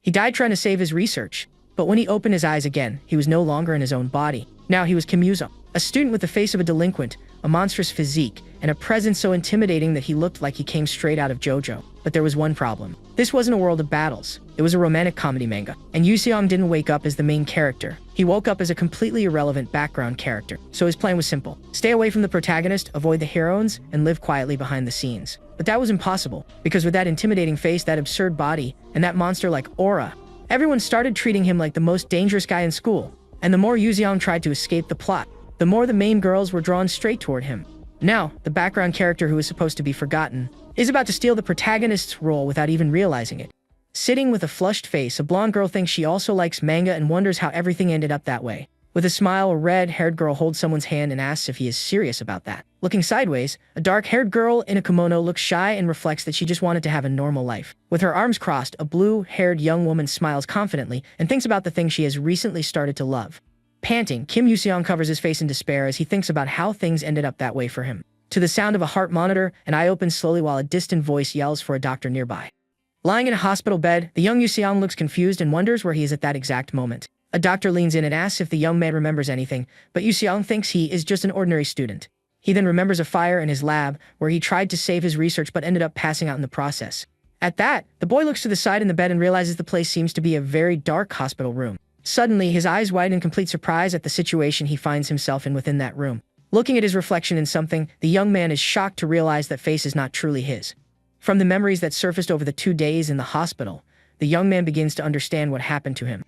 He died trying to save his research. But when he opened his eyes again, he was no longer in his own body. Now he was Kim Yoo-sung, a student with the face of a delinquent, a monstrous physique, and a presence so intimidating that he looked like he came straight out of JoJo. But there was one problem. This wasn't a world of battles. It was a romantic comedy manga. And Yoo-seong didn't wake up as the main character. He woke up as a completely irrelevant background character. So his plan was simple. Stay away from the protagonist, avoid the heroines, and live quietly behind the scenes. But that was impossible, because with that intimidating face, that absurd body, and that monster-like aura, everyone started treating him like the most dangerous guy in school. And the more Yoo-seong tried to escape the plot, the more the main girls were drawn straight toward him. Now, the background character who is supposed to be forgotten is about to steal the protagonist's role without even realizing it. Sitting with a flushed face, a blonde girl thinks she also likes manga and wonders how everything ended up that way. With a smile, a red-haired girl holds someone's hand and asks if he is serious about that. Looking sideways, a dark-haired girl in a kimono looks shy and reflects that she just wanted to have a normal life. With her arms crossed, a blue-haired young woman smiles confidently and thinks about the thing she has recently started to love. Panting, Kim Yoo-seong covers his face in despair as he thinks about how things ended up that way for him. To the sound of a heart monitor, an eye opens slowly while a distant voice yells for a doctor nearby. Lying in a hospital bed, the young Yoo-seong looks confused and wonders where he is at that exact moment. A doctor leans in and asks if the young man remembers anything, but Yoo-seong thinks he is just an ordinary student. He then remembers a fire in his lab where he tried to save his research but ended up passing out in the process. At that, the boy looks to the side in the bed and realizes the place seems to be a very dark hospital room. Suddenly, his eyes widen in complete surprise at the situation he finds himself in within that room. Looking at his reflection in something, the young man is shocked to realize that face is not truly his. From the memories that surfaced over the 2 days in the hospital, the young man begins to understand what happened to him.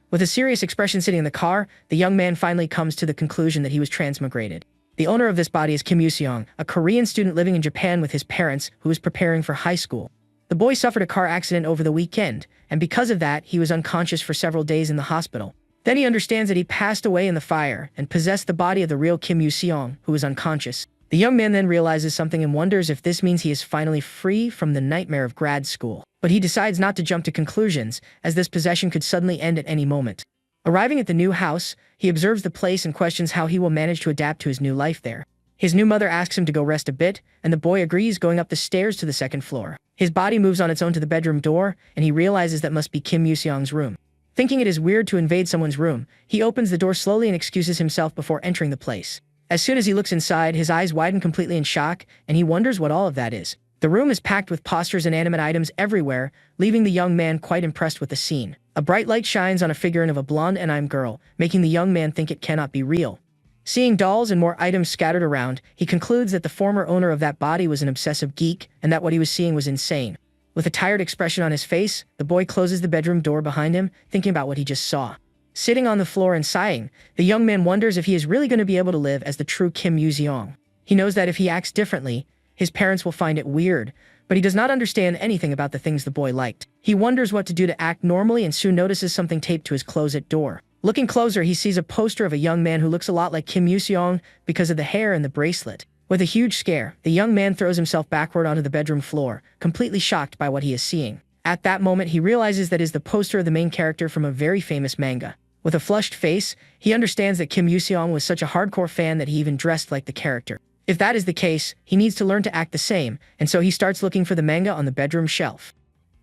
With a serious expression sitting in the car, the young man finally comes to the conclusion that he was transmigrated. The owner of this body is Kim Yoo-seong, a Korean student living in Japan with his parents who is preparing for high school. The boy suffered a car accident over the weekend, and because of that, he was unconscious for several days in the hospital. Then he understands that he passed away in the fire and possessed the body of the real Kim Yoo-seong, who was unconscious. The young man then realizes something and wonders if this means he is finally free from the nightmare of grad school. But he decides not to jump to conclusions, as this possession could suddenly end at any moment. Arriving at the new house, he observes the place and questions how he will manage to adapt to his new life there. His new mother asks him to go rest a bit, and the boy agrees, going up the stairs to the second floor. His body moves on its own to the bedroom door, and he realizes that must be Kim Yoo-seong's room. Thinking it is weird to invade someone's room, he opens the door slowly and excuses himself before entering the place. As soon as he looks inside, his eyes widen completely in shock, and he wonders what all of that is. The room is packed with posters and animate items everywhere, leaving the young man quite impressed with the scene. A bright light shines on a figurine of a blonde anime girl, making the young man think it cannot be real. Seeing dolls and more items scattered around, he concludes that the former owner of that body was an obsessive geek, and that what he was seeing was insane. With a tired expression on his face, the boy closes the bedroom door behind him, thinking about what he just saw. Sitting on the floor and sighing, the young man wonders if he is really going to be able to live as the true Kim Yoo-seong. He knows that if he acts differently, his parents will find it weird, but he does not understand anything about the things the boy liked. He wonders what to do to act normally and soon notices something taped to his closet door. Looking closer, he sees a poster of a young man who looks a lot like Kim Yoo-seong because of the hair and the bracelet. With a huge scare, the young man throws himself backward onto the bedroom floor, completely shocked by what he is seeing. At that moment, he realizes that is the poster of the main character from a very famous manga. With a flushed face, he understands that Kim Yoo-seong was such a hardcore fan that he even dressed like the character. If that is the case, he needs to learn to act the same, and so he starts looking for the manga on the bedroom shelf.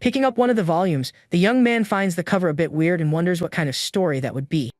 Picking up one of the volumes, the young man finds the cover a bit weird and wonders what kind of story that would be.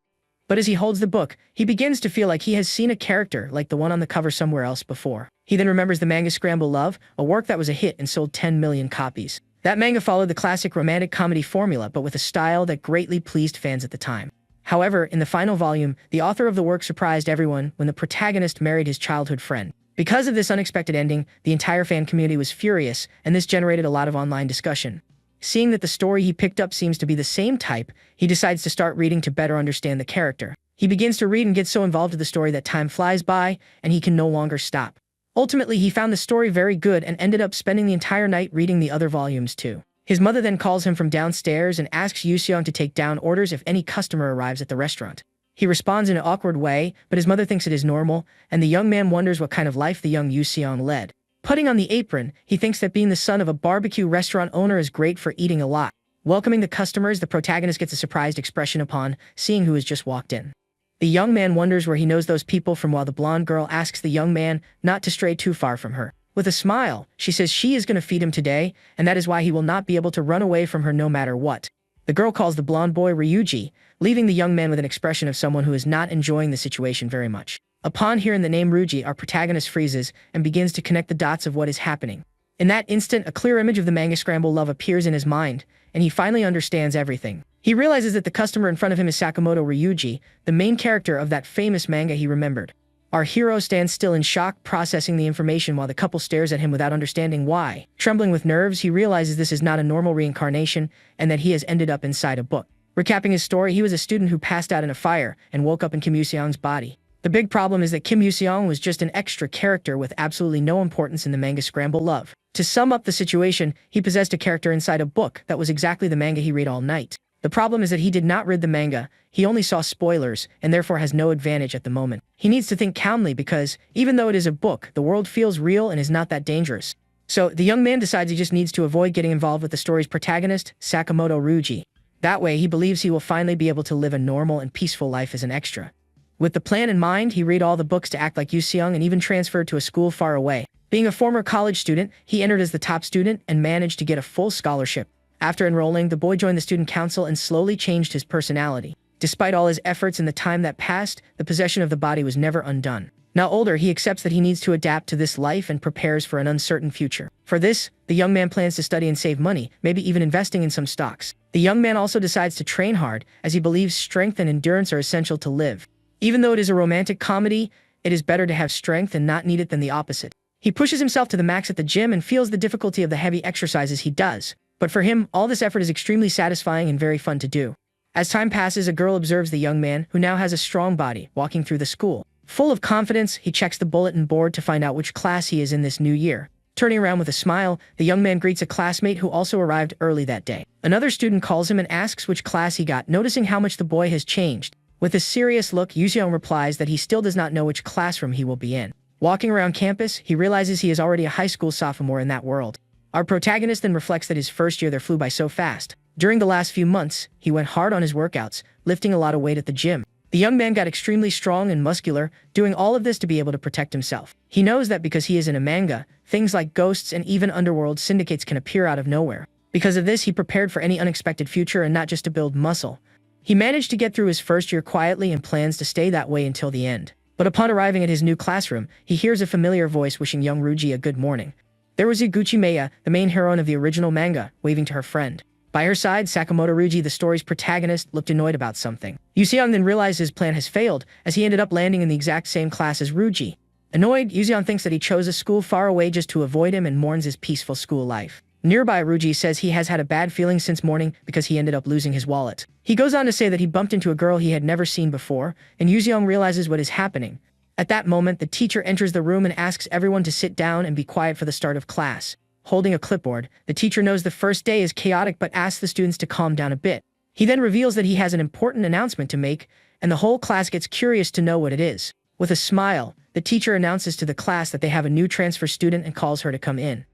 But as he holds the book, he begins to feel like he has seen a character like the one on the cover somewhere else before. He then remembers the manga Scramble Love, a work that was a hit and sold 10 million copies. That manga followed the classic romantic comedy formula, but with a style that greatly pleased fans at the time. However, in the final volume, the author of the work surprised everyone when the protagonist married his childhood friend. Because of this unexpected ending, the entire fan community was furious, and this generated a lot of online discussion. Seeing that the story he picked up seems to be the same type, he decides to start reading to better understand the character. He begins to read and gets so involved with the story that time flies by, and he can no longer stop. Ultimately, he found the story very good and ended up spending the entire night reading the other volumes too. His mother then calls him from downstairs and asks Yoo-seong to take down orders if any customer arrives at the restaurant. He responds in an awkward way, but his mother thinks it is normal, and the young man wonders what kind of life the young Yoo-seong led. Putting on the apron, he thinks that being the son of a barbecue restaurant owner is great for eating a lot. Welcoming the customers, the protagonist gets a surprised expression upon seeing who has just walked in. The young man wonders where he knows those people from while the blonde girl asks the young man not to stray too far from her. With a smile, she says she is going to feed him today, and that is why he will not be able to run away from her no matter what. The girl calls the blonde boy Ryuji, leaving the young man with an expression of someone who is not enjoying the situation very much. Upon hearing the name Ryuji, our protagonist freezes and begins to connect the dots of what is happening. In that instant, a clear image of the manga scramble love appears in his mind, and he finally understands everything. He realizes that the customer in front of him is Sakamoto Ryuji, the main character of that famous manga he remembered. Our hero stands still in shock, processing the information while the couple stares at him without understanding why. Trembling with nerves, he realizes this is not a normal reincarnation and that he has ended up inside a book. Recapping his story, he was a student who passed out in a fire and woke up in Kim Yoo-seong's body. The big problem is that Kim Yoo-seong was just an extra character with absolutely no importance in the manga Scramble Love. To sum up the situation, he possessed a character inside a book that was exactly the manga he read all night. The problem is that he did not read the manga, he only saw spoilers, and therefore has no advantage at the moment. He needs to think calmly because, even though it is a book, the world feels real and is not that dangerous. So, the young man decides he just needs to avoid getting involved with the story's protagonist, Sakamoto Ryuji. That way, he believes he will finally be able to live a normal and peaceful life as an extra. With the plan in mind, he read all the books to act like Yoo-seong and even transferred to a school far away. Being a former college student, he entered as the top student and managed to get a full scholarship. After enrolling, the boy joined the student council and slowly changed his personality. Despite all his efforts in the time that passed, the possession of the body was never undone. Now older, he accepts that he needs to adapt to this life and prepares for an uncertain future. For this, the young man plans to study and save money, maybe even investing in some stocks. The young man also decides to train hard, as he believes strength and endurance are essential to live. Even though it is a romantic comedy, it is better to have strength and not need it than the opposite. He pushes himself to the max at the gym and feels the difficulty of the heavy exercises he does. But for him, all this effort is extremely satisfying and very fun to do. As time passes, a girl observes the young man, who now has a strong body, walking through the school. Full of confidence, he checks the bulletin board to find out which class he is in this new year. Turning around with a smile, the young man greets a classmate who also arrived early that day. Another student calls him and asks which class he got, noticing how much the boy has changed. With a serious look, Yoo-seong replies that he still does not know which classroom he will be in. Walking around campus, he realizes he is already a high school sophomore in that world. Our protagonist then reflects that his first year there flew by so fast. During the last few months, he went hard on his workouts, lifting a lot of weight at the gym. The young man got extremely strong and muscular, doing all of this to be able to protect himself. He knows that because he is in a manga, things like ghosts and even underworld syndicates can appear out of nowhere. Because of this, he prepared for any unexpected future and not just to build muscle. He managed to get through his first year quietly and plans to stay that way until the end. But upon arriving at his new classroom, he hears a familiar voice wishing young Ryuji a good morning. There was Iguchi Maya, the main heroine of the original manga, waving to her friend. By her side, Sakamoto Ryuji, the story's protagonist, looked annoyed about something. Yoo-seong then realized his plan has failed, as he ended up landing in the exact same class as Ryuji. Annoyed, Yoo-seong thinks that he chose a school far away just to avoid him and mourns his peaceful school life. Nearby, Ryuji says he has had a bad feeling since morning because he ended up losing his wallet. He goes on to say that he bumped into a girl he had never seen before, and Yoo-seong realizes what is happening. At that moment, the teacher enters the room and asks everyone to sit down and be quiet for the start of class. Holding a clipboard, the teacher knows the first day is chaotic but asks the students to calm down a bit. He then reveals that he has an important announcement to make, and the whole class gets curious to know what it is. With a smile, the teacher announces to the class that they have a new transfer student and calls her to come in.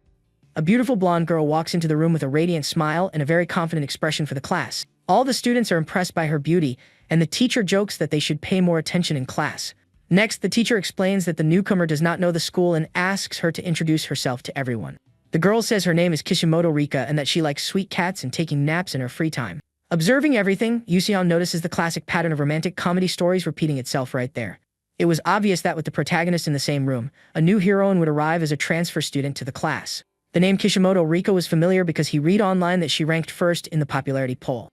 A beautiful blonde girl walks into the room with a radiant smile and a very confident expression for the class. All the students are impressed by her beauty, and the teacher jokes that they should pay more attention in class. Next, the teacher explains that the newcomer does not know the school and asks her to introduce herself to everyone. The girl says her name is Kishimoto Rika and that she likes sweet cats and taking naps in her free time. Observing everything, Yoo-seong notices the classic pattern of romantic comedy stories repeating itself right there. It was obvious that with the protagonist in the same room, a new heroine would arrive as a transfer student to the class. The name Kishimoto Rika was familiar because he read online that she ranked first in the popularity poll.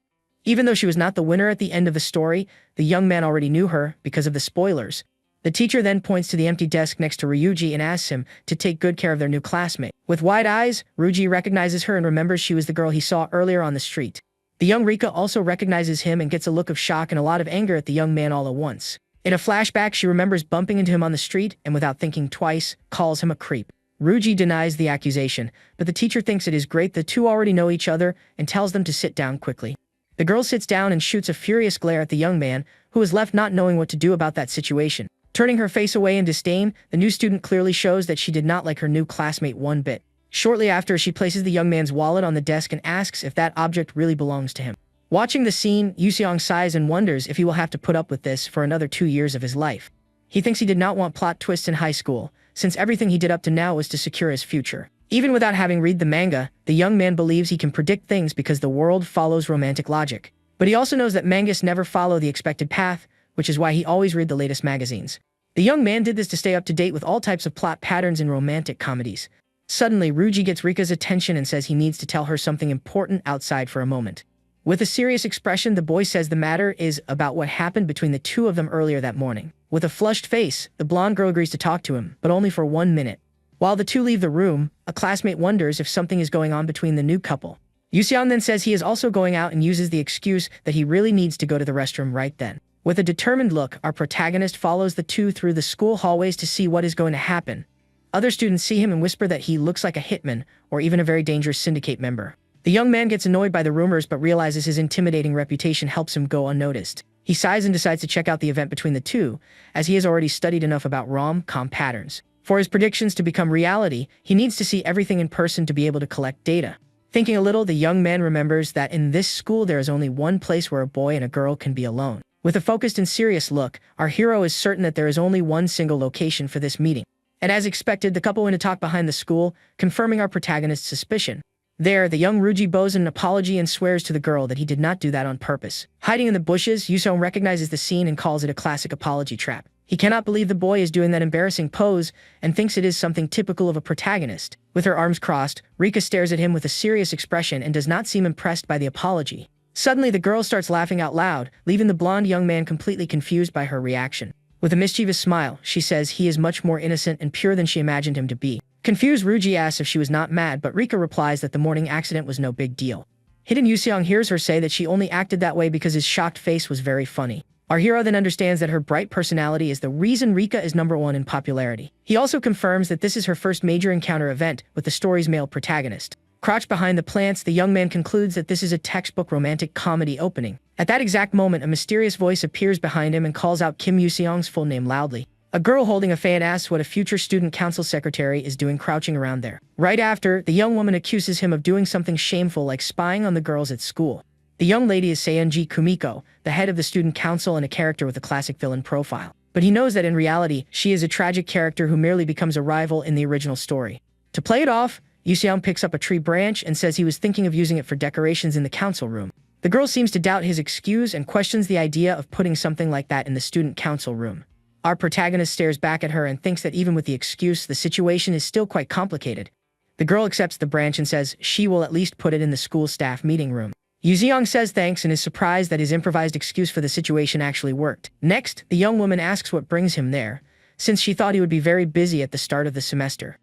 Even though she was not the winner at the end of the story, the young man already knew her because of the spoilers. The teacher then points to the empty desk next to Ryuji and asks him to take good care of their new classmate. With wide eyes, Ryuji recognizes her and remembers she was the girl he saw earlier on the street. The young Rika also recognizes him and gets a look of shock and a lot of anger at the young man all at once. In a flashback, she remembers bumping into him on the street and without thinking twice, calls him a creep. Ryuji denies the accusation, but the teacher thinks it is great the two already know each other and tells them to sit down quickly. The girl sits down and shoots a furious glare at the young man, who is left not knowing what to do about that situation. Turning her face away in disdain, the new student clearly shows that she did not like her new classmate one bit. Shortly after, she places the young man's wallet on the desk and asks if that object really belongs to him. Watching the scene, Yoo-seong sighs and wonders if he will have to put up with this for another 2 years of his life. He thinks he did not want plot twists in high school, since everything he did up to now was to secure his future. Even without having read the manga, the young man believes he can predict things because the world follows romantic logic. But he also knows that mangas never follow the expected path, which is why he always read the latest magazines. The young man did this to stay up to date with all types of plot patterns in romantic comedies. Suddenly, Ruji gets Rika's attention and says he needs to tell her something important outside for a moment. With a serious expression, the boy says the matter is about what happened between the two of them earlier that morning. With a flushed face, the blonde girl agrees to talk to him, but only for 1 minute. While the two leave the room, a classmate wonders if something is going on between the new couple. Yuseong then says he is also going out and uses the excuse that he really needs to go to the restroom right then. With a determined look, our protagonist follows the two through the school hallways to see what is going to happen. Other students see him and whisper that he looks like a hitman or even a very dangerous syndicate member. The young man gets annoyed by the rumors but realizes his intimidating reputation helps him go unnoticed. He sighs and decides to check out the event between the two, as he has already studied enough about rom-com patterns. For his predictions to become reality, he needs to see everything in person to be able to collect data. Thinking a little, the young man remembers that in this school there is only one place where a boy and a girl can be alone. With a focused and serious look, our hero is certain that there is only one single location for this meeting. And as expected, the couple went to talk behind the school, confirming our protagonist's suspicion. There, the young Ruji bows an apology and swears to the girl that he did not do that on purpose. Hiding in the bushes, Yuseong recognizes the scene and calls it a classic apology trap. He cannot believe the boy is doing that embarrassing pose and thinks it is something typical of a protagonist. With her arms crossed, Rika stares at him with a serious expression and does not seem impressed by the apology. Suddenly, the girl starts laughing out loud, leaving the blonde young man completely confused by her reaction. With a mischievous smile, she says he is much more innocent and pure than she imagined him to be. Confused, Ruji asks if she was not mad, but Rika replies that the morning accident was no big deal. Hidden Yuseong hears her say that she only acted that way because his shocked face was very funny. Our hero then understands that her bright personality is the reason Rika is #1 in popularity. He also confirms that this is her first major encounter event with the story's male protagonist. Crouched behind the plants, the young man concludes that this is a textbook romantic comedy opening. At that exact moment, a mysterious voice appears behind him and calls out Kim Yuseong's full name loudly. A girl holding a fan asks what a future student council secretary is doing crouching around there. Right after, the young woman accuses him of doing something shameful like spying on the girls at school. The young lady is Seonji Kumiko, the head of the student council and a character with a classic villain profile. But he knows that in reality, she is a tragic character who merely becomes a rival in the original story. To play it off, Yuseong picks up a tree branch and says he was thinking of using it for decorations in the council room. The girl seems to doubt his excuse and questions the idea of putting something like that in the student council room. Our protagonist stares back at her and thinks that even with the excuse, the situation is still quite complicated. The girl accepts the branch and says she will at least put it in the school staff meeting room. Yuseong says thanks and is surprised that his improvised excuse for the situation actually worked. Next, the young woman asks what brings him there, since she thought he would be very busy at the start of the semester.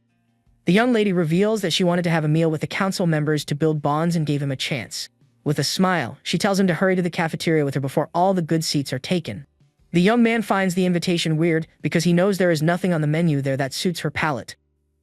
The young lady reveals that she wanted to have a meal with the council members to build bonds and gave him a chance. With a smile, she tells him to hurry to the cafeteria with her before all the good seats are taken. The young man finds the invitation weird because he knows there is nothing on the menu there that suits her palate.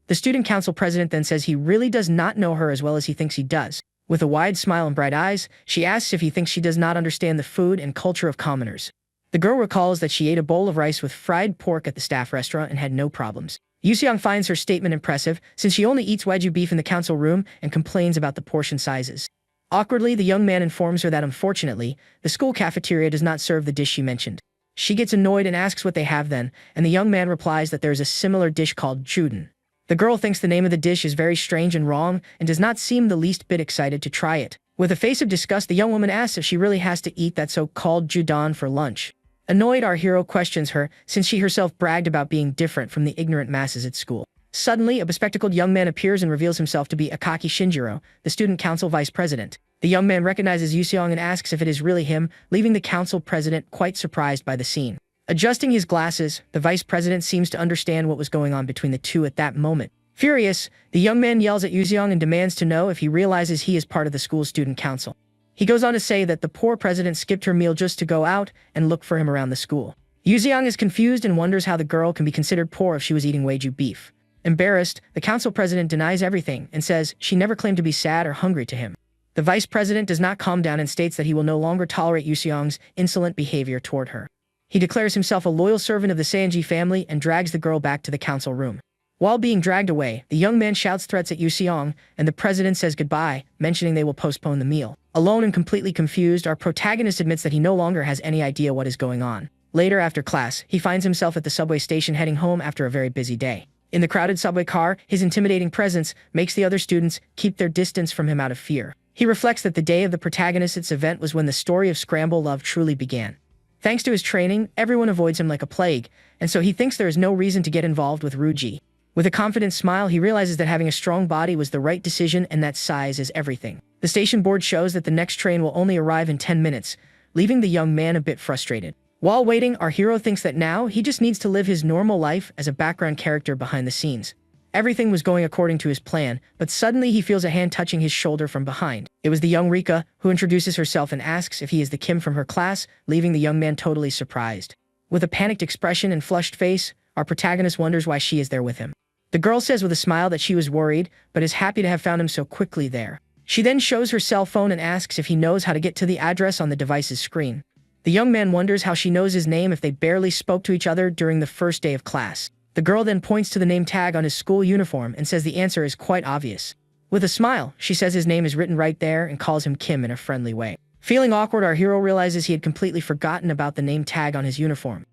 The student council president then says he really does not know her as well as he thinks he does. With a wide smile and bright eyes, she asks if he thinks she does not understand the food and culture of commoners. The girl recalls that she ate a bowl of rice with fried pork at the staff restaurant and had no problems. Yuseong finds her statement impressive since she only eats wagyu beef in the council room and complains about the portion sizes. Awkwardly, the young man informs her that unfortunately, the school cafeteria does not serve the dish she mentioned. She gets annoyed and asks what they have then, and the young man replies that there is a similar dish called juden. The girl thinks the name of the dish is very strange and wrong and does not seem the least bit excited to try it. With a face of disgust, the young woman asks if she really has to eat that so-called judon for lunch. Annoyed, our hero questions her, since she herself bragged about being different from the ignorant masses at school. Suddenly, a bespectacled young man appears and reveals himself to be Akaki Shinjiro, the student council vice president. The young man recognizes Yuseong and asks if it is really him, leaving the council president quite surprised by the scene. Adjusting his glasses, the vice president seems to understand what was going on between the two at that moment. Furious, the young man yells at Yuseong and demands to know if he realizes he is part of the school's student council. He goes on to say that the poor president skipped her meal just to go out and look for him around the school. Yuseong is confused and wonders how the girl can be considered poor if she was eating wagyu beef. Embarrassed, the council president denies everything and says she never claimed to be sad or hungry to him. The vice president does not calm down and states that he will no longer tolerate Yuseong's insolent behavior toward her. He declares himself a loyal servant of the Seonji family and drags the girl back to the council room. While being dragged away, the young man shouts threats at Yuseong, and the president says goodbye, mentioning they will postpone the meal. Alone and completely confused, our protagonist admits that he no longer has any idea what is going on. Later after class, he finds himself at the subway station heading home after a very busy day. In the crowded subway car, his intimidating presence makes the other students keep their distance from him out of fear. He reflects that the day of the protagonist's event was when the story of Scramble Love truly began. Thanks to his training, everyone avoids him like a plague, and so he thinks there is no reason to get involved with Ruji. With a confident smile, he realizes that having a strong body was the right decision and that size is everything. The station board shows that the next train will only arrive in 10 minutes, leaving the young man a bit frustrated. While waiting, our hero thinks that now he just needs to live his normal life as a background character behind the scenes. Everything was going according to his plan, but suddenly he feels a hand touching his shoulder from behind. It was the young Rika, who introduces herself and asks if he is the Kim from her class, leaving the young man totally surprised. With a panicked expression and flushed face, our protagonist wonders why she is there with him. The girl says with a smile that she was worried, but is happy to have found him so quickly there. She then shows her cell phone and asks if he knows how to get to the address on the device's screen. The young man wonders how she knows his name if they barely spoke to each other during the first day of class. The girl then points to the name tag on his school uniform and says the answer is quite obvious. With a smile, she says his name is written right there and calls him Kim in a friendly way. Feeling awkward, our hero realizes he had completely forgotten about the name tag on his uniform.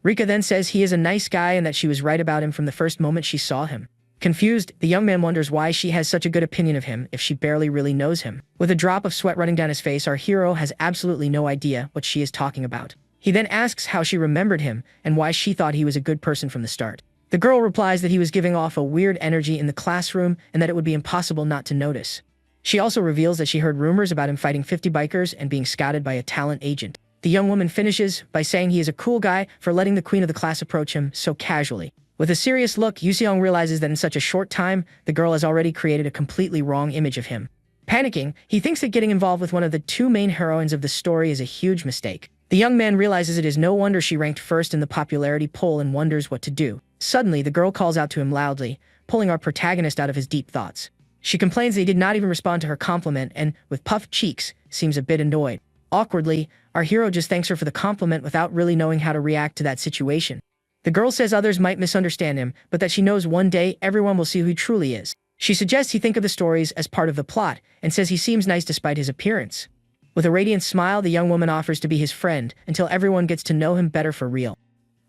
Rika then says he is a nice guy and that she was right about him from the first moment she saw him. Confused, the young man wonders why she has such a good opinion of him if she barely really knows him. With a drop of sweat running down his face, our hero has absolutely no idea what she is talking about. He then asks how she remembered him and why she thought he was a good person from the start. The girl replies that he was giving off a weird energy in the classroom and that it would be impossible not to notice. She also reveals that she heard rumors about him fighting 50 bikers and being scouted by a talent agent. The young woman finishes by saying he is a cool guy for letting the queen of the class approach him so casually. With a serious look, Yuseong realizes that in such a short time, the girl has already created a completely wrong image of him. Panicking, he thinks that getting involved with one of the two main heroines of the story is a huge mistake. The young man realizes it is no wonder she ranked first in the popularity poll and wonders what to do. Suddenly, the girl calls out to him loudly, pulling our protagonist out of his deep thoughts. She complains that he did not even respond to her compliment and, with puffed cheeks, seems a bit annoyed. Awkwardly, our hero just thanks her for the compliment without really knowing how to react to that situation. The girl says others might misunderstand him, but that she knows one day everyone will see who he truly is. She suggests he think of the stories as part of the plot and says he seems nice despite his appearance. With a radiant smile, the young woman offers to be his friend until everyone gets to know him better for real.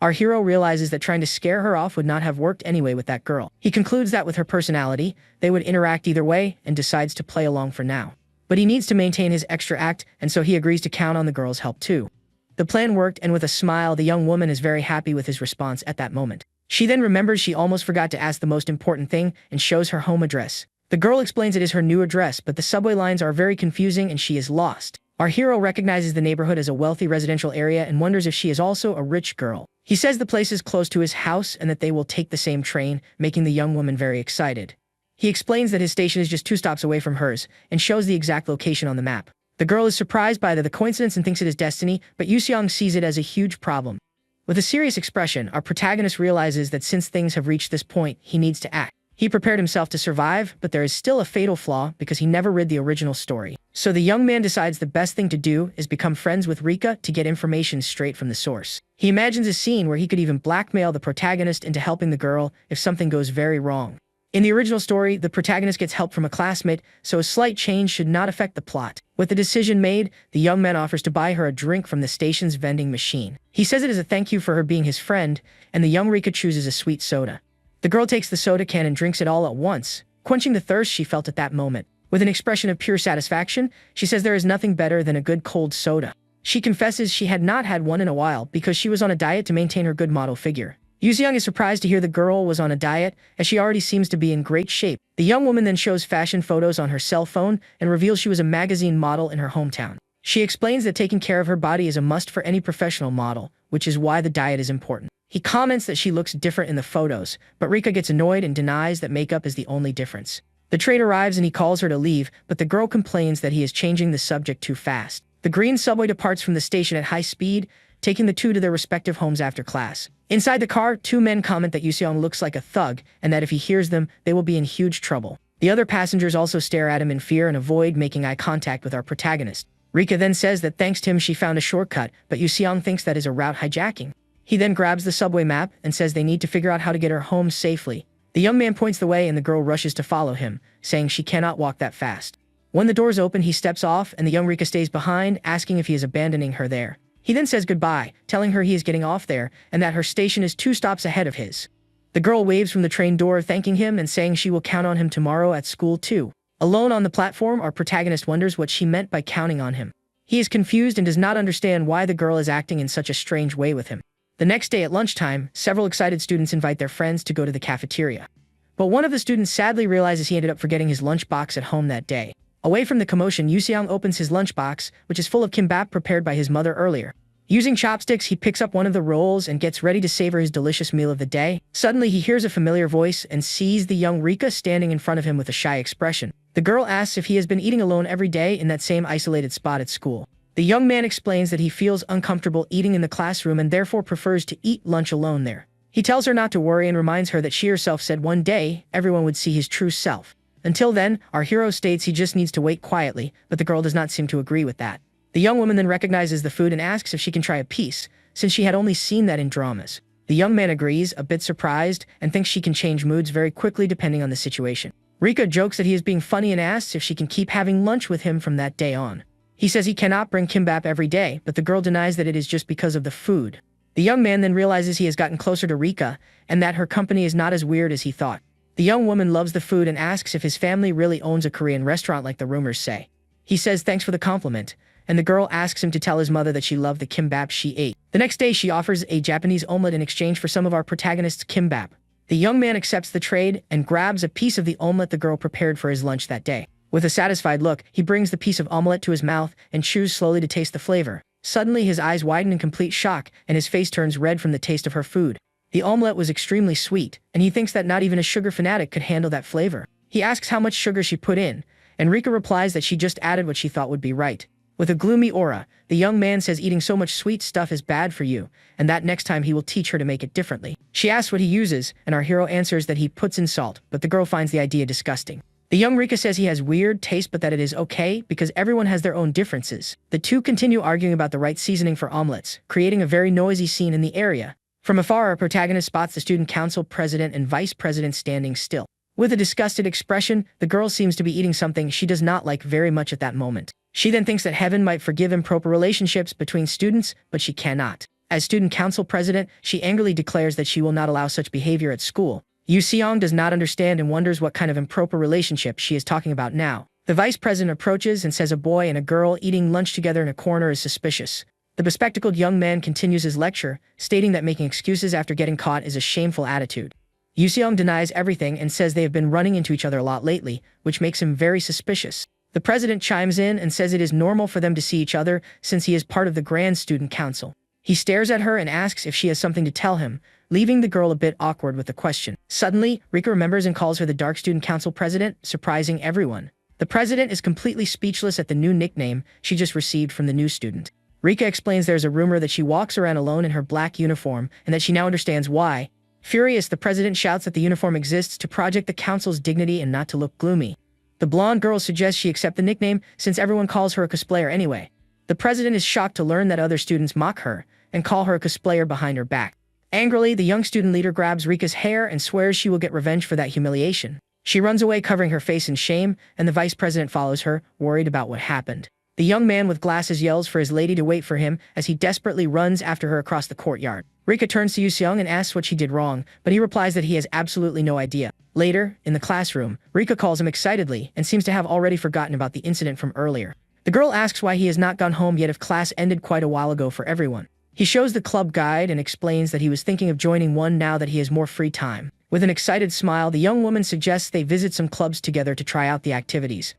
Our hero realizes that trying to scare her off would not have worked anyway with that girl. He concludes that with her personality, they would interact either way and decides to play along for now. But he needs to maintain his extra act, and so he agrees to count on the girl's help too. The plan worked, and with a smile, the young woman is very happy with his response at that moment. She then remembers she almost forgot to ask the most important thing and shows her home address. The girl explains it is her new address, but the subway lines are very confusing and she is lost. Our hero recognizes the neighborhood as a wealthy residential area and wonders if she is also a rich girl. He says the place is close to his house and that they will take the same train, making the young woman very excited. He explains that his station is just 2 stops away from hers and shows the exact location on the map. The girl is surprised by the coincidence and thinks it is destiny, but Yuseong sees it as a huge problem. With a serious expression, our protagonist realizes that since things have reached this point, he needs to act. He prepared himself to survive, but there is still a fatal flaw because he never read the original story. So the young man decides the best thing to do is become friends with Rika to get information straight from the source. He imagines a scene where he could even blackmail the protagonist into helping the girl if something goes very wrong. In the original story, the protagonist gets help from a classmate, so a slight change should not affect the plot. With the decision made, the young man offers to buy her a drink from the station's vending machine. He says it is a thank you for her being his friend, and the young Rika chooses a sweet soda. The girl takes the soda can and drinks it all at once, quenching the thirst she felt at that moment. With an expression of pure satisfaction, she says there is nothing better than a good cold soda. She confesses she had not had one in a while because she was on a diet to maintain her good model figure. Yuseong is surprised to hear the girl was on a diet, as she already seems to be in great shape. The young woman then shows fashion photos on her cell phone and reveals she was a magazine model in her hometown. She explains that taking care of her body is a must for any professional model, which is why the diet is important. He comments that she looks different in the photos, but Rika gets annoyed and denies that makeup is the only difference. The train arrives and he calls her to leave, but the girl complains that he is changing the subject too fast. The green subway departs from the station at high speed, taking the two to their respective homes after class. Inside the car, 2 men comment that Yuseong looks like a thug, and that if he hears them, they will be in huge trouble. The other passengers also stare at him in fear and avoid making eye contact with our protagonist. Rika then says that thanks to him she found a shortcut, but Yuseong thinks that is a route hijacking. He then grabs the subway map and says they need to figure out how to get her home safely. The young man points the way and the girl rushes to follow him, saying she cannot walk that fast. When the doors open, he steps off and the young Rika stays behind, asking if he is abandoning her there. He then says goodbye, telling her he is getting off there and that her station is 2 stops ahead of his. The girl waves from the train door, thanking him and saying she will count on him tomorrow at school too. Alone on the platform, our protagonist wonders what she meant by counting on him. He is confused and does not understand why the girl is acting in such a strange way with him. The next day at lunchtime, several excited students invite their friends to go to the cafeteria. But one of the students sadly realizes he ended up forgetting his lunchbox at home that day. Away from the commotion, Yuseong opens his lunchbox, which is full of kimbap prepared by his mother earlier. Using chopsticks, he picks up one of the rolls and gets ready to savor his delicious meal of the day. Suddenly, he hears a familiar voice and sees the young Rika standing in front of him with a shy expression. The girl asks if he has been eating alone every day in that same isolated spot at school. The young man explains that he feels uncomfortable eating in the classroom and therefore prefers to eat lunch alone there. He tells her not to worry and reminds her that she herself said one day everyone would see his true self. Until then, our hero states he just needs to wait quietly, but the girl does not seem to agree with that. The young woman then recognizes the food and asks if she can try a piece, since she had only seen that in dramas. The young man agrees, a bit surprised, and thinks she can change moods very quickly depending on the situation. Rika jokes that he is being funny and asks if she can keep having lunch with him from that day on. He says he cannot bring kimbap every day, but the girl denies that it is just because of the food. The young man then realizes he has gotten closer to Rika, and that her company is not as weird as he thought. The young woman loves the food and asks if his family really owns a Korean restaurant like the rumors say. He says thanks for the compliment, and the girl asks him to tell his mother that she loved the kimbap she ate. The next day, she offers a Japanese omelet in exchange for some of our protagonist's kimbap. The young man accepts the trade and grabs a piece of the omelet the girl prepared for his lunch that day. With a satisfied look, he brings the piece of omelet to his mouth and chews slowly to taste the flavor. Suddenly, his eyes widen in complete shock, and his face turns red from the taste of her food. The omelet was extremely sweet, and he thinks that not even a sugar fanatic could handle that flavor. He asks how much sugar she put in, and Rika replies that she just added what she thought would be right. With a gloomy aura, the young man says eating so much sweet stuff is bad for you, and that next time he will teach her to make it differently. She asks what he uses, and our hero answers that he puts in salt, but the girl finds the idea disgusting. The young Rika says he has weird taste but that it is okay because everyone has their own differences. The two continue arguing about the right seasoning for omelets, creating a very noisy scene in the area. From afar, our protagonist spots the student council president and vice president standing still. With a disgusted expression, the girl seems to be eating something she does not like very much at that moment. She then thinks that heaven might forgive improper relationships between students, but she cannot. As student council president, she angrily declares that she will not allow such behavior at school. Yuseong does not understand and wonders what kind of improper relationship she is talking about now. The vice president approaches and says a boy and a girl eating lunch together in a corner is suspicious. The bespectacled young man continues his lecture, stating that making excuses after getting caught is a shameful attitude. Yuseong denies everything and says they have been running into each other a lot lately, which makes him very suspicious. The president chimes in and says it is normal for them to see each other since he is part of the Grand Student Council. He stares at her and asks if she has something to tell him, leaving the girl a bit awkward with the question. Suddenly, Rika remembers and calls her the Dark Student Council president, surprising everyone. The president is completely speechless at the new nickname she just received from the new student. Rika explains there's a rumor that she walks around alone in her black uniform and that she now understands why. Furious, the president shouts that the uniform exists to project the council's dignity and not to look gloomy. The blonde girl suggests she accept the nickname since everyone calls her a cosplayer anyway. The president is shocked to learn that other students mock her and call her a cosplayer behind her back. Angrily, the young student leader grabs Rika's hair and swears she will get revenge for that humiliation. She runs away covering her face in shame, and the vice president follows her, worried about what happened. The young man with glasses yells for his lady to wait for him as he desperately runs after her across the courtyard. Rika turns to Yuseong and asks what she did wrong, but he replies that he has absolutely no idea. Later, in the classroom, Rika calls him excitedly and seems to have already forgotten about the incident from earlier. The girl asks why he has not gone home yet if class ended quite a while ago for everyone. He shows the club guide and explains that he was thinking of joining one now that he has more free time. With an excited smile, the young woman suggests they visit some clubs together to try out the activities.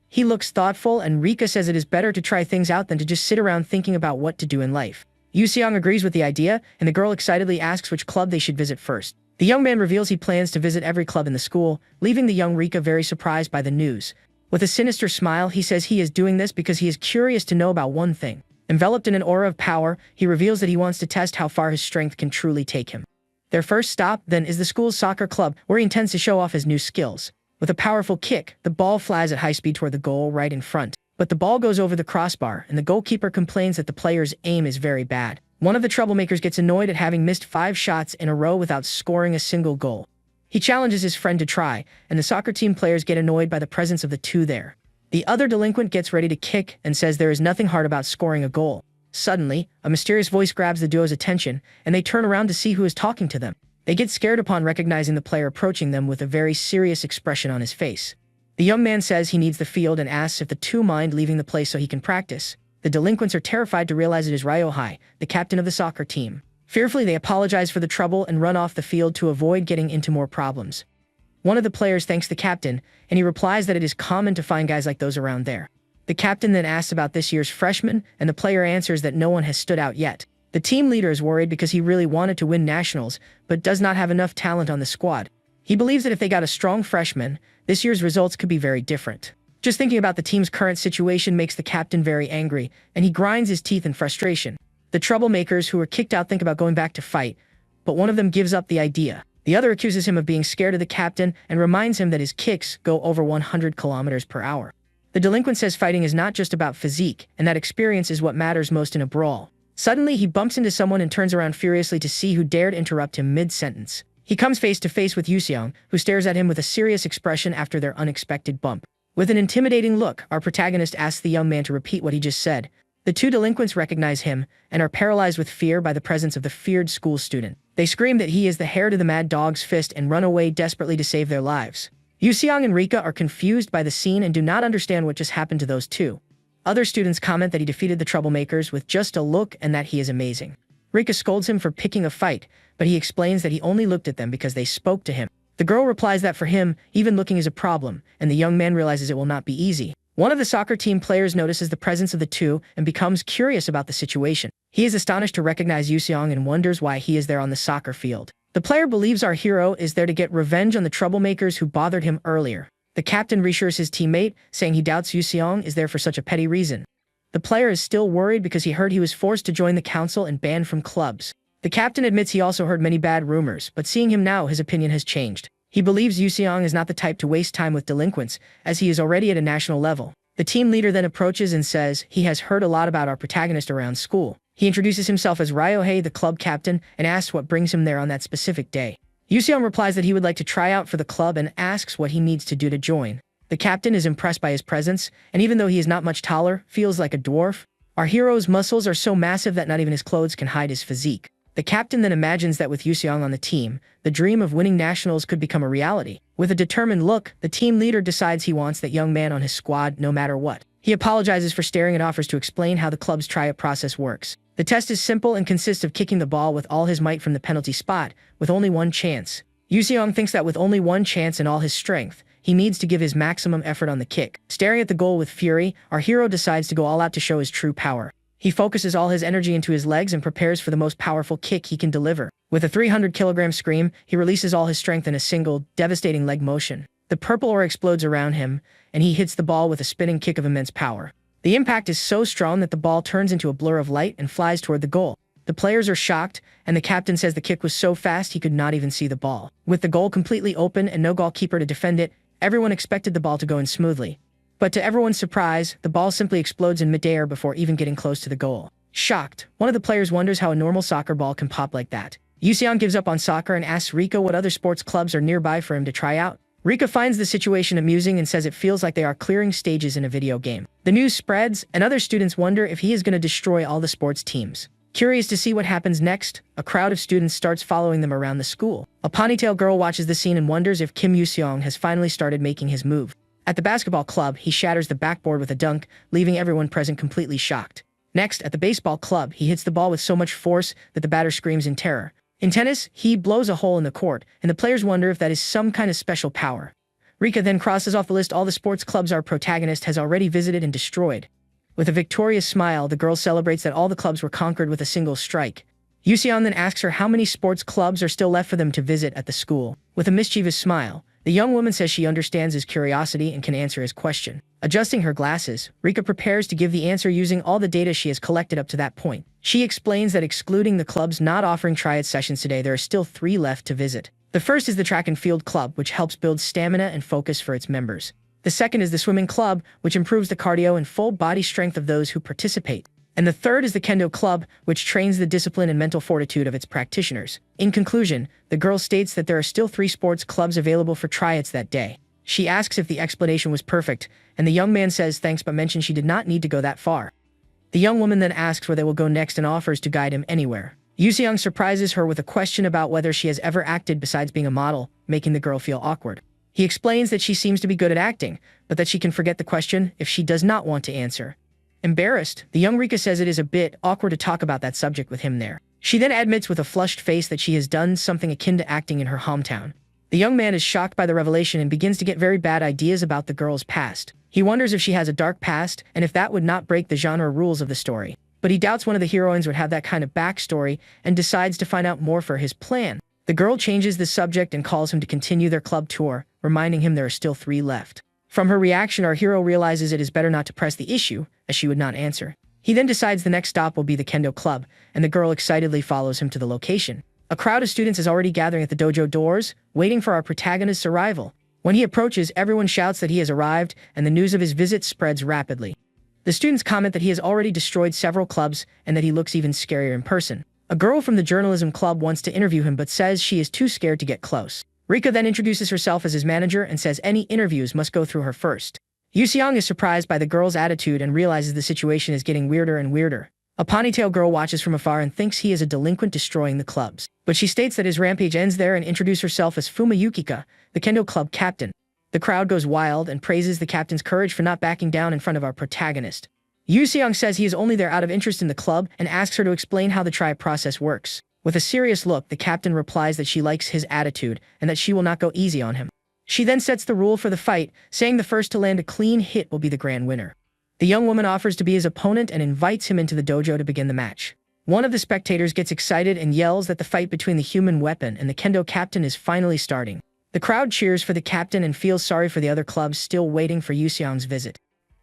He looks thoughtful, and Rika says it is better to try things out than to just sit around thinking about what to do in life. Yuseong agrees with the idea, and the girl excitedly asks which club they should visit first. The young man reveals he plans to visit every club in the school, leaving the young Rika very surprised by the news. With a sinister smile, he says he is doing this because he is curious to know about one thing. Enveloped in an aura of power, he reveals that he wants to test how far his strength can truly take him. Their first stop, then, is the school's soccer club, where he intends to show off his new skills. With a powerful kick, the ball flies at high speed toward the goal right in front. But the ball goes over the crossbar, and the goalkeeper complains that the player's aim is very bad. One of the troublemakers gets annoyed at having missed 5 shots in a row without scoring a single goal. He challenges his friend to try, and the soccer team players get annoyed by the presence of the two there. The other delinquent gets ready to kick and says there is nothing hard about scoring a goal. Suddenly, a mysterious voice grabs the duo's attention, and they turn around to see who is talking to them. They get scared upon recognizing the player approaching them with a very serious expression on his face. The young man says he needs the field and asks if the two mind leaving the place so he can practice. The delinquents are terrified to realize it is Ryohei, the captain of the soccer team. Fearfully, they apologize for the trouble and run off the field to avoid getting into more problems. One of the players thanks the captain, and he replies that it is common to find guys like those around there. The captain then asks about this year's freshmen, and the player answers that no one has stood out yet. The team leader is worried because he really wanted to win nationals, but does not have enough talent on the squad. He believes that if they got a strong freshman, this year's results could be very different. Just thinking about the team's current situation makes the captain very angry, and he grinds his teeth in frustration. The troublemakers who were kicked out think about going back to fight, but one of them gives up the idea. The other accuses him of being scared of the captain and reminds him that his kicks go over 100 kilometers per hour. The delinquent says fighting is not just about physique, and that experience is what matters most in a brawl. Suddenly, he bumps into someone and turns around furiously to see who dared interrupt him mid-sentence. He comes face to face with Yuseong, who stares at him with a serious expression after their unexpected bump. With an intimidating look, our protagonist asks the young man to repeat what he just said. The two delinquents recognize him and are paralyzed with fear by the presence of the feared school student. They scream that he is the heir to the mad dog's fist and run away desperately to save their lives. Yuseong and Rika are confused by the scene and do not understand what just happened to those two. Other students comment that he defeated the troublemakers with just a look and that he is amazing. Rika scolds him for picking a fight, but he explains that he only looked at them because they spoke to him. The girl replies that for him, even looking is a problem, and the young man realizes it will not be easy. One of the soccer team players notices the presence of the two and becomes curious about the situation. He is astonished to recognize Yuseong and wonders why he is there on the soccer field. The player believes our hero is there to get revenge on the troublemakers who bothered him earlier. The captain reassures his teammate, saying he doubts Yuseong is there for such a petty reason. The player is still worried because he heard he was forced to join the council and banned from clubs. The captain admits he also heard many bad rumors, but seeing him now, his opinion has changed. He believes Yuseong is not the type to waste time with delinquents, as he is already at a national level. The team leader then approaches and says he has heard a lot about our protagonist around school. He introduces himself as Ryohei, the club captain, and asks what brings him there on that specific day. Yuseong replies that he would like to try out for the club and asks what he needs to do to join. The captain is impressed by his presence, and even though he is not much taller, feels like a dwarf. Our hero's muscles are so massive that not even his clothes can hide his physique. The captain then imagines that with Yuseong on the team, the dream of winning nationals could become a reality. With a determined look, the team leader decides he wants that young man on his squad no matter what. He apologizes for staring and offers to explain how the club's tryout process works. The test is simple and consists of kicking the ball with all his might from the penalty spot, with only one chance. Yuseong thinks that with only one chance and all his strength, he needs to give his maximum effort on the kick. Staring at the goal with fury, our hero decides to go all out to show his true power. He focuses all his energy into his legs and prepares for the most powerful kick he can deliver. With a 300-kilogram scream, he releases all his strength in a single, devastating leg motion. The purple aura explodes around him, and he hits the ball with a spinning kick of immense power. The impact is so strong that the ball turns into a blur of light and flies toward the goal. The players are shocked, and the captain says the kick was so fast he could not even see the ball. With the goal completely open and no goalkeeper to defend it, everyone expected the ball to go in smoothly. But to everyone's surprise, the ball simply explodes in midair before even getting close to the goal. Shocked, one of the players wonders how a normal soccer ball can pop like that. Yuseong gives up on soccer and asks Rika what other sports clubs are nearby for him to try out. Rika finds the situation amusing and says it feels like they are clearing stages in a video game. The news spreads, and other students wonder if he is going to destroy all the sports teams. Curious to see what happens next, a crowd of students starts following them around the school. A ponytail girl watches the scene and wonders if Kim Yuseong has finally started making his move. At the basketball club, he shatters the backboard with a dunk, leaving everyone present completely shocked. Next, at the baseball club, he hits the ball with so much force that the batter screams in terror. In tennis, he blows a hole in the court, and the players wonder if that is some kind of special power. Rika then crosses off the list all the sports clubs our protagonist has already visited and destroyed. With a victorious smile, the girl celebrates that all the clubs were conquered with a single strike. Yuseong then asks her how many sports clubs are still left for them to visit at the school. With a mischievous smile, the young woman says she understands his curiosity and can answer his question. Adjusting her glasses, Rika prepares to give the answer using all the data she has collected up to that point. She explains that excluding the clubs not offering tryout sessions today, there are still 3 left to visit. The first is the track and field club, which helps build stamina and focus for its members. The second is the swimming club, which improves the cardio and full body strength of those who participate. And the third is the kendo club, which trains the discipline and mental fortitude of its practitioners. In conclusion, the girl states that there are still 3 sports clubs available for tryouts that day. She asks if the explanation was perfect, and the young man says thanks but mentions she did not need to go that far. The young woman then asks where they will go next and offers to guide him anywhere. Yu surprises her with a question about whether she has ever acted besides being a model, making the girl feel awkward. He explains that she seems to be good at acting, but that she can forget the question if she does not want to answer. Embarrassed, the young Rika says it is a bit awkward to talk about that subject with him there. She then admits with a flushed face that she has done something akin to acting in her hometown. The young man is shocked by the revelation and begins to get very bad ideas about the girl's past. He wonders if she has a dark past and if that would not break the genre rules of the story. But he doubts one of the heroines would have that kind of backstory and decides to find out more for his plan. The girl changes the subject and calls him to continue their club tour, reminding him there are still 3 left. From her reaction, our hero realizes it is better not to press the issue, as she would not answer. He then decides the next stop will be the kendo club, and the girl excitedly follows him to the location. A crowd of students is already gathering at the dojo doors, waiting for our protagonist's arrival. When he approaches, everyone shouts that he has arrived, and the news of his visit spreads rapidly. The students comment that he has already destroyed several clubs and that he looks even scarier in person. A girl from the journalism club wants to interview him but says she is too scared to get close. Rika then introduces herself as his manager and says any interviews must go through her first. Yu is surprised by the girl's attitude and realizes the situation is getting weirder and weirder. A ponytail girl watches from afar and thinks he is a delinquent destroying the clubs. But she states that his rampage ends there and introduces herself as Fuma Yukika, the kendo club captain. The crowd goes wild and praises the captain's courage for not backing down in front of our protagonist. Yu says he is only there out of interest in the club and asks her to explain how the tribe process works. With a serious look, the captain replies that she likes his attitude and that she will not go easy on him. She then sets the rule for the fight, saying the first to land a clean hit will be the grand winner. The young woman offers to be his opponent and invites him into the dojo to begin the match. One of the spectators gets excited and yells that the fight between the human weapon and the kendo captain is finally starting. The crowd cheers for the captain and feels sorry for the other clubs still waiting for Yu visit.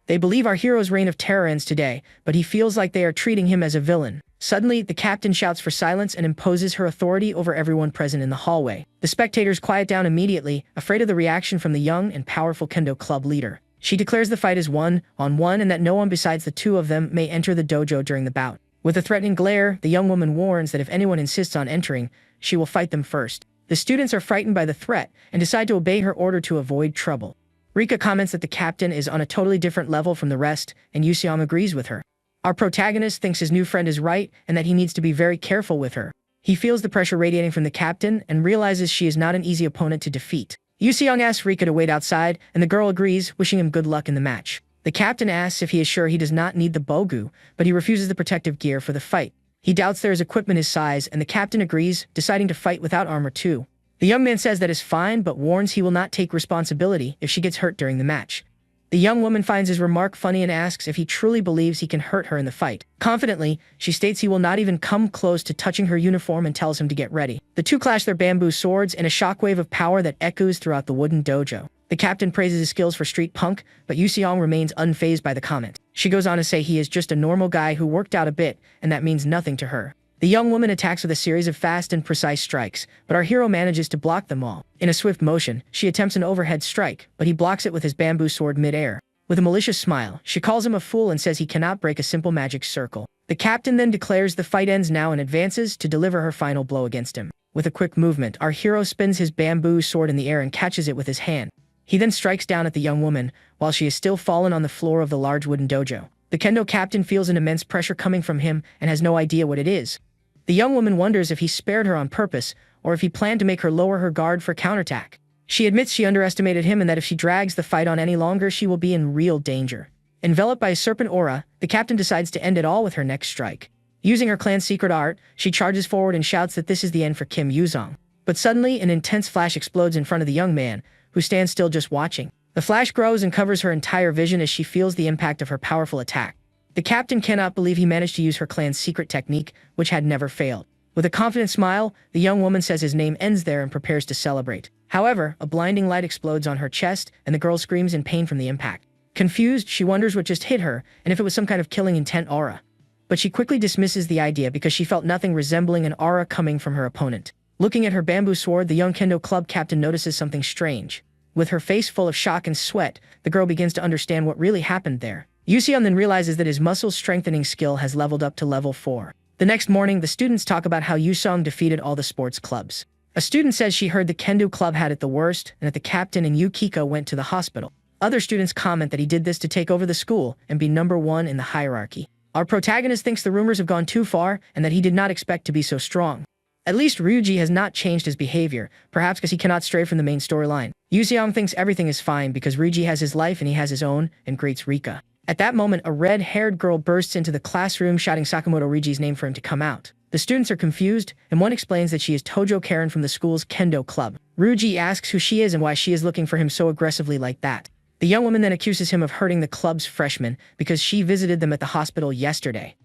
They believe our hero's reign of terror ends today, but he feels like they are treating him as a villain. Suddenly, the captain shouts for silence and imposes her authority over everyone present in the hallway. The spectators quiet down immediately, afraid of the reaction from the young and powerful kendo club leader. She declares the fight is 1-on-1 and that no one besides the 2 of them may enter the dojo during the bout. With a threatening glare, the young woman warns that if anyone insists on entering, she will fight them first. The students are frightened by the threat and decide to obey her order to avoid trouble. Rika comments that the captain is on a totally different level from the rest, and Yu agrees with her. Our protagonist thinks his new friend is right and that he needs to be very careful with her. He feels the pressure radiating from the captain and realizes she is not an easy opponent to defeat. Yu asks Rika to wait outside, and the girl agrees, wishing him good luck in the match. The captain asks if he is sure he does not need the bogu, but he refuses the protective gear for the fight. He doubts there is equipment his size, and the captain agrees, deciding to fight without armor too. The young man says that is fine, but warns he will not take responsibility if she gets hurt during the match. The young woman finds his remark funny and asks if he truly believes he can hurt her in the fight. Confidently, she states he will not even come close to touching her uniform and tells him to get ready. The 2 clash their bamboo swords in a shockwave of power that echoes throughout the wooden dojo. The captain praises his skills for street punk, but Yu remains unfazed by the comment. She goes on to say he is just a normal guy who worked out a bit, and that means nothing to her. The young woman attacks with a series of fast and precise strikes, but our hero manages to block them all. In a swift motion, she attempts an overhead strike, but he blocks it with his bamboo sword mid-air. With a malicious smile, she calls him a fool and says he cannot break a simple magic circle. The captain then declares the fight ends now and advances to deliver her final blow against him. With a quick movement, our hero spins his bamboo sword in the air and catches it with his hand. He then strikes down at the young woman, while she is still fallen on the floor of the large wooden dojo. The kendo captain feels an immense pressure coming from him and has no idea what it is. The young woman wonders if he spared her on purpose, or if he planned to make her lower her guard for counterattack. She admits she underestimated him and that if she drags the fight on any longer, she will be in real danger. Enveloped by a serpent aura, the captain decides to end it all with her next strike. Using her clan's secret art, she charges forward and shouts that this is the end for Kim Yuzong. But suddenly, an intense flash explodes in front of the young man, who stands still just watching. The flash grows and covers her entire vision as she feels the impact of her powerful attack. The captain cannot believe he managed to use her clan's secret technique, which had never failed. With a confident smile, the young woman says his name ends there and prepares to celebrate. However, a blinding light explodes on her chest, and the girl screams in pain from the impact. Confused, she wonders what just hit her, and if it was some kind of killing intent aura. But she quickly dismisses the idea because she felt nothing resembling an aura coming from her opponent. Looking at her bamboo sword, the young kendo club captain notices something strange. With her face full of shock and sweat, the girl begins to understand what really happened there. Yuseon then realizes that his muscle strengthening skill has leveled up to level 4. The next morning, the students talk about how Yusong defeated all the sports clubs. A student says she heard the kendo club had it the worst and that the captain and Yukiko went to the hospital. Other students comment that he did this to take over the school and be number 1 in the hierarchy. Our protagonist thinks the rumors have gone too far and that he did not expect to be so strong. At least Ryuji has not changed his behavior, perhaps because he cannot stray from the main storyline. Yuseong thinks everything is fine because Ryuji has his life and he has his own, and greets Rika. At that moment, a red-haired girl bursts into the classroom shouting Sakamoto Ryuji's name for him to come out. The students are confused, and one explains that she is Tojo Karen from the school's kendo club. Ryuji asks who she is and why she is looking for him so aggressively like that. The young woman then accuses him of hurting the club's freshmen because she visited them at the hospital yesterday.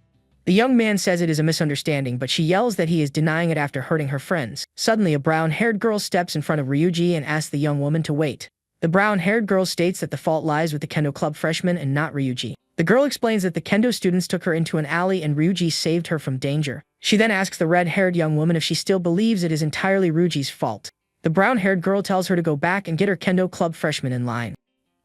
The young man says it is a misunderstanding, but she yells that he is denying it after hurting her friends. Suddenly, a brown-haired girl steps in front of Ryuji and asks the young woman to wait. The brown-haired girl states that the fault lies with the kendo club freshman and not Ryuji. The girl explains that the kendo students took her into an alley and Ryuji saved her from danger. She then asks the red-haired young woman if she still believes it is entirely Ryuji's fault. The brown-haired girl tells her to go back and get her kendo club freshman in line.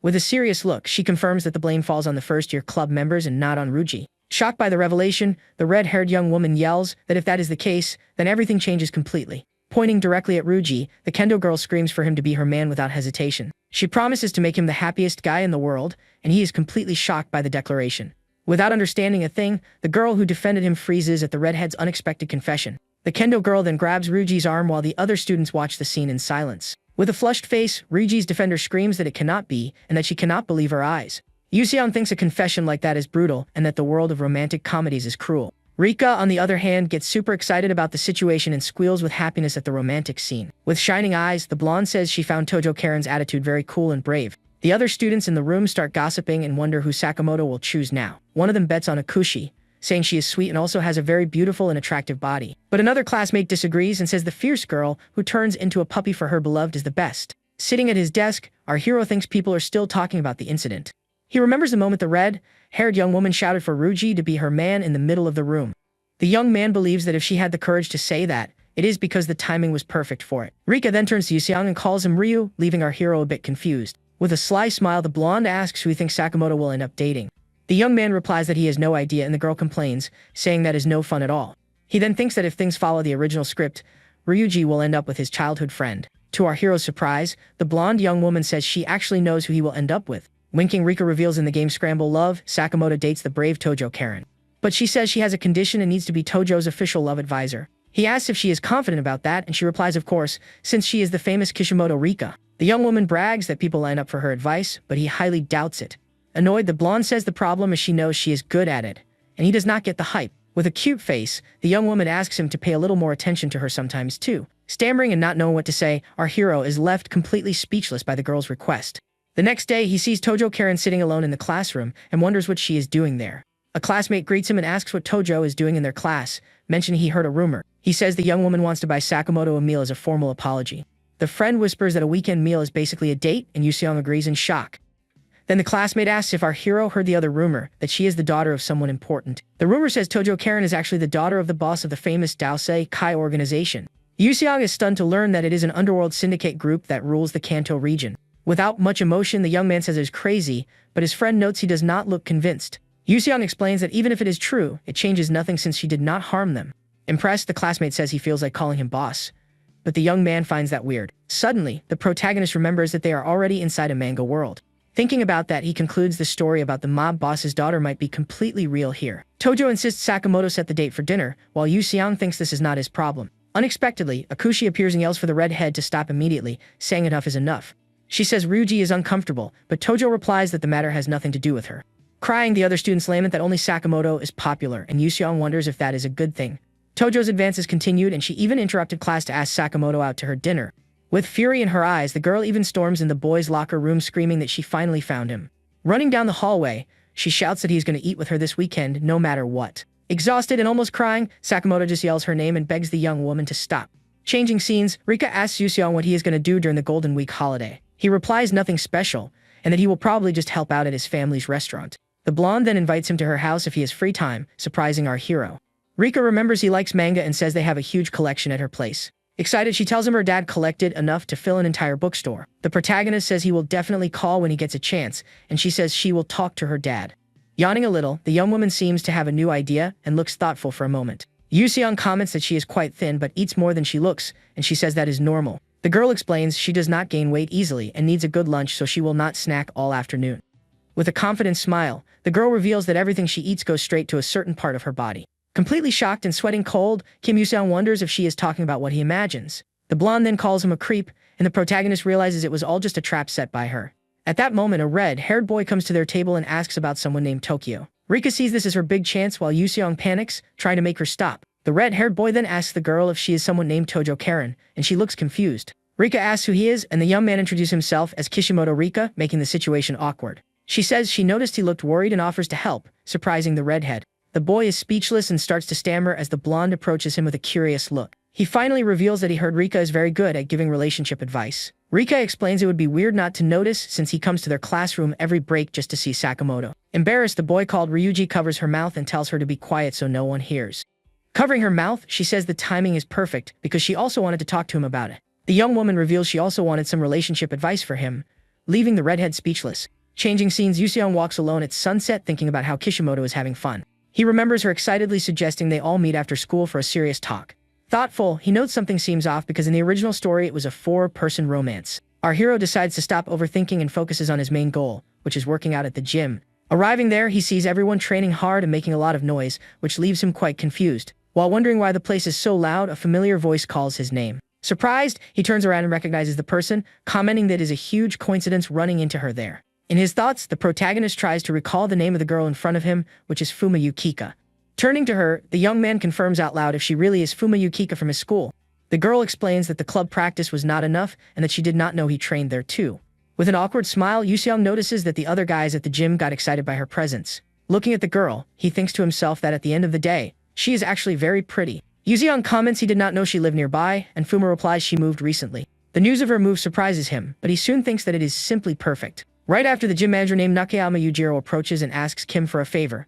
With a serious look, she confirms that the blame falls on the first-year club members and not on Ryuji. Shocked by the revelation, the red-haired young woman yells that if that is the case, then everything changes completely. Pointing directly at Ryuji, the kendo girl screams for him to be her man without hesitation. She promises to make him the happiest guy in the world, and he is completely shocked by the declaration. Without understanding a thing, the girl who defended him freezes at the redhead's unexpected confession. The kendo girl then grabs Ryuji's arm while the other students watch the scene in silence. With a flushed face, Ryuji's defender screams that it cannot be, and that she cannot believe her eyes. Yuseong thinks a confession like that is brutal, and that the world of romantic comedies is cruel. Rika, on the other hand, gets super excited about the situation and squeals with happiness at the romantic scene. With shining eyes, the blonde says she found Tojo Karen's attitude very cool and brave. The other students in the room start gossiping and wonder who Sakamoto will choose now. One of them bets on Akushi, saying she is sweet and also has a very beautiful and attractive body. But another classmate disagrees and says the fierce girl, who turns into a puppy for her beloved, is the best. Sitting at his desk, our hero thinks people are still talking about the incident. He remembers the moment the red-haired young woman shouted for Ryuji to be her man in the middle of the room. The young man believes that if she had the courage to say that, it is because the timing was perfect for it. Rika then turns to Yuseong and calls him Ryu, leaving our hero a bit confused. With a sly smile, the blonde asks who he thinks Sakamoto will end up dating. The young man replies that he has no idea, and the girl complains, saying that is no fun at all. He then thinks that if things follow the original script, Ryuji will end up with his childhood friend. To our hero's surprise, the blonde young woman says she actually knows who he will end up with. Winking, Rika reveals in the game Scramble Love, Sakamoto dates the brave Tojo Karen. But she says she has a condition and needs to be Tojo's official love advisor. He asks if she is confident about that, and she replies of course, since she is the famous Kishimoto Rika. The young woman brags that people line up for her advice, but he highly doubts it. Annoyed, the blonde says the problem is she knows she is good at it, and he does not get the hype. With a cute face, the young woman asks him to pay a little more attention to her sometimes too. Stammering and not knowing what to say, our hero is left completely speechless by the girl's request. The next day, he sees Tojo Karen sitting alone in the classroom and wonders what she is doing there. A classmate greets him and asks what Tojo is doing in their class, mentioning he heard a rumor. He says the young woman wants to buy Sakamoto a meal as a formal apology. The friend whispers that a weekend meal is basically a date, and Yuseong agrees in shock. Then the classmate asks if our hero heard the other rumor, that she is the daughter of someone important. The rumor says Tojo Karen is actually the daughter of the boss of the famous Daosei Kai organization. Yuseong is stunned to learn that it is an underworld syndicate group that rules the Kanto region. Without much emotion, the young man says it is crazy, but his friend notes he does not look convinced. Yuseong explains that even if it is true, it changes nothing since she did not harm them. Impressed, the classmate says he feels like calling him boss, but the young man finds that weird. Suddenly, the protagonist remembers that they are already inside a manga world. Thinking about that, he concludes the story about the mob boss's daughter might be completely real here. Tojo insists Sakamoto set the date for dinner, while Yuseong thinks this is not his problem. Unexpectedly, Akushi appears and yells for the redhead to stop immediately, saying enough is enough. She says Ryuji is uncomfortable, but Tojo replies that the matter has nothing to do with her. Crying, the other students lament that only Sakamoto is popular, and Yuseong wonders if that is a good thing. Tojo's advances continued, and she even interrupted class to ask Sakamoto out to her dinner. With fury in her eyes, the girl even storms in the boys' locker room screaming that she finally found him. Running down the hallway, she shouts that he's going to eat with her this weekend no matter what. Exhausted and almost crying, Sakamoto just yells her name and begs the young woman to stop. Changing scenes, Rika asks Yuseong what he is going to do during the Golden Week holiday. He replies nothing special, and that he will probably just help out at his family's restaurant. The blonde then invites him to her house if he has free time, surprising our hero. Rika remembers he likes manga and says they have a huge collection at her place. Excited, she tells him her dad collected enough to fill an entire bookstore. The protagonist says he will definitely call when he gets a chance, and she says she will talk to her dad. Yawning a little, the young woman seems to have a new idea and looks thoughtful for a moment. Yuseong comments that she is quite thin but eats more than she looks, and she says that is normal. The girl explains she does not gain weight easily and needs a good lunch, so she will not snack all afternoon. With a confident smile, the girl reveals that everything she eats goes straight to a certain part of her body. Completely shocked and sweating cold, Kim Yoo-seong wonders if she is talking about what he imagines. The blonde then calls him a creep, and the protagonist realizes it was all just a trap set by her. At that moment, a red-haired boy comes to their table and asks about someone named Tokyo. Rika sees this as her big chance while Yoo-seong panics, trying to make her stop. The red-haired boy then asks the girl if she is someone named Tojo Karen, and she looks confused. Rika asks who he is, and the young man introduces himself as Kishimoto Rika, making the situation awkward. She says she noticed he looked worried and offers to help, surprising the redhead. The boy is speechless and starts to stammer as the blonde approaches him with a curious look. He finally reveals that he heard Rika is very good at giving relationship advice. Rika explains it would be weird not to notice since he comes to their classroom every break just to see Sakamoto. Embarrassed, the boy called Ryuji covers her mouth and tells her to be quiet so no one hears. Covering her mouth, she says the timing is perfect because she also wanted to talk to him about it. The young woman reveals she also wanted some relationship advice for him, leaving the redhead speechless. Changing scenes, Yoo-seong walks alone at sunset thinking about how Kishimoto is having fun. He remembers her excitedly suggesting they all meet after school for a serious talk. Thoughtful, he notes something seems off because in the original story it was a 4-person romance. Our hero decides to stop overthinking and focuses on his main goal, which is working out at the gym. Arriving there, he sees everyone training hard and making a lot of noise, which leaves him quite confused. While wondering why the place is so loud, a familiar voice calls his name. Surprised, he turns around and recognizes the person, commenting that it is a huge coincidence running into her there. In his thoughts, the protagonist tries to recall the name of the girl in front of him, which is Fuma Yukika. Turning to her, the young man confirms out loud if she really is Fuma Yukika from his school. The girl explains that the club practice was not enough and that she did not know he trained there too. With an awkward smile, Yoo-seong notices that the other guys at the gym got excited by her presence. Looking at the girl, he thinks to himself that at the end of the day, she is actually very pretty. Yoo-seong comments he did not know she lived nearby, and Fuma replies she moved recently. The news of her move surprises him, but he soon thinks that it is simply perfect. Right after, the gym manager named Nakayama Yujiro approaches and asks Kim for a favor.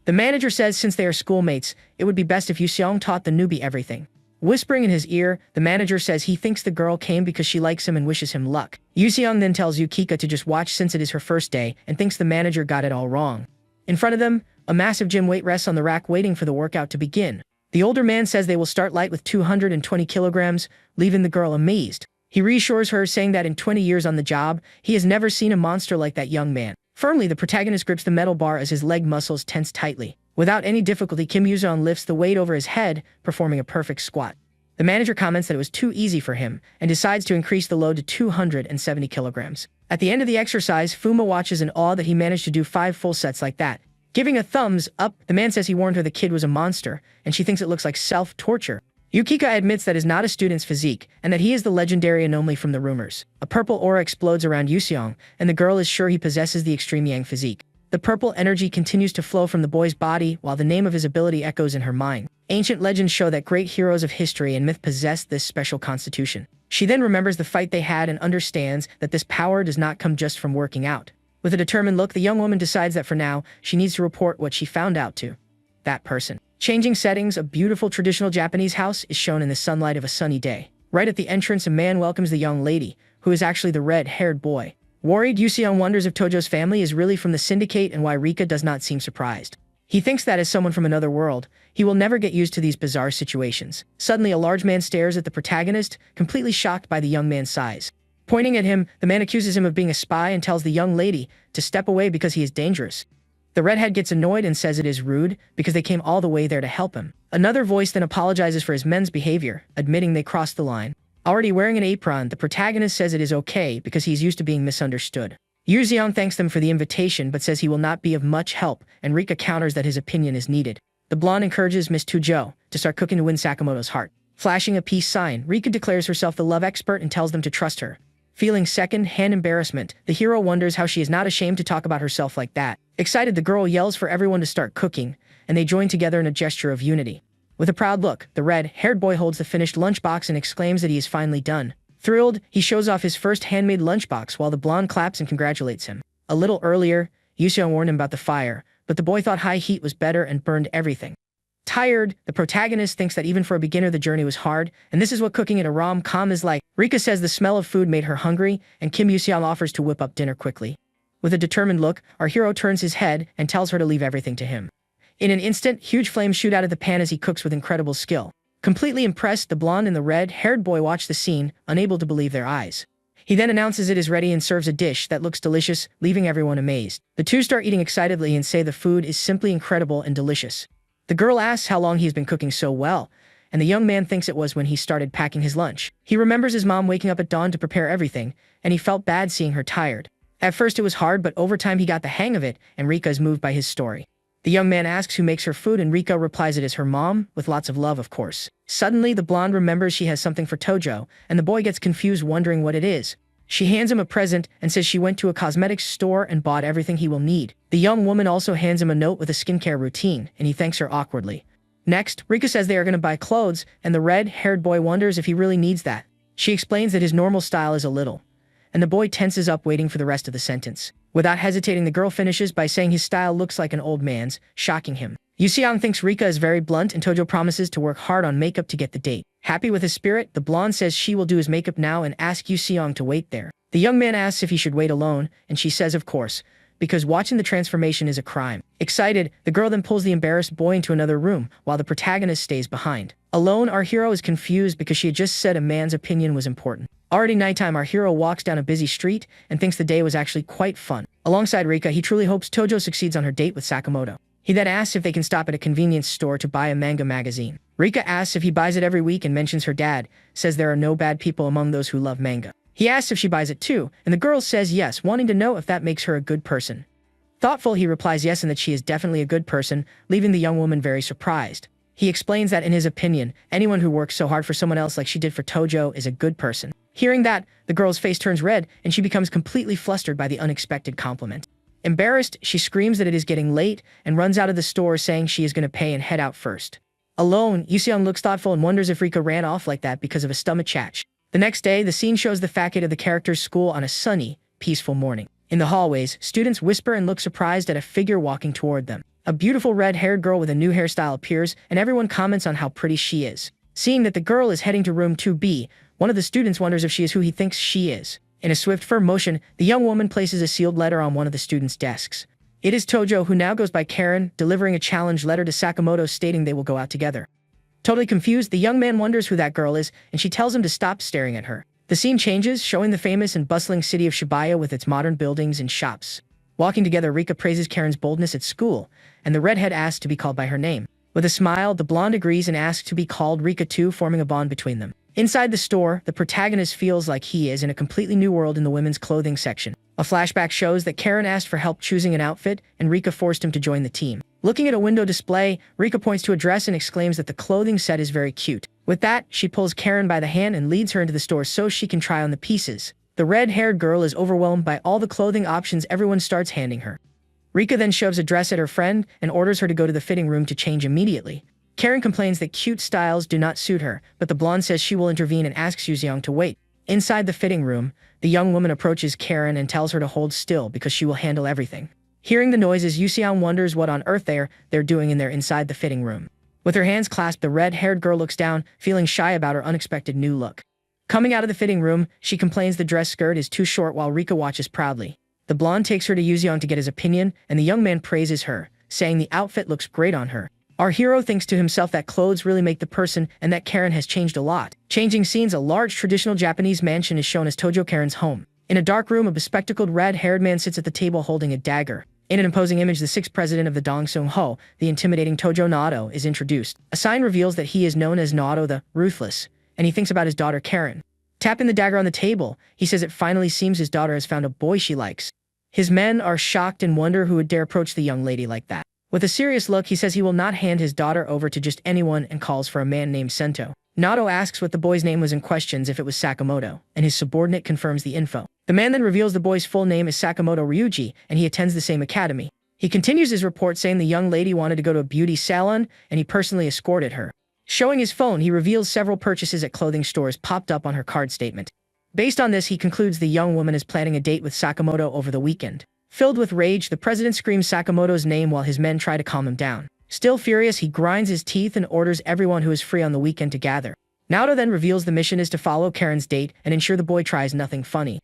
The manager says since they are schoolmates, it would be best if Yoo-seong taught the newbie everything. Whispering in his ear, the manager says he thinks the girl came because she likes him and wishes him luck. Yoo-seong then tells Yukika to just watch since it is her first day and thinks the manager got it all wrong. In front of them, a massive gym weight rests on the rack waiting for the workout to begin. The older man says they will start light with 220 kilograms, leaving the girl amazed. He reassures her, saying that in 20 years on the job, he has never seen a monster like that young man. Firmly, the protagonist grips the metal bar as his leg muscles tense tightly. Without any difficulty, Kim Yoo-seong lifts the weight over his head, performing a perfect squat. The manager comments that it was too easy for him and decides to increase the load to 270 kilograms. At the end of the exercise, Fuma watches in awe that he managed to do 5 full sets like that. Giving a thumbs up, the man says he warned her the kid was a monster, and she thinks it looks like self-torture. Yukika admits that is not a student's physique, and that he is the legendary anomaly from the rumors. A purple aura explodes around Yoo-seong, and the girl is sure he possesses the extreme yang physique. The purple energy continues to flow from the boy's body, while the name of his ability echoes in her mind. Ancient legends show that great heroes of history and myth possessed this special constitution. She then remembers the fight they had and understands that this power does not come just from working out. With a determined look, the young woman decides that for now, she needs to report what she found out to that person. Changing settings, a beautiful traditional Japanese house is shown in the sunlight of a sunny day. Right at the entrance, a man welcomes the young lady, who is actually the red-haired boy. Worried, Yoo-seong wonders if Tojo's family is really from the syndicate and why Rika does not seem surprised. He thinks that as someone from another world, he will never get used to these bizarre situations. Suddenly, a large man stares at the protagonist, completely shocked by the young man's size. Pointing at him, the man accuses him of being a spy and tells the young lady to step away because he is dangerous. The redhead gets annoyed and says it is rude because they came all the way there to help him. Another voice then apologizes for his men's behavior, admitting they crossed the line. Already wearing an apron, the protagonist says it is okay because he's used to being misunderstood. Yoo-seong thanks them for the invitation but says he will not be of much help, and Rika counters that his opinion is needed. The blonde encourages Miss Tujo to start cooking to win Sakamoto's heart. Flashing a peace sign, Rika declares herself the love expert and tells them to trust her. Feeling second-hand embarrassment, the hero wonders how she is not ashamed to talk about herself like that. Excited, the girl yells for everyone to start cooking, and they join together in a gesture of unity. With a proud look, the red-haired boy holds the finished lunchbox and exclaims that he is finally done. Thrilled, he shows off his first handmade lunchbox while the blonde claps and congratulates him. A little earlier, Yoo-seong warned him about the fire, but the boy thought high heat was better and burned everything. Tired, the protagonist thinks that even for a beginner the journey was hard, and this is what cooking in a rom-com is like. Rika says the smell of food made her hungry, and Kim Yoo-seong offers to whip up dinner quickly. With a determined look, our hero turns his head and tells her to leave everything to him. In an instant, huge flames shoot out of the pan as he cooks with incredible skill. Completely impressed, the blonde and the red-haired boy watch the scene, unable to believe their eyes. He then announces it is ready and serves a dish that looks delicious, leaving everyone amazed. The two start eating excitedly and say the food is simply incredible and delicious. The girl asks how long he's been cooking so well, and the young man thinks it was when he started packing his lunch. He remembers his mom waking up at dawn to prepare everything, and he felt bad seeing her tired. At first it was hard, but over time he got the hang of it, and Rika is moved by his story. The young man asks who makes her food, and Rika replies it is her mom, with lots of love, of course. Suddenly, the blonde remembers she has something for Tojo, and the boy gets confused wondering what it is. She hands him a present and says she went to a cosmetics store and bought everything he will need. The young woman also hands him a note with a skincare routine, and he thanks her awkwardly. Next, Rika says they are going to buy clothes, and the red-haired boy wonders if he really needs that. She explains that his normal style is a little, and the boy tenses up waiting for the rest of the sentence. Without hesitating, the girl finishes by saying his style looks like an old man's, shocking him. Yuseong thinks Rika is very blunt, and Tojo promises to work hard on makeup to get the date. Happy with his spirit, the blonde says she will do his makeup now and asks Yuseong to wait there. The young man asks if he should wait alone, and she says of course, because watching the transformation is a crime. Excited, the girl then pulls the embarrassed boy into another room, while the protagonist stays behind. Alone, our hero is confused because she had just said a man's opinion was important. Already nighttime, our hero walks down a busy street and thinks the day was actually quite fun. Alongside Rika, he truly hopes Tojo succeeds on her date with Sakamoto. He then asks if they can stop at a convenience store to buy a manga magazine. Rika asks if he buys it every week and mentions her dad, says there are no bad people among those who love manga. He asks if she buys it too, and the girl says yes, wanting to know if that makes her a good person. Thoughtful, he replies yes and that she is definitely a good person, leaving the young woman very surprised. He explains that in his opinion, anyone who works so hard for someone else like she did for Tojo is a good person. Hearing that, the girl's face turns red and she becomes completely flustered by the unexpected compliment. Embarrassed, she screams that it is getting late and runs out of the store saying she is going to pay and head out first. Alone, Yuseong looks thoughtful and wonders if Rika ran off like that because of a stomach chatch. The next day, the scene shows the facade of the character's school on a sunny, peaceful morning. In the hallways, students whisper and look surprised at a figure walking toward them. A beautiful red-haired girl with a new hairstyle appears, and everyone comments on how pretty she is. Seeing that the girl is heading to room 2B, one of the students wonders if she is who he thinks she is. In a swift, firm motion, the young woman places a sealed letter on one of the students' desks. It is Tojo, who now goes by Karen, delivering a challenge letter to Sakamoto stating they will go out together. Totally confused, the young man wonders who that girl is, and she tells him to stop staring at her. The scene changes, showing the famous and bustling city of Shibuya with its modern buildings and shops. Walking together, Rika praises Karen's boldness at school, and the redhead asks to be called by her name. With a smile, the blonde agrees and asks to be called Rika too, forming a bond between them. Inside the store, the protagonist feels like he is in a completely new world in the women's clothing section. A flashback shows that Karen asked for help choosing an outfit, and Rika forced him to join the team. Looking at a window display, Rika points to a dress and exclaims that the clothing set is very cute. With that, she pulls Karen by the hand and leads her into the store so she can try on the pieces. The red-haired girl is overwhelmed by all the clothing options everyone starts handing her. Rika then shoves a dress at her friend and orders her to go to the fitting room to change immediately. Karen complains that cute styles do not suit her, but the blonde says she will intervene and asks Yuseong to wait. Inside the fitting room, the young woman approaches Karen and tells her to hold still because she will handle everything. Hearing the noises, Yuseong wonders what on earth they're doing in there inside the fitting room. With her hands clasped, the red-haired girl looks down, feeling shy about her unexpected new look. Coming out of the fitting room, she complains the dress skirt is too short while Rika watches proudly. The blonde takes her to Yuseong to get his opinion, and the young man praises her, saying the outfit looks great on her. Our hero thinks to himself that clothes really make the person and that Karen has changed a lot. Changing scenes, a large traditional Japanese mansion is shown as Tojo Karen's home. In a dark room, a bespectacled red-haired man sits at the table holding a dagger. In an imposing image, the sixth president of the Dongseong-ho, the intimidating Tojo Naoto, is introduced. A sign reveals that he is known as Naoto the Ruthless, and he thinks about his daughter Karen. Tapping the dagger on the table, he says it finally seems his daughter has found a boy she likes. His men are shocked and wonder who would dare approach the young lady like that. With a serious look, he says he will not hand his daughter over to just anyone and calls for a man named Sento. Naoto asks what the boy's name was and questions if it was Sakamoto, and his subordinate confirms the info. The man then reveals the boy's full name is Sakamoto Ryuji, and he attends the same academy. He continues his report saying the young lady wanted to go to a beauty salon, and he personally escorted her. Showing his phone, he reveals several purchases at clothing stores popped up on her card statement. Based on this, he concludes the young woman is planning a date with Sakamoto over the weekend. Filled with rage, the president screams Sakamoto's name while his men try to calm him down. Still furious, he grinds his teeth and orders everyone who is free on the weekend to gather. Naoto then reveals the mission is to follow Karen's date and ensure the boy tries nothing funny.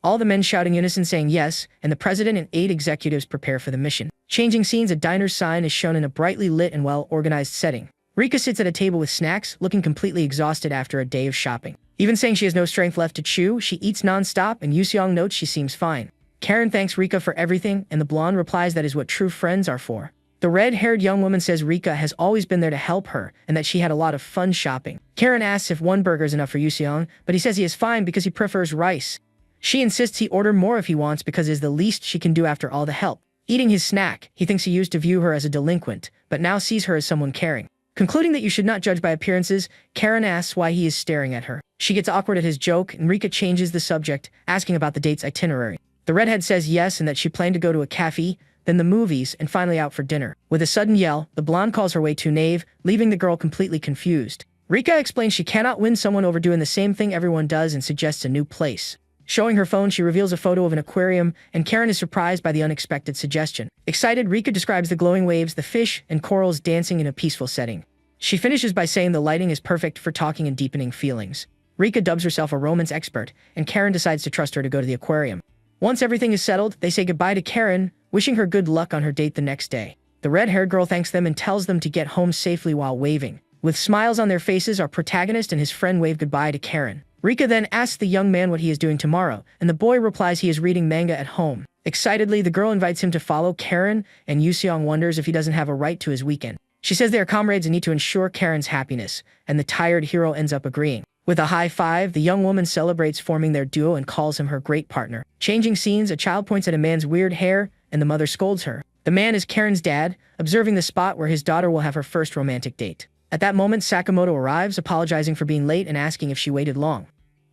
All the men shout in unison saying yes, and the president and 8 executives prepare for the mission. Changing scenes, a diner's sign is shown in a brightly lit and well-organized setting. Rika sits at a table with snacks, looking completely exhausted after a day of shopping. Even saying she has no strength left to chew, she eats non-stop, and Yuseong notes she seems fine. Karen thanks Rika for everything, and the blonde replies that is what true friends are for. The red-haired young woman says Rika has always been there to help her, and that she had a lot of fun shopping. Karen asks if one burger is enough for Yuseong, but he says he is fine because he prefers rice. She insists he order more if he wants because it is the least she can do after all the help. Eating his snack, he thinks he used to view her as a delinquent, but now sees her as someone caring. Concluding that you should not judge by appearances, Karen asks why he is staring at her. She gets awkward at his joke, and Rika changes the subject, asking about the date's itinerary. The redhead says yes and that she planned to go to a cafe, then the movies, and finally out for dinner. With a sudden yell, the blonde calls her way too naive, leaving the girl completely confused. Rika explains she cannot win someone over doing the same thing everyone does and suggests a new place. Showing her phone, she reveals a photo of an aquarium, and Karen is surprised by the unexpected suggestion. Excited, Rika describes the glowing waves, the fish, and corals dancing in a peaceful setting. She finishes by saying the lighting is perfect for talking and deepening feelings. Rika dubs herself a romance expert, and Karen decides to trust her to go to the aquarium. Once everything is settled, they say goodbye to Karen, wishing her good luck on her date the next day. The red-haired girl thanks them and tells them to get home safely while waving. With smiles on their faces, our protagonist and his friend wave goodbye to Karen. Rika then asks the young man what he is doing tomorrow, and the boy replies he is reading manga at home. Excitedly, the girl invites him to follow Karen, and Yuseong wonders if he doesn't have a right to his weekend. She says they are comrades and need to ensure Karen's happiness, and the tired hero ends up agreeing. With a high five, the young woman celebrates forming their duo and calls him her great partner. Changing scenes, a child points at a man's weird hair, and the mother scolds her. The man is Karen's dad, observing the spot where his daughter will have her first romantic date. At that moment, Sakamoto arrives, apologizing for being late and asking if she waited long.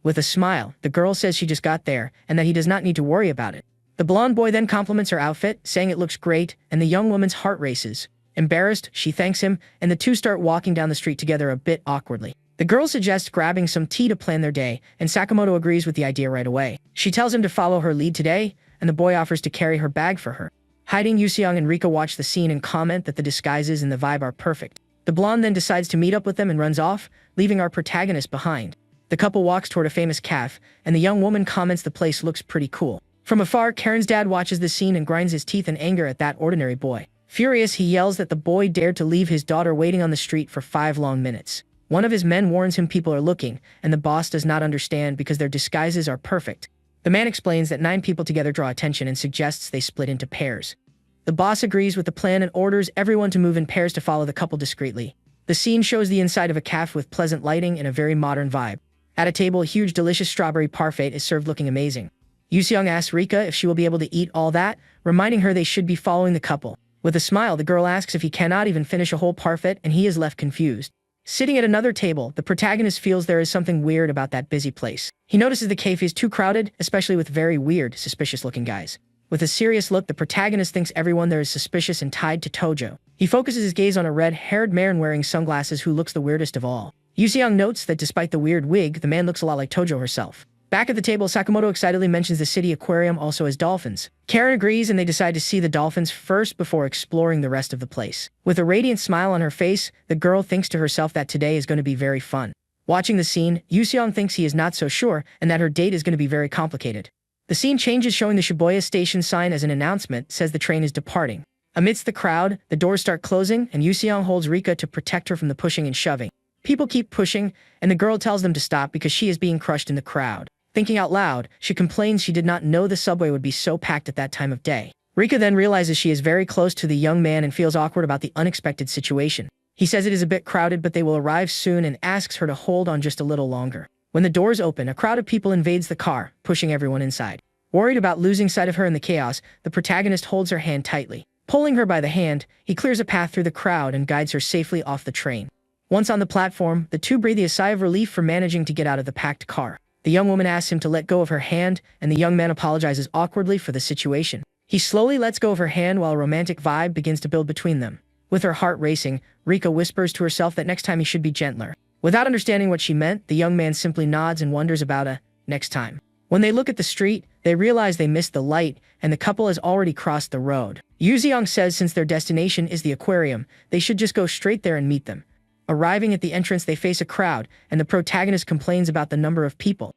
With a smile, the girl says she just got there, and that he does not need to worry about it. The blonde boy then compliments her outfit, saying it looks great, and the young woman's heart races. Embarrassed, she thanks him, and the two start walking down the street together a bit awkwardly. The girl suggests grabbing some tea to plan their day, and Sakamoto agrees with the idea right away. She tells him to follow her lead today, and the boy offers to carry her bag for her. Hiding, Yuseong and Rika watch the scene and comment that the disguises and the vibe are perfect. The blonde then decides to meet up with them and runs off, leaving our protagonist behind. The couple walks toward a famous cafe, and the young woman comments the place looks pretty cool. From afar, Karen's dad watches the scene and grinds his teeth in anger at that ordinary boy. Furious, he yells that the boy dared to leave his daughter waiting on the street for 5 long minutes. One of his men warns him people are looking, and the boss does not understand because their disguises are perfect. The man explains that 9 people together draw attention and suggests they split into pairs. The boss agrees with the plan and orders everyone to move in pairs to follow the couple discreetly. The scene shows the inside of a cafe with pleasant lighting and a very modern vibe. At a table, a huge delicious strawberry parfait is served looking amazing. Yuseong asks Rika if she will be able to eat all that, reminding her they should be following the couple. With a smile, the girl asks if he cannot even finish a whole parfait, and he is left confused. Sitting at another table, the protagonist feels there is something weird about that busy place. He notices the cafe is too crowded, especially with very weird, suspicious-looking guys. With a serious look, the protagonist thinks everyone there is suspicious and tied to Tojo. He focuses his gaze on a red-haired man wearing sunglasses who looks the weirdest of all. Yuseong notes that despite the weird wig, the man looks a lot like Tojo herself. Back at the table, Sakamoto excitedly mentions the city aquarium also has dolphins. Karen agrees and they decide to see the dolphins first before exploring the rest of the place. With a radiant smile on her face, the girl thinks to herself that today is going to be very fun. Watching the scene, Yuseong thinks he is not so sure and that her date is going to be very complicated. The scene changes, showing the Shibuya station sign as an announcement says the train is departing. Amidst the crowd, the doors start closing and Yuseong holds Rika to protect her from the pushing and shoving. People keep pushing, and the girl tells them to stop because she is being crushed in the crowd. Thinking out loud, she complains she did not know the subway would be so packed at that time of day. Rika then realizes she is very close to the young man and feels awkward about the unexpected situation. He says it is a bit crowded but they will arrive soon and asks her to hold on just a little longer. When the doors open, a crowd of people invades the car, pushing everyone inside. Worried about losing sight of her in the chaos, the protagonist holds her hand tightly. Pulling her by the hand, he clears a path through the crowd and guides her safely off the train. Once on the platform, the two breathe a sigh of relief for managing to get out of the packed car. The young woman asks him to let go of her hand, and the young man apologizes awkwardly for the situation. He slowly lets go of her hand while a romantic vibe begins to build between them. With her heart racing, Rika whispers to herself that next time he should be gentler. Without understanding what she meant, the young man simply nods and wonders about a next time. When they look at the street, they realize they missed the light, and the couple has already crossed the road. Yuseong says since their destination is the aquarium, they should just go straight there and meet them. Arriving at the entrance, they face a crowd, and the protagonist complains about the number of people.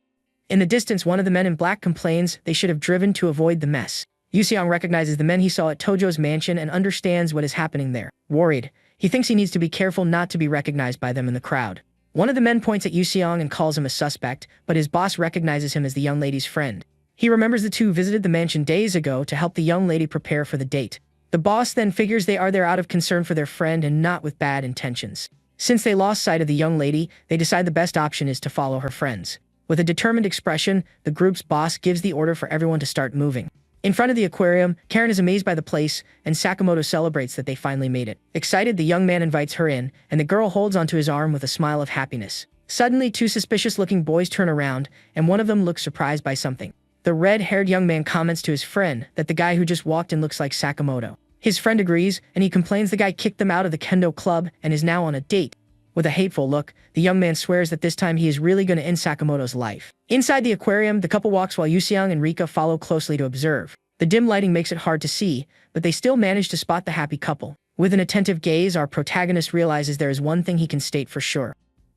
In the distance, one of the men in black complains they should have driven to avoid the mess. Yuseong recognizes the men he saw at Tojo's mansion and understands what is happening there. Worried, he thinks he needs to be careful not to be recognized by them in the crowd. One of the men points at Yuseong and calls him a suspect, but his boss recognizes him as the young lady's friend. He remembers the two visited the mansion days ago to help the young lady prepare for the date. The boss then figures they are there out of concern for their friend and not with bad intentions. Since they lost sight of the young lady, they decide the best option is to follow her friends. With a determined expression, the group's boss gives the order for everyone to start moving. In front of the aquarium, Karen is amazed by the place, and Sakamoto celebrates that they finally made it. Excited, the young man invites her in, and the girl holds onto his arm with a smile of happiness. Suddenly, two suspicious-looking boys turn around, and one of them looks surprised by something. The red-haired young man comments to his friend that the guy who just walked in looks like Sakamoto. His friend agrees, and he complains the guy kicked them out of the kendo club and is now on a date. With a hateful look, the young man swears that this time he is really going to end Sakamoto's life. Inside the aquarium, the couple walks while Yuseong and Rika follow closely to observe. The dim lighting makes it hard to see, but they still manage to spot the happy couple. With an attentive gaze, our protagonist realizes there is one thing he can state for sure.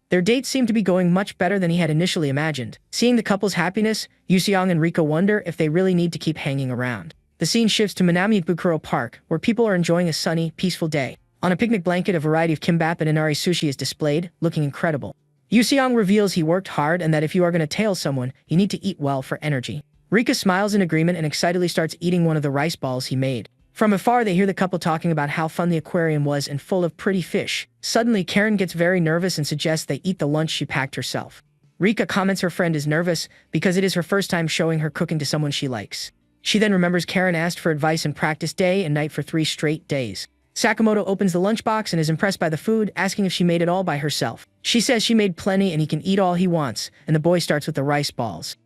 Their date seemed to be going much better than he had initially imagined. Seeing the couple's happiness, Yuseong and Rika wonder if they really need to keep hanging around. The scene shifts to Minami-Bukuro Park, where people are enjoying a sunny, peaceful day. On a picnic blanket, a variety of kimbap and inari sushi is displayed, looking incredible. Yuseong reveals he worked hard and that if you are going to tail someone, you need to eat well for energy. Rika smiles in agreement and excitedly starts eating one of the rice balls he made. From afar, they hear the couple talking about how fun the aquarium was and full of pretty fish. Suddenly, Karen gets very nervous and suggests they eat the lunch she packed herself. Rika comments her friend is nervous because it is her first time showing her cooking to someone she likes. She then remembers Karen asked for advice and practiced day and night for 3 straight days. Sakamoto opens the lunchbox and is impressed by the food, asking if she made it all by herself. She says she made plenty and he can eat all he wants, and the boy starts with the rice balls.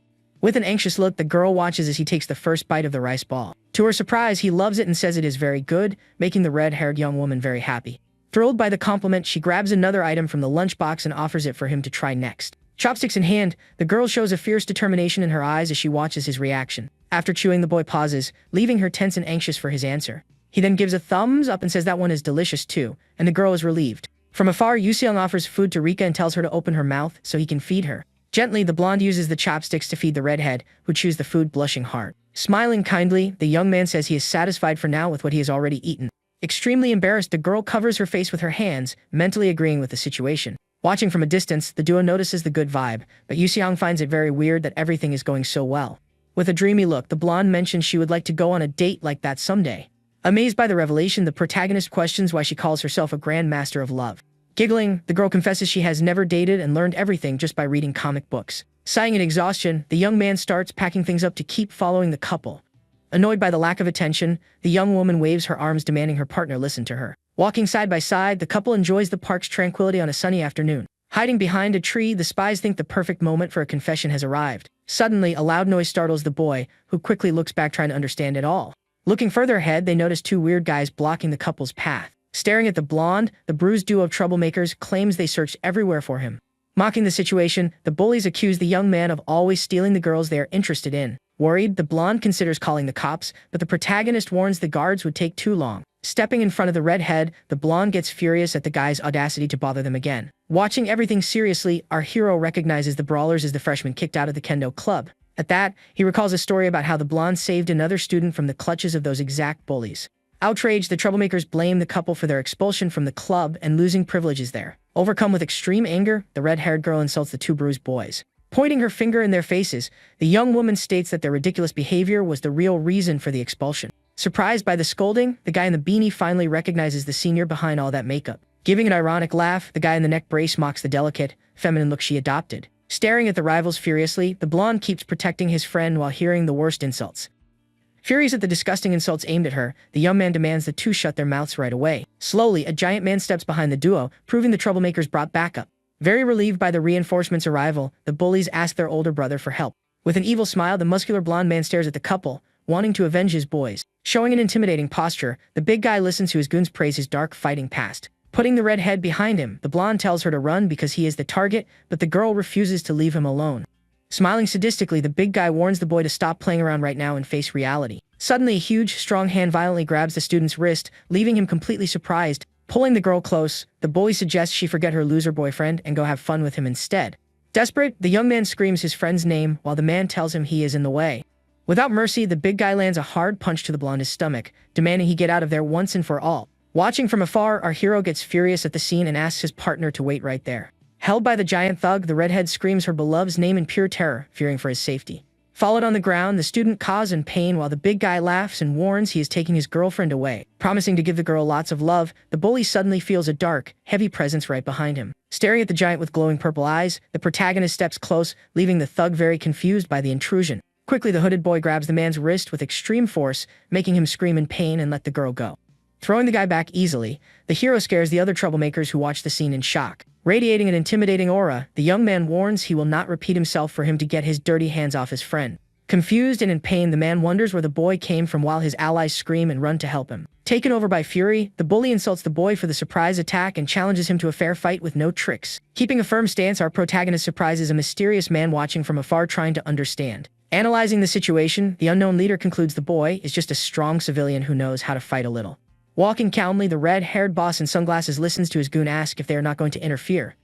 With an anxious look, the girl watches as he takes the first bite of the rice ball. To her surprise, he loves it and says it is very good, making the red-haired young woman very happy. Thrilled by the compliment, she grabs another item from the lunchbox and offers it for him to try next. Chopsticks in hand, the girl shows a fierce determination in her eyes as she watches his reaction. After chewing, the boy pauses, leaving her tense and anxious for his answer. He then gives a thumbs up and says that one is delicious too, and the girl is relieved. From afar, Yuseong offers food to Rika and tells her to open her mouth so he can feed her. Gently, the blonde uses the chopsticks to feed the redhead, who chews the food blushing hard. Smiling kindly, the young man says he is satisfied for now with what he has already eaten. Extremely embarrassed, the girl covers her face with her hands, mentally agreeing with the situation. Watching from a distance, the duo notices the good vibe, but Yuseong finds it very weird that everything is going so well. With a dreamy look, the blonde mentions she would like to go on a date like that someday. Amazed by the revelation, the protagonist questions why she calls herself a grandmaster of love. Giggling, the girl confesses she has never dated and learned everything just by reading comic books. Sighing in exhaustion, the young man starts packing things up to keep following the couple. Annoyed by the lack of attention, the young woman waves her arms demanding her partner listen to her. Walking side by side, the couple enjoys the park's tranquility on a sunny afternoon. Hiding behind a tree, the spies think the perfect moment for a confession has arrived. Suddenly, a loud noise startles the boy, who quickly looks back trying to understand it all. Looking further ahead, they notice 2 weird guys blocking the couple's path. Staring at the blonde, the bruised duo of troublemakers claims they searched everywhere for him. Mocking the situation, the bullies accuse the young man of always stealing the girls they are interested in. Worried, the blonde considers calling the cops, but the protagonist warns the guards would take too long. Stepping in front of the redhead, the blonde gets furious at the guy's audacity to bother them again. Watching everything seriously, our hero recognizes the brawlers as the freshmen kicked out of the kendo club. At that, he recalls a story about how the blonde saved another student from the clutches of those exact bullies. Outraged, the troublemakers blame the couple for their expulsion from the club and losing privileges there. Overcome with extreme anger, the red-haired girl insults the 2 bruised boys. Pointing her finger in their faces, the young woman states that their ridiculous behavior was the real reason for the expulsion. Surprised by the scolding, the guy in the beanie finally recognizes the senior behind all that makeup. Giving an ironic laugh, the guy in the neck brace mocks the delicate, feminine look she adopted. Staring at the rivals furiously, the blonde keeps protecting his friend while hearing the worst insults. Furious at the disgusting insults aimed at her, the young man demands the 2 shut their mouths right away. Slowly, a giant man steps behind the duo, proving the troublemakers brought backup. Very relieved by the reinforcements' arrival, the bullies ask their older brother for help. With an evil smile, the muscular blonde man stares at the couple, wanting to avenge his boys. Showing an intimidating posture, the big guy listens to his goons praise his dark fighting past. Putting the redhead behind him, the blonde tells her to run because he is the target, but the girl refuses to leave him alone. Smiling sadistically, the big guy warns the boy to stop playing around right now and face reality. Suddenly, a huge, strong hand violently grabs the student's wrist, leaving him completely surprised. Pulling the girl close, the bully suggests she forget her loser boyfriend and go have fun with him instead. Desperate, the young man screams his friend's name while the man tells him he is in the way. Without mercy, the big guy lands a hard punch to the blonde's stomach, demanding he get out of there once and for all. Watching from afar, our hero gets furious at the scene and asks his partner to wait right there. Held by the giant thug, the redhead screams her beloved's name in pure terror, fearing for his safety. Followed on the ground, the student caws in pain while the big guy laughs and warns he is taking his girlfriend away. Promising to give the girl lots of love, the bully suddenly feels a dark, heavy presence right behind him. Staring at the giant with glowing purple eyes, the protagonist steps close, leaving the thug very confused by the intrusion. Quickly, the hooded boy grabs the man's wrist with extreme force, making him scream in pain and let the girl go. Throwing the guy back easily, the hero scares the other troublemakers who watch the scene in shock. Radiating an intimidating aura, the young man warns he will not repeat himself for him to get his dirty hands off his friend. Confused and in pain, the man wonders where the boy came from while his allies scream and run to help him. Taken over by fury, the bully insults the boy for the surprise attack and challenges him to a fair fight with no tricks. Keeping a firm stance, our protagonist surprises a mysterious man watching from afar trying to understand. Analyzing the situation, the unknown leader concludes the boy is just a strong civilian who knows how to fight a little. Walking calmly, the red-haired boss in sunglasses listens to his goon ask if they are not going to interfere.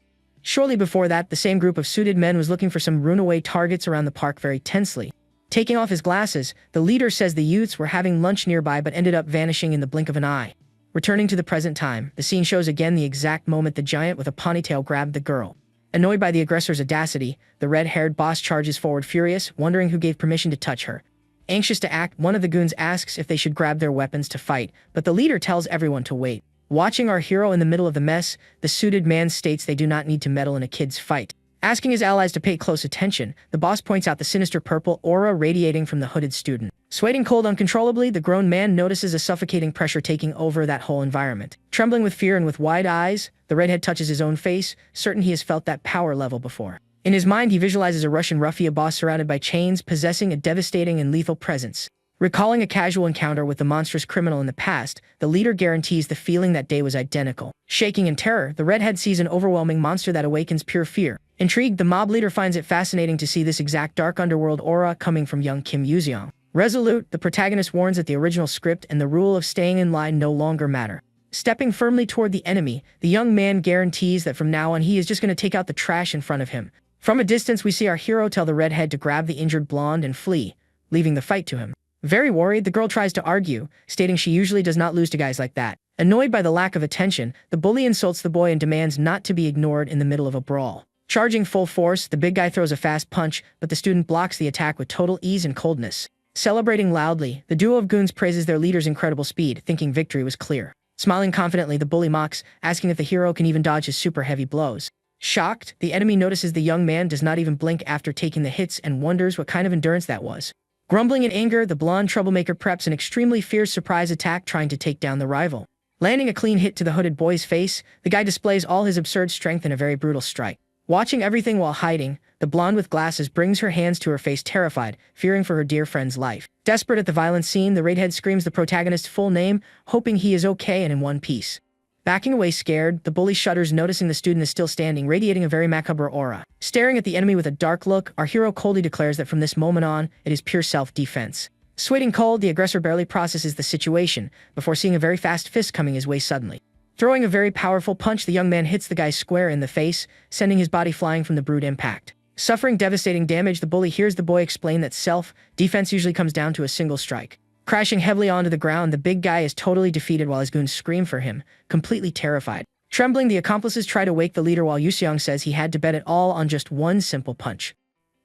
Shortly before that, the same group of suited men was looking for some runaway targets around the park very tensely. Taking off his glasses, the leader says the youths were having lunch nearby but ended up vanishing in the blink of an eye. Returning to the present time, the scene shows again the exact moment the giant with a ponytail grabbed the girl. Annoyed by the aggressor's audacity, the red-haired boss charges forward furious, wondering who gave permission to touch her. Anxious to act, one of the goons asks if they should grab their weapons to fight, but the leader tells everyone to wait. Watching our hero in the middle of the mess, the suited man states they do not need to meddle in a kid's fight. Asking his allies to pay close attention, the boss points out the sinister purple aura radiating from the hooded student. Sweating cold uncontrollably, the grown man notices a suffocating pressure taking over that whole environment. Trembling with fear and with wide eyes, the redhead touches his own face, certain he has felt that power level before. In his mind, he visualizes a Russian ruffian boss surrounded by chains, possessing a devastating and lethal presence. Recalling a casual encounter with the monstrous criminal in the past, the leader guarantees the feeling that day was identical. Shaking in terror, the redhead sees an overwhelming monster that awakens pure fear. Intrigued, the mob leader finds it fascinating to see this exact dark underworld aura coming from young Kim Yuseong. Resolute, the protagonist warns that the original script and the rule of staying in line no longer matter. Stepping firmly toward the enemy, the young man guarantees that from now on he is just going to take out the trash in front of him. From a distance, we see our hero tell the redhead to grab the injured blonde and flee, leaving the fight to him. Very worried, the girl tries to argue, stating she usually does not lose to guys like that. Annoyed by the lack of attention, the bully insults the boy and demands not to be ignored in the middle of a brawl. Charging full force, the big guy throws a fast punch, but the student blocks the attack with total ease and coldness. Celebrating loudly, the duo of goons praises their leader's incredible speed, thinking victory was clear. Smiling confidently, the bully mocks, asking if the hero can even dodge his super heavy blows. Shocked, the enemy notices the young man does not even blink after taking the hits and wonders what kind of endurance that was. Grumbling in anger, the blonde troublemaker preps an extremely fierce surprise attack trying to take down the rival. Landing a clean hit to the hooded boy's face, the guy displays all his absurd strength in a very brutal strike. Watching everything while hiding, the blonde with glasses brings her hands to her face terrified, fearing for her dear friend's life. Desperate at the violent scene, the redhead screams the protagonist's full name, hoping he is okay and in one piece. Backing away scared, the bully shudders noticing the student is still standing, radiating a very macabre aura. Staring at the enemy with a dark look, our hero coldly declares that from this moment on, it is pure self-defense. Sweating cold, the aggressor barely processes the situation, before seeing a very fast fist coming his way suddenly. Throwing a very powerful punch, the young man hits the guy square in the face, sending his body flying from the brute impact. Suffering devastating damage, the bully hears the boy explain that self-defense usually comes down to a single strike. Crashing heavily onto the ground, the big guy is totally defeated while his goons scream for him, completely terrified. Trembling, the accomplices try to wake the leader while Yuseong says he had to bet it all on just one simple punch.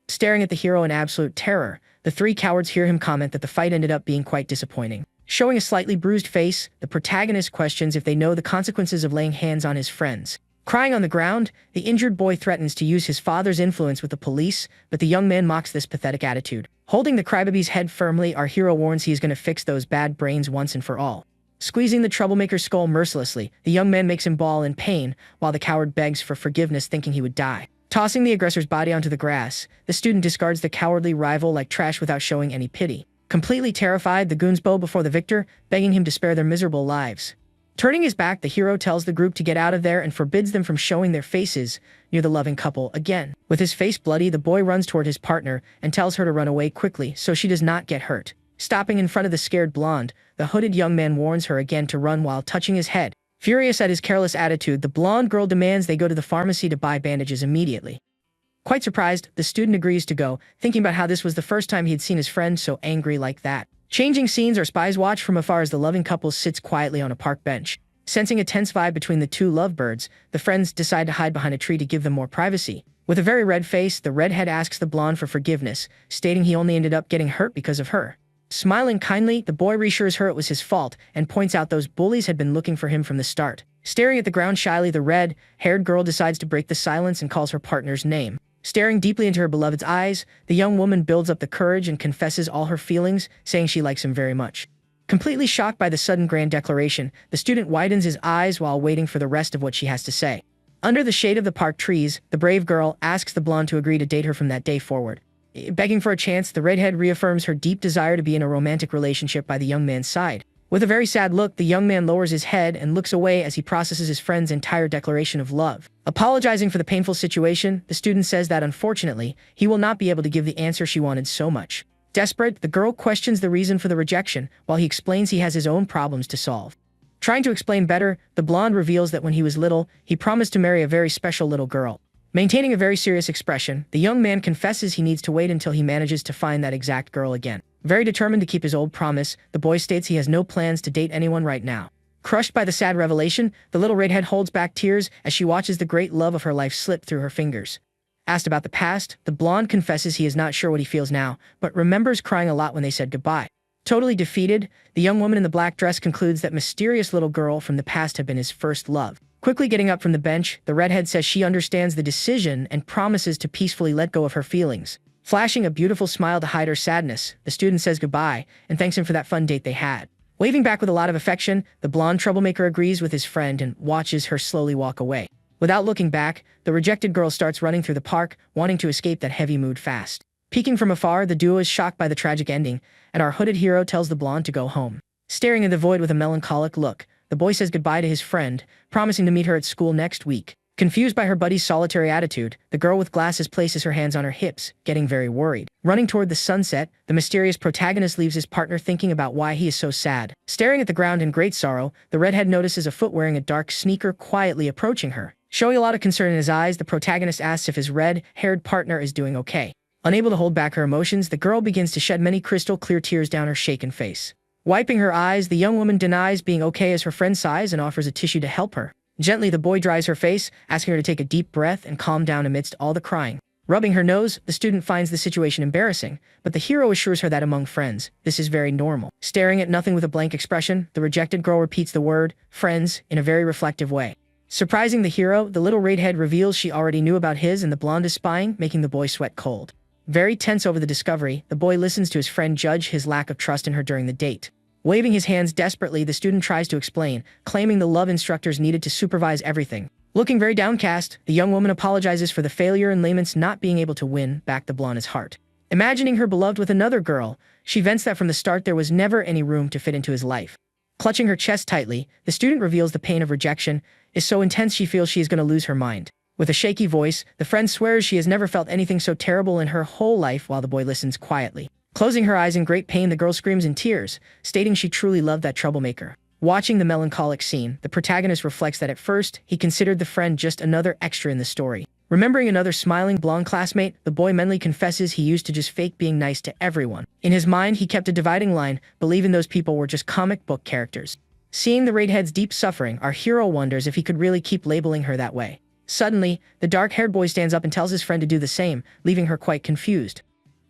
Staring at the hero in absolute terror, the three cowards hear him comment that the fight ended up being quite disappointing. Showing a slightly bruised face, the protagonist questions if they know the consequences of laying hands on his friends. Crying on the ground, the injured boy threatens to use his father's influence with the police, but the young man mocks this pathetic attitude. Holding the crybaby's head firmly, our hero warns he is going to fix those bad brains once and for all. Squeezing the troublemaker's skull mercilessly, the young man makes him bawl in pain, while the coward begs for forgiveness, thinking he would die. Tossing the aggressor's body onto the grass, the student discards the cowardly rival like trash without showing any pity. Completely terrified, the goons bow before the victor, begging him to spare their miserable lives. Turning his back, the hero tells the group to get out of there and forbids them from showing their faces near the loving couple again. With his face bloody, the boy runs toward his partner and tells her to run away quickly so she does not get hurt. Stopping in front of the scared blonde, the hooded young man warns her again to run while touching his head. Furious at his careless attitude, the blonde girl demands they go to the pharmacy to buy bandages immediately. Quite surprised, the student agrees to go, thinking about how this was the first time he had seen his friend so angry like that. Changing scenes, our spies watch from afar as the loving couple sits quietly on a park bench. Sensing a tense vibe between the two lovebirds, the friends decide to hide behind a tree to give them more privacy. With a very red face, the redhead asks the blonde for forgiveness, stating he only ended up getting hurt because of her. Smiling kindly, the boy reassures her it was his fault and points out those bullies had been looking for him from the start. Staring at the ground shyly, the red-haired girl decides to break the silence and calls her partner's name. Staring deeply into her beloved's eyes, the young woman builds up the courage and confesses all her feelings, saying she likes him very much. Completely shocked by the sudden grand declaration, the student widens his eyes while waiting for the rest of what she has to say. Under the shade of the park trees, the brave girl asks the blonde to agree to date her from that day forward. Begging for a chance, the redhead reaffirms her deep desire to be in a romantic relationship by the young man's side. With a very sad look, the young man lowers his head and looks away as he processes his friend's entire declaration of love. Apologizing for the painful situation, the student says that unfortunately, he will not be able to give the answer she wanted so much. Desperate, the girl questions the reason for the rejection, while he explains he has his own problems to solve. Trying to explain better, the blonde reveals that when he was little, he promised to marry a very special little girl. Maintaining a very serious expression, the young man confesses he needs to wait until he manages to find that exact girl again. Very determined to keep his old promise, the boy states he has no plans to date anyone right now. Crushed by the sad revelation, the little redhead holds back tears as she watches the great love of her life slip through her fingers. Asked about the past, the blonde confesses he is not sure what he feels now, but remembers crying a lot when they said goodbye. Totally defeated, the young woman in the black dress concludes that mysterious little girl from the past had been his first love. Quickly getting up from the bench, the redhead says she understands the decision and promises to peacefully let go of her feelings. Flashing a beautiful smile to hide her sadness, the student says goodbye and thanks him for that fun date they had. Waving back with a lot of affection, the blonde troublemaker agrees with his friend and watches her slowly walk away. Without looking back, the rejected girl starts running through the park, wanting to escape that heavy mood fast. Peeking from afar, the duo is shocked by the tragic ending, and our hooded hero tells the blonde to go home. Staring in the void with a melancholic look, the boy says goodbye to his friend, promising to meet her at school next week. Confused by her buddy's solitary attitude, the girl with glasses places her hands on her hips, getting very worried. Running toward the sunset, the mysterious protagonist leaves his partner thinking about why he is so sad. Staring at the ground in great sorrow, the redhead notices a foot wearing a dark sneaker quietly approaching her. Showing a lot of concern in his eyes, the protagonist asks if his red-haired partner is doing okay. Unable to hold back her emotions, the girl begins to shed many crystal-clear tears down her shaken face. Wiping her eyes, the young woman denies being okay as her friend sighs and offers a tissue to help her. Gently, the boy dries her face, asking her to take a deep breath and calm down amidst all the crying. Rubbing her nose, the student finds the situation embarrassing, but the hero assures her that among friends, this is very normal. Staring at nothing with a blank expression, the rejected girl repeats the word, friends, in a very reflective way. Surprising the hero, the little redhead reveals she already knew about his and the blonde is spying, making the boy sweat cold. Very tense over the discovery, the boy listens to his friend judge his lack of trust in her during the date. Waving his hands desperately, the student tries to explain, claiming the love instructors needed to supervise everything. Looking very downcast, the young woman apologizes for the failure and laments not being able to win back the blonde's heart. Imagining her beloved with another girl, she vents that from the start there was never any room to fit into his life. Clutching her chest tightly, the student reveals the pain of rejection is so intense she feels she is going to lose her mind. With a shaky voice, the friend swears she has never felt anything so terrible in her whole life while the boy listens quietly. Closing her eyes in great pain, the girl screams in tears, stating she truly loved that troublemaker. Watching the melancholic scene, the protagonist reflects that at first, he considered the friend just another extra in the story. Remembering another smiling blonde classmate, the boy mentally confesses he used to just fake being nice to everyone. In his mind, he kept a dividing line, believing those people were just comic book characters. Seeing the redhead's deep suffering, our hero wonders if he could really keep labeling her that way. Suddenly, the dark-haired boy stands up and tells his friend to do the same, leaving her quite confused.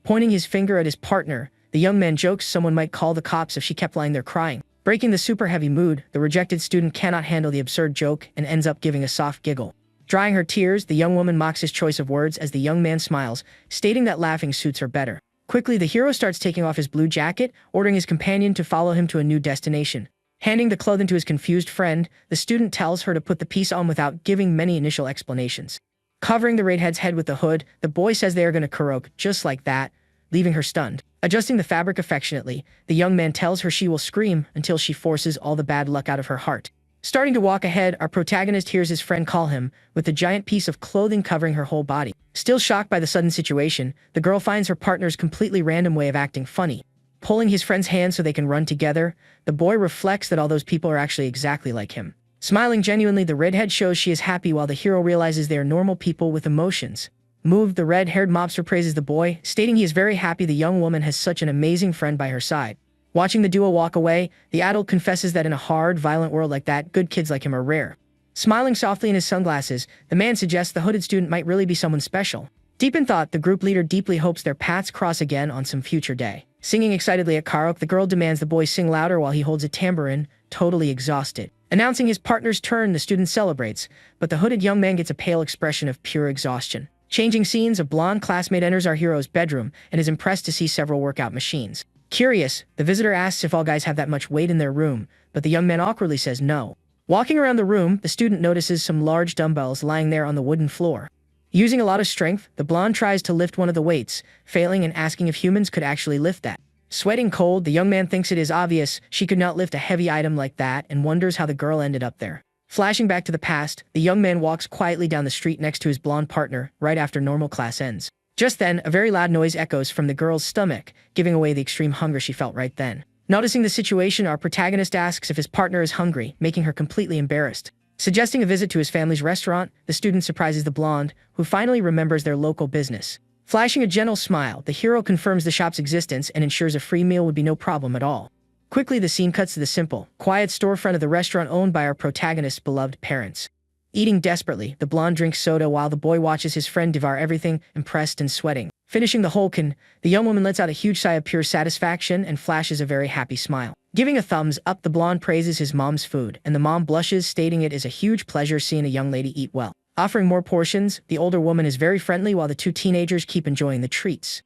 Pointing his finger at his partner, the young man jokes someone might call the cops if she kept lying there crying. Breaking the super heavy mood, the rejected student cannot handle the absurd joke and ends up giving a soft giggle. Drying her tears, the young woman mocks his choice of words as the young man smiles, stating that laughing suits her better. Quickly, the hero starts taking off his blue jacket, ordering his companion to follow him to a new destination. Handing the clothing to his confused friend, the student tells her to put the piece on without giving many initial explanations. Covering the redhead's head with the hood, the boy says they are going to karaoke just like that, leaving her stunned. Adjusting the fabric affectionately, the young man tells her she will scream until she forces all the bad luck out of her heart. Starting to walk ahead, our protagonist hears his friend call him, with the giant piece of clothing covering her whole body. Still shocked by the sudden situation, the girl finds her partner's completely random way of acting funny. Pulling his friend's hand so they can run together, the boy reflects that all those people are actually exactly like him. Smiling genuinely, the redhead shows she is happy while the hero realizes they are normal people with emotions. Moved, the red-haired mobster praises the boy, stating he is very happy the young woman has such an amazing friend by her side. Watching the duo walk away, the adult confesses that in a hard, violent world like that, good kids like him are rare. Smiling softly in his sunglasses, the man suggests the hooded student might really be someone special. Deep in thought, the group leader deeply hopes their paths cross again on some future day. Singing excitedly at karaoke, the girl demands the boy sing louder while he holds a tambourine, totally exhausted. Announcing his partner's turn, the student celebrates, but the hooded young man gets a pale expression of pure exhaustion. Changing scenes, a blonde classmate enters our hero's bedroom and is impressed to see several workout machines. Curious, the visitor asks if all guys have that much weight in their room, but the young man awkwardly says no. Walking around the room, the student notices some large dumbbells lying there on the wooden floor. Using a lot of strength, the blonde tries to lift one of the weights, failing and asking if humans could actually lift that. Sweating cold, the young man thinks it is obvious she could not lift a heavy item like that and wonders how the girl ended up there. Flashing back to the past, the young man walks quietly down the street next to his blonde partner right after normal class ends. Just then, a very loud noise echoes from the girl's stomach, giving away the extreme hunger she felt right then. Noticing the situation, our protagonist asks if his partner is hungry, making her completely embarrassed. Suggesting a visit to his family's restaurant, the student surprises the blonde, who finally remembers their local business. Flashing a gentle smile, the hero confirms the shop's existence and ensures a free meal would be no problem at all. Quickly, the scene cuts to the simple, quiet storefront of the restaurant owned by our protagonist's beloved parents. Eating desperately, the blonde drinks soda while the boy watches his friend devour everything, impressed and sweating. Finishing the whole can, the young woman lets out a huge sigh of pure satisfaction and flashes a very happy smile. Giving a thumbs up, the blonde praises his mom's food, and the mom blushes, stating it is a huge pleasure seeing a young lady eat well. Offering more portions, the older woman is very friendly while the two teenagers keep enjoying the treats.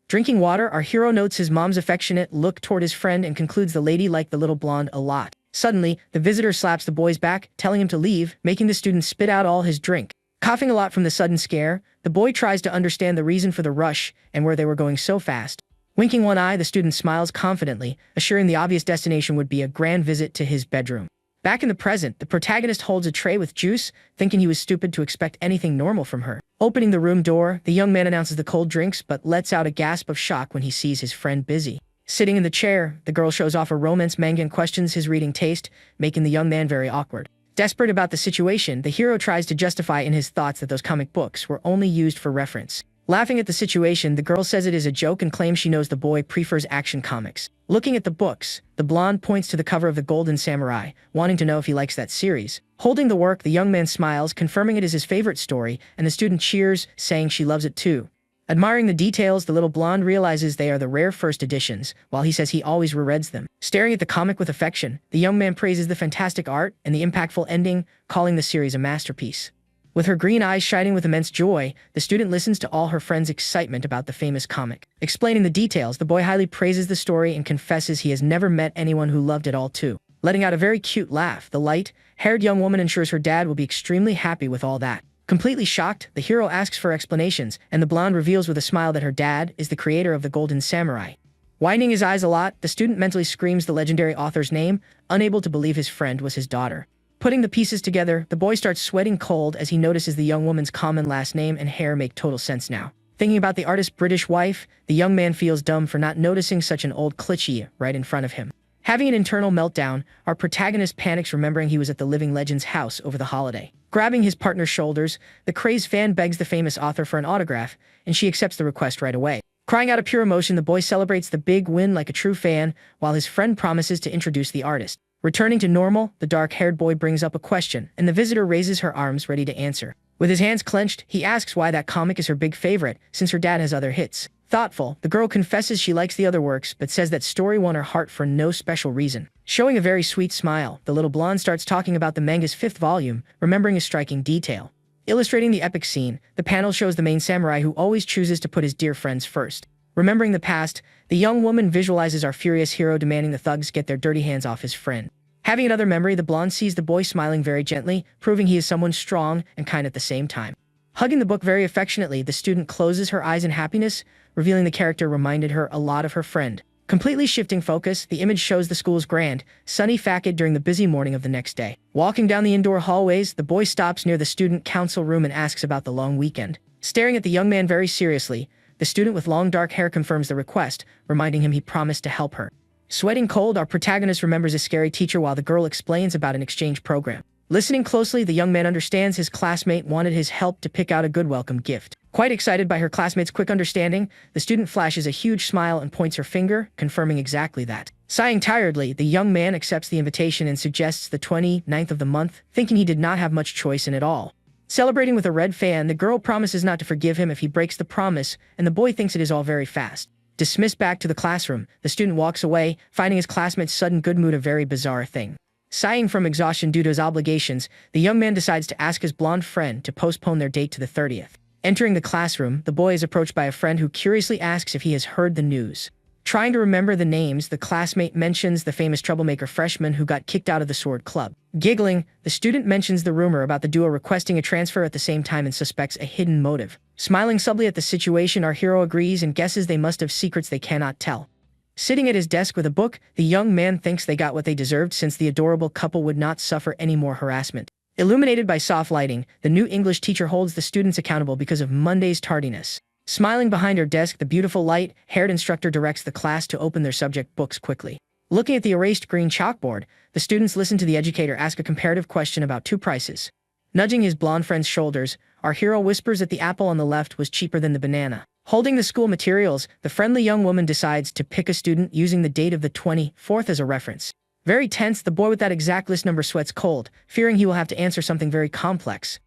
Drinking water, our hero notes his mom's affectionate look toward his friend and concludes the lady liked the little blonde a lot. Suddenly, the visitor slaps the boy's back, telling him to leave, making the student spit out all his drink. Coughing a lot from the sudden scare, the boy tries to understand the reason for the rush and where they were going so fast. Winking one eye, the student smiles confidently, assuring the obvious destination would be a grand visit to his bedroom. Back in the present, the protagonist holds a tray with juice, thinking he was stupid to expect anything normal from her. Opening the room door, the young man announces the cold drinks but lets out a gasp of shock when he sees his friend busy. Sitting in the chair, the girl shows off a romance manga and questions his reading taste, making the young man very awkward. Desperate about the situation, the hero tries to justify in his thoughts that those comic books were only used for reference. Laughing at the situation, the girl says it is a joke and claims she knows the boy prefers action comics. Looking at the books, the blonde points to the cover of The Golden Samurai, wanting to know if he likes that series. Holding the work, the young man smiles, confirming it is his favorite story, and the student cheers, saying she loves it too. Admiring the details, the little blonde realizes they are the rare first editions, while he says he always rereads them. Staring at the comic with affection, the young man praises the fantastic art and the impactful ending, calling the series a masterpiece. With her green eyes shining with immense joy, the student listens to all her friends' excitement about the famous comic. Explaining the details, the boy highly praises the story and confesses he has never met anyone who loved it all too. Letting out a very cute laugh, the light-haired young woman ensures her dad will be extremely happy with all that. Completely shocked, the hero asks for explanations, and the blonde reveals with a smile that her dad is the creator of The Golden Samurai. Widening his eyes a lot, the student mentally screams the legendary author's name, unable to believe his friend was his daughter. Putting the pieces together, the boy starts sweating cold as he notices the young woman's common last name and hair make total sense now. Thinking about the artist's British wife, the young man feels dumb for not noticing such an old cliché right in front of him. Having an internal meltdown, our protagonist panics remembering he was at the living legend's house over the holiday. Grabbing his partner's shoulders, the crazed fan begs the famous author for an autograph, and she accepts the request right away. Crying out of pure emotion, the boy celebrates the big win like a true fan, while his friend promises to introduce the artist. Returning to normal, the dark-haired boy brings up a question, and the visitor raises her arms ready to answer. With his hands clenched, he asks why that comic is her big favorite, since her dad has other hits. Thoughtful, the girl confesses she likes the other works, but says that story won her heart for no special reason. Showing a very sweet smile, the little blonde starts talking about the manga's 5th volume, remembering a striking detail. Illustrating the epic scene, the panel shows the main samurai who always chooses to put his dear friends first. Remembering the past, the young woman visualizes our furious hero demanding the thugs get their dirty hands off his friend. Having another memory, the blonde sees the boy smiling very gently, proving he is someone strong and kind at the same time. Hugging the book very affectionately, the student closes her eyes in happiness, revealing the character reminded her a lot of her friend. Completely shifting focus, the image shows the school's grand, sunny facade during the busy morning of the next day. Walking down the indoor hallways, the boy stops near the student council room and asks about the long weekend. Staring at the young man very seriously, the student with long dark hair confirms the request, reminding him he promised to help her. Sweating cold, our protagonist remembers a scary teacher while the girl explains about an exchange program. Listening closely, the young man understands his classmate wanted his help to pick out a good welcome gift. Quite excited by her classmate's quick understanding, the student flashes a huge smile and points her finger, confirming exactly that. Sighing tiredly, the young man accepts the invitation and suggests the 29th of the month, thinking he did not have much choice in it all. Celebrating with a red fan, the girl promises not to forgive him if he breaks the promise, and the boy thinks it is all very fast. Dismissed back to the classroom, the student walks away, finding his classmate's sudden good mood a very bizarre thing. Sighing from exhaustion due to his obligations, the young man decides to ask his blonde friend to postpone their date to the 30th. Entering the classroom, the boy is approached by a friend who curiously asks if he has heard the news. Trying to remember the names, the classmate mentions the famous troublemaker freshman who got kicked out of the sword club. Giggling, the student mentions the rumor about the duo requesting a transfer at the same time and suspects a hidden motive. Smiling subtly at the situation, our hero agrees and guesses they must have secrets they cannot tell. Sitting at his desk with a book, the young man thinks they got what they deserved since the adorable couple would not suffer any more harassment. Illuminated by soft lighting, the new English teacher holds the students accountable because of Monday's tardiness. Smiling behind her desk, the beautiful light-haired instructor directs the class to open their subject books quickly. Looking at the erased green chalkboard, the students listen to the educator ask a comparative question about two prices. Nudging his blonde friend's shoulders, our hero whispers that the apple on the left was cheaper than the banana. Holding the school materials, the friendly young woman decides to pick a student using the date of the 24th as a reference. Very tense, the boy with that exact list number sweats cold, fearing he will have to answer something very complex.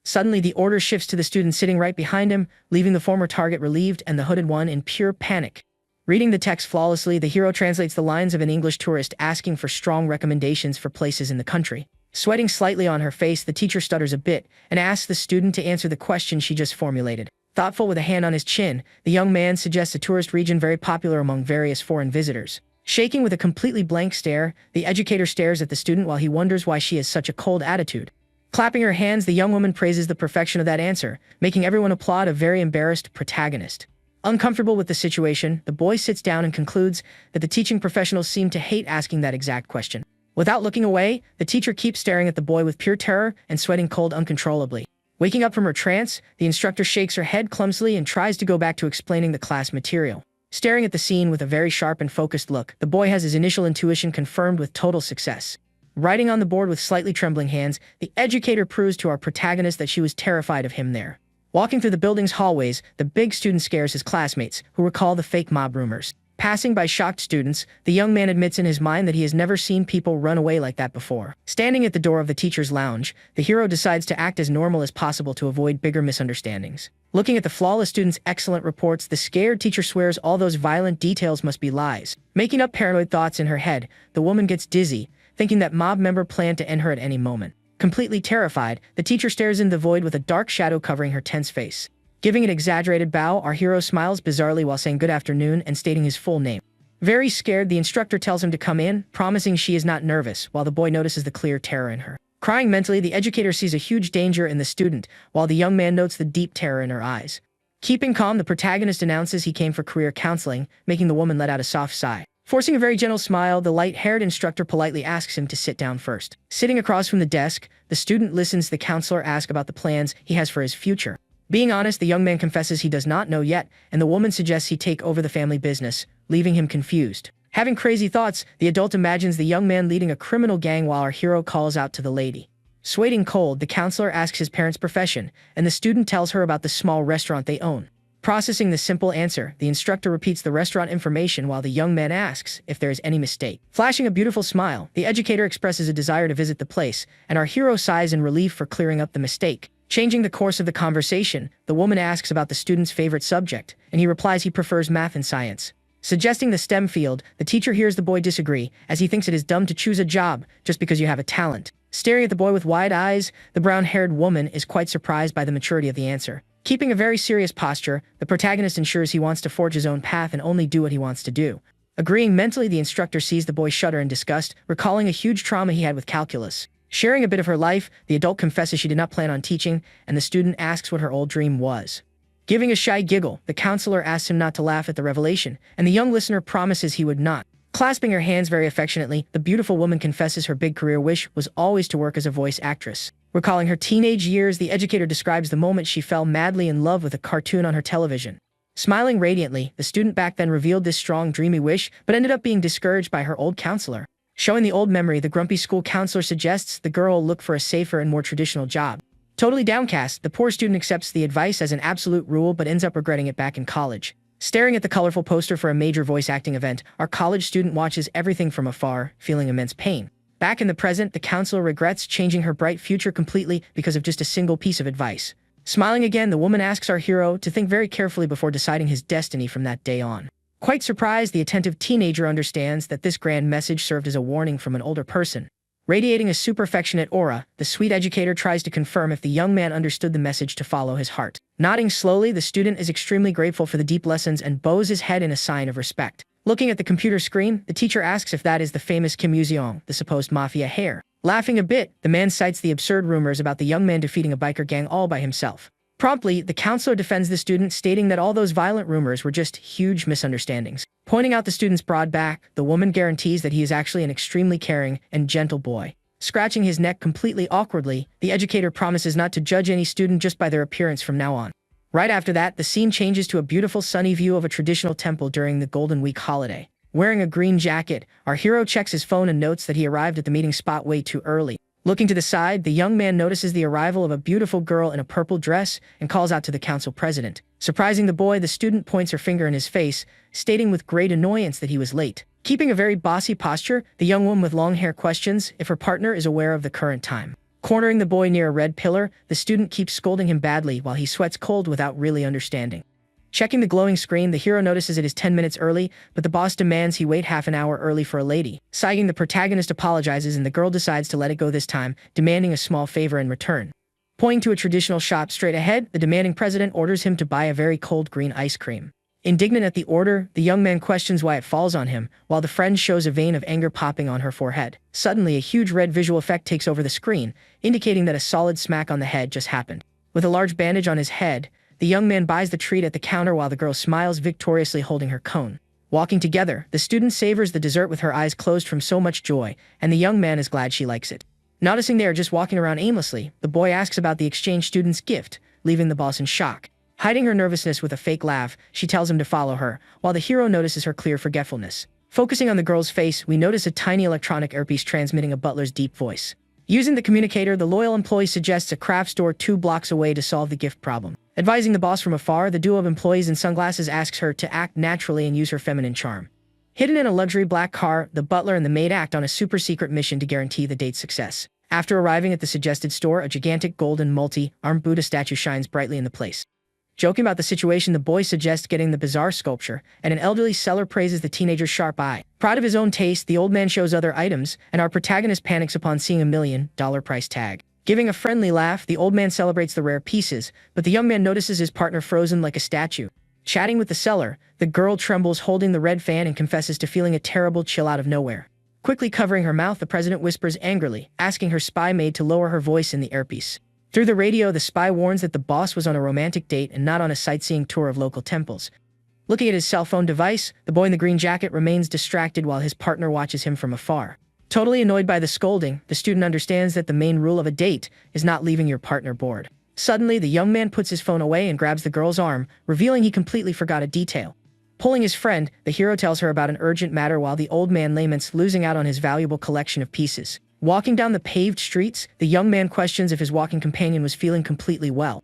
Suddenly, the order shifts to the student sitting right behind him, leaving the former target relieved and the hooded one in pure panic. Reading the text flawlessly, the hero translates the lines of an English tourist asking for strong recommendations for places in the country. Sweating slightly on her face, the teacher stutters a bit and asks the student to answer the question she just formulated. Thoughtful with a hand on his chin, the young man suggests a tourist region very popular among various foreign visitors. Shaking with a completely blank stare, the educator stares at the student while he wonders why she has such a cold attitude. Clapping her hands, the young woman praises the perfection of that answer, making everyone applaud a very embarrassed protagonist. Uncomfortable with the situation, the boy sits down and concludes that the teaching professionals seem to hate asking that exact question. Without looking away, the teacher keeps staring at the boy with pure terror and sweating cold uncontrollably. Waking up from her trance, the instructor shakes her head clumsily and tries to go back to explaining the class material. Staring at the scene with a very sharp and focused look, the boy has his initial intuition confirmed with total success. Writing on the board with slightly trembling hands, the educator proves to our protagonist that she was terrified of him there. Walking through the building's hallways, the big student scares his classmates, who recall the fake mob rumors. Passing by shocked students, the young man admits in his mind that he has never seen people run away like that before. Standing at the door of the teacher's lounge, the hero decides to act as normal as possible to avoid bigger misunderstandings. Looking at the flawless student's excellent reports, the scared teacher swears all those violent details must be lies. Making up paranoid thoughts in her head, the woman gets dizzy, thinking that mob member planned to end her at any moment. Completely terrified, the teacher stares into the void with a dark shadow covering her tense face. Giving an exaggerated bow, our hero smiles bizarrely while saying good afternoon and stating his full name. Very scared, the instructor tells him to come in, promising she is not nervous, while the boy notices the clear terror in her. Crying mentally, the educator sees a huge danger in the student, while the young man notes the deep terror in her eyes. Keeping calm, the protagonist announces he came for career counseling, making the woman let out a soft sigh. Forcing a very gentle smile, the light-haired instructor politely asks him to sit down first. Sitting across from the desk, the student listens to the counselor ask about the plans he has for his future. Being honest, the young man confesses he does not know yet, and the woman suggests he take over the family business, leaving him confused. Having crazy thoughts, the adult imagines the young man leading a criminal gang while our hero calls out to the lady. Sweating cold, the counselor asks his parents' profession, and the student tells her about the small restaurant they own. Processing the simple answer, the instructor repeats the restaurant information while the young man asks if there is any mistake. Flashing a beautiful smile, the educator expresses a desire to visit the place, and our hero sighs in relief for clearing up the mistake. Changing the course of the conversation, the woman asks about the student's favorite subject, and he replies he prefers math and science. Suggesting the STEM field, the teacher hears the boy disagree, as he thinks it is dumb to choose a job just because you have a talent. Staring at the boy with wide eyes, the brown-haired woman is quite surprised by the maturity of the answer. Keeping a very serious posture, the protagonist ensures he wants to forge his own path and only do what he wants to do. Agreeing mentally, the instructor sees the boy shudder in disgust, recalling a huge trauma he had with calculus. Sharing a bit of her life, the adult confesses she did not plan on teaching, and the student asks what her old dream was. Giving a shy giggle, the counselor asks him not to laugh at the revelation, and the young listener promises he would not. Clasping her hands very affectionately, the beautiful woman confesses her big career wish was always to work as a voice actress. Recalling her teenage years, the educator describes the moment she fell madly in love with a cartoon on her television. Smiling radiantly, the student back then revealed this strong, dreamy wish, but ended up being discouraged by her old counselor. Showing the old memory, the grumpy school counselor suggests the girl look for a safer and more traditional job. Totally downcast, the poor student accepts the advice as an absolute rule but ends up regretting it back in college. Staring at the colorful poster for a major voice acting event, our college student watches everything from afar, feeling immense pain. Back in the present, the counselor regrets changing her bright future completely because of just a single piece of advice. Smiling again, the woman asks our hero to think very carefully before deciding his destiny from that day on. Quite surprised, the attentive teenager understands that this grand message served as a warning from an older person. Radiating a super affectionate aura, the sweet educator tries to confirm if the young man understood the message to follow his heart. Nodding slowly, the student is extremely grateful for the deep lessons and bows his head in a sign of respect. Looking at the computer screen, the teacher asks if that is the famous Kim Yoo-seong, the supposed mafia heir. Laughing a bit, the man cites the absurd rumors about the young man defeating a biker gang all by himself. Promptly, the counselor defends the student, stating that all those violent rumors were just huge misunderstandings. Pointing out the student's broad back, the woman guarantees that he is actually an extremely caring and gentle boy. Scratching his neck completely awkwardly, the educator promises not to judge any student just by their appearance from now on. Right after that, the scene changes to a beautiful sunny view of a traditional temple during the Golden Week holiday. Wearing a green jacket, our hero checks his phone and notes that he arrived at the meeting spot way too early. Looking to the side, the young man notices the arrival of a beautiful girl in a purple dress and calls out to the council president. Surprising the boy, the student points her finger in his face, stating with great annoyance that he was late. Keeping a very bossy posture, the young woman with long hair questions if her partner is aware of the current time. Cornering the boy near a red pillar, the student keeps scolding him badly while he sweats cold without really understanding. Checking the glowing screen, the hero notices it is 10 minutes early, but the boss demands he wait half an hour early for a lady. Sighing, the protagonist apologizes and the girl decides to let it go this time, demanding a small favor in return. Pointing to a traditional shop straight ahead, the demanding president orders him to buy a very cold green ice cream. Indignant at the order, the young man questions why it falls on him, while the friend shows a vein of anger popping on her forehead. Suddenly, a huge red visual effect takes over the screen, indicating that a solid smack on the head just happened. With a large bandage on his head, the young man buys the treat at the counter while the girl smiles victoriously holding her cone. Walking together, the student savors the dessert with her eyes closed from so much joy, and the young man is glad she likes it. Noticing they are just walking around aimlessly, the boy asks about the exchange student's gift, leaving the boss in shock. Hiding her nervousness with a fake laugh, she tells him to follow her, while the hero notices her clear forgetfulness. Focusing on the girl's face, we notice a tiny electronic earpiece transmitting a butler's deep voice. Using the communicator, the loyal employee suggests a craft store 2 blocks away to solve the gift problem. Advising the boss from afar, the duo of employees in sunglasses asks her to act naturally and use her feminine charm. Hidden in a luxury black car, the butler and the maid act on a super-secret mission to guarantee the date's success. After arriving at the suggested store, a gigantic golden multi-armed Buddha statue shines brightly in the place. Joking about the situation, the boy suggests getting the bizarre sculpture, and an elderly seller praises the teenager's sharp eye. Proud of his own taste, the old man shows other items, and our protagonist panics upon seeing $1 million price tag. Giving a friendly laugh, the old man celebrates the rare pieces, but the young man notices his partner frozen like a statue. Chatting with the seller, the girl trembles holding the red fan and confesses to feeling a terrible chill out of nowhere. Quickly covering her mouth, the president whispers angrily, asking her spy maid to lower her voice in the earpiece. Through the radio, the spy warns that the boss was on a romantic date and not on a sightseeing tour of local temples. Looking at his cell phone device, the boy in the green jacket remains distracted while his partner watches him from afar. Totally annoyed by the scolding, the student understands that the main rule of a date is not leaving your partner bored. Suddenly, the young man puts his phone away and grabs the girl's arm, revealing he completely forgot a detail. Pulling his friend, the hero tells her about an urgent matter while the old man laments losing out on his valuable collection of pieces. Walking down the paved streets, the young man questions if his walking companion was feeling completely well.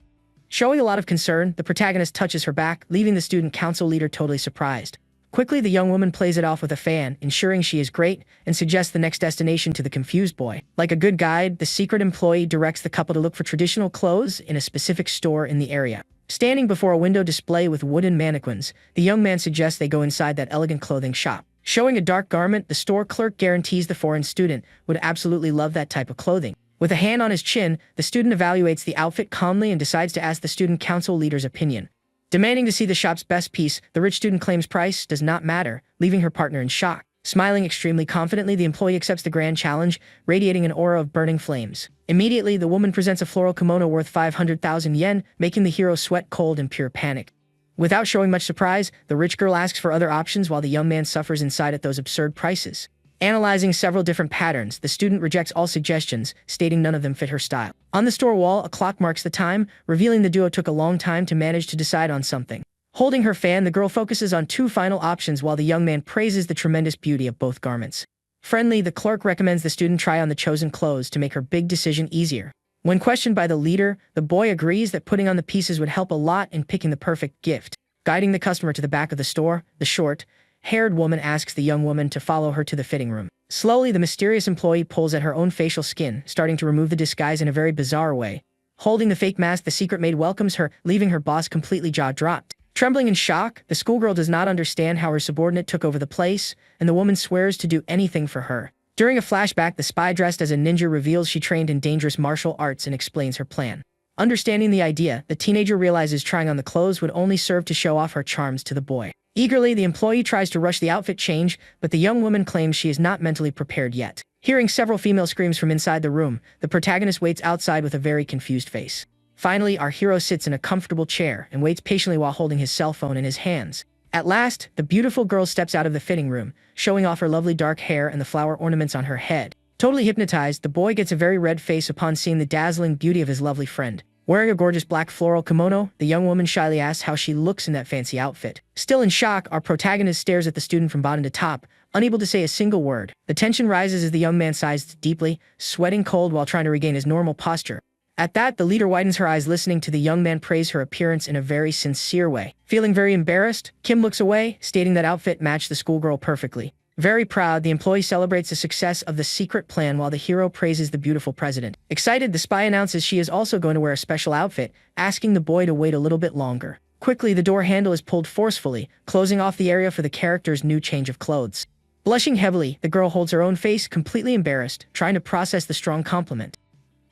Showing a lot of concern, the protagonist touches her back, leaving the student council leader totally surprised. Quickly, the young woman plays it off with a fan, ensuring she is great, and suggests the next destination to the confused boy. Like a good guide, the secret employee directs the couple to look for traditional clothes in a specific store in the area. Standing before a window display with wooden mannequins, the young man suggests they go inside that elegant clothing shop. Showing a dark garment, the store clerk guarantees the foreign student would absolutely love that type of clothing. With a hand on his chin, the student evaluates the outfit calmly and decides to ask the student council leader's opinion. Demanding to see the shop's best piece, the rich student claims price does not matter, leaving her partner in shock. Smiling extremely confidently, the employee accepts the grand challenge, radiating an aura of burning flames. Immediately, the woman presents a floral kimono worth 500,000 yen, making the hero sweat cold in pure panic. Without showing much surprise, the rich girl asks for other options while the young man suffers inside at those absurd prices. Analyzing several different patterns, the student rejects all suggestions, stating none of them fit her style. On the store wall, a clock marks the time, revealing the duo took a long time to manage to decide on something. Holding her fan, the girl focuses on 2 final options while the young man praises the tremendous beauty of both garments. Friendly, the clerk recommends the student try on the chosen clothes to make her big decision easier. When questioned by the leader, the boy agrees that putting on the pieces would help a lot in picking the perfect gift. Guiding the customer to the back of the store, the short-haired woman asks the young woman to follow her to the fitting room. Slowly, the mysterious employee pulls at her own facial skin, starting to remove the disguise in a very bizarre way. Holding the fake mask, the secret maid welcomes her, leaving her boss completely jaw-dropped. Trembling in shock, the schoolgirl does not understand how her subordinate took over the place, and the woman swears to do anything for her. During a flashback, the spy dressed as a ninja reveals she trained in dangerous martial arts and explains her plan. Understanding the idea, the teenager realizes trying on the clothes would only serve to show off her charms to the boy. Eagerly, the employee tries to rush the outfit change, but the young woman claims she is not mentally prepared yet. Hearing several female screams from inside the room, the protagonist waits outside with a very confused face. Finally, our hero sits in a comfortable chair and waits patiently while holding his cell phone in his hands. At last, the beautiful girl steps out of the fitting room, showing off her lovely dark hair and the flower ornaments on her head. Totally hypnotized, the boy gets a very red face upon seeing the dazzling beauty of his lovely friend. Wearing a gorgeous black floral kimono, the young woman shyly asks how she looks in that fancy outfit. Still in shock, our protagonist stares at the student from bottom to top, unable to say a single word. The tension rises as the young man sighs deeply, sweating cold while trying to regain his normal posture. At that, the leader widens her eyes, listening to the young man praise her appearance in a very sincere way. Feeling very embarrassed, Kim looks away, stating that outfit matched the schoolgirl perfectly. Very proud, the employee celebrates the success of the secret plan while the hero praises the beautiful president. Excited, the spy announces she is also going to wear a special outfit, asking the boy to wait a little bit longer. Quickly, the door handle is pulled forcefully, closing off the area for the character's new change of clothes. Blushing heavily, the girl holds her own face, completely embarrassed, trying to process the strong compliment.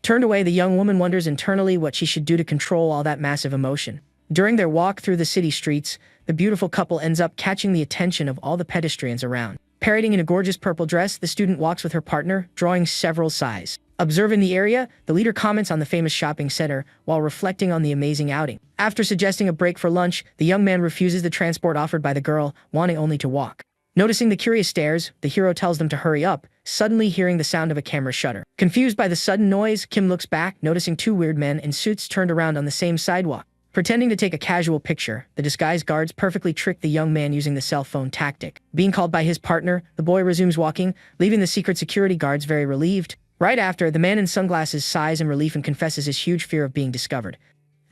Turned away, the young woman wonders internally what she should do to control all that massive emotion. During their walk through the city streets, the beautiful couple ends up catching the attention of all the pedestrians around. Parading in a gorgeous purple dress, the student walks with her partner, drawing several sighs. Observing the area, the leader comments on the famous shopping center while reflecting on the amazing outing. After suggesting a break for lunch, the young man refuses the transport offered by the girl, wanting only to walk. Noticing the curious stares, the hero tells them to hurry up, suddenly hearing the sound of a camera shutter. Confused by the sudden noise, Kim looks back, noticing two weird men in suits turned around on the same sidewalk. Pretending to take a casual picture, the disguised guards perfectly trick the young man using the cell phone tactic. Being called by his partner, the boy resumes walking, leaving the secret security guards very relieved. Right after, the man in sunglasses sighs in relief and confesses his huge fear of being discovered.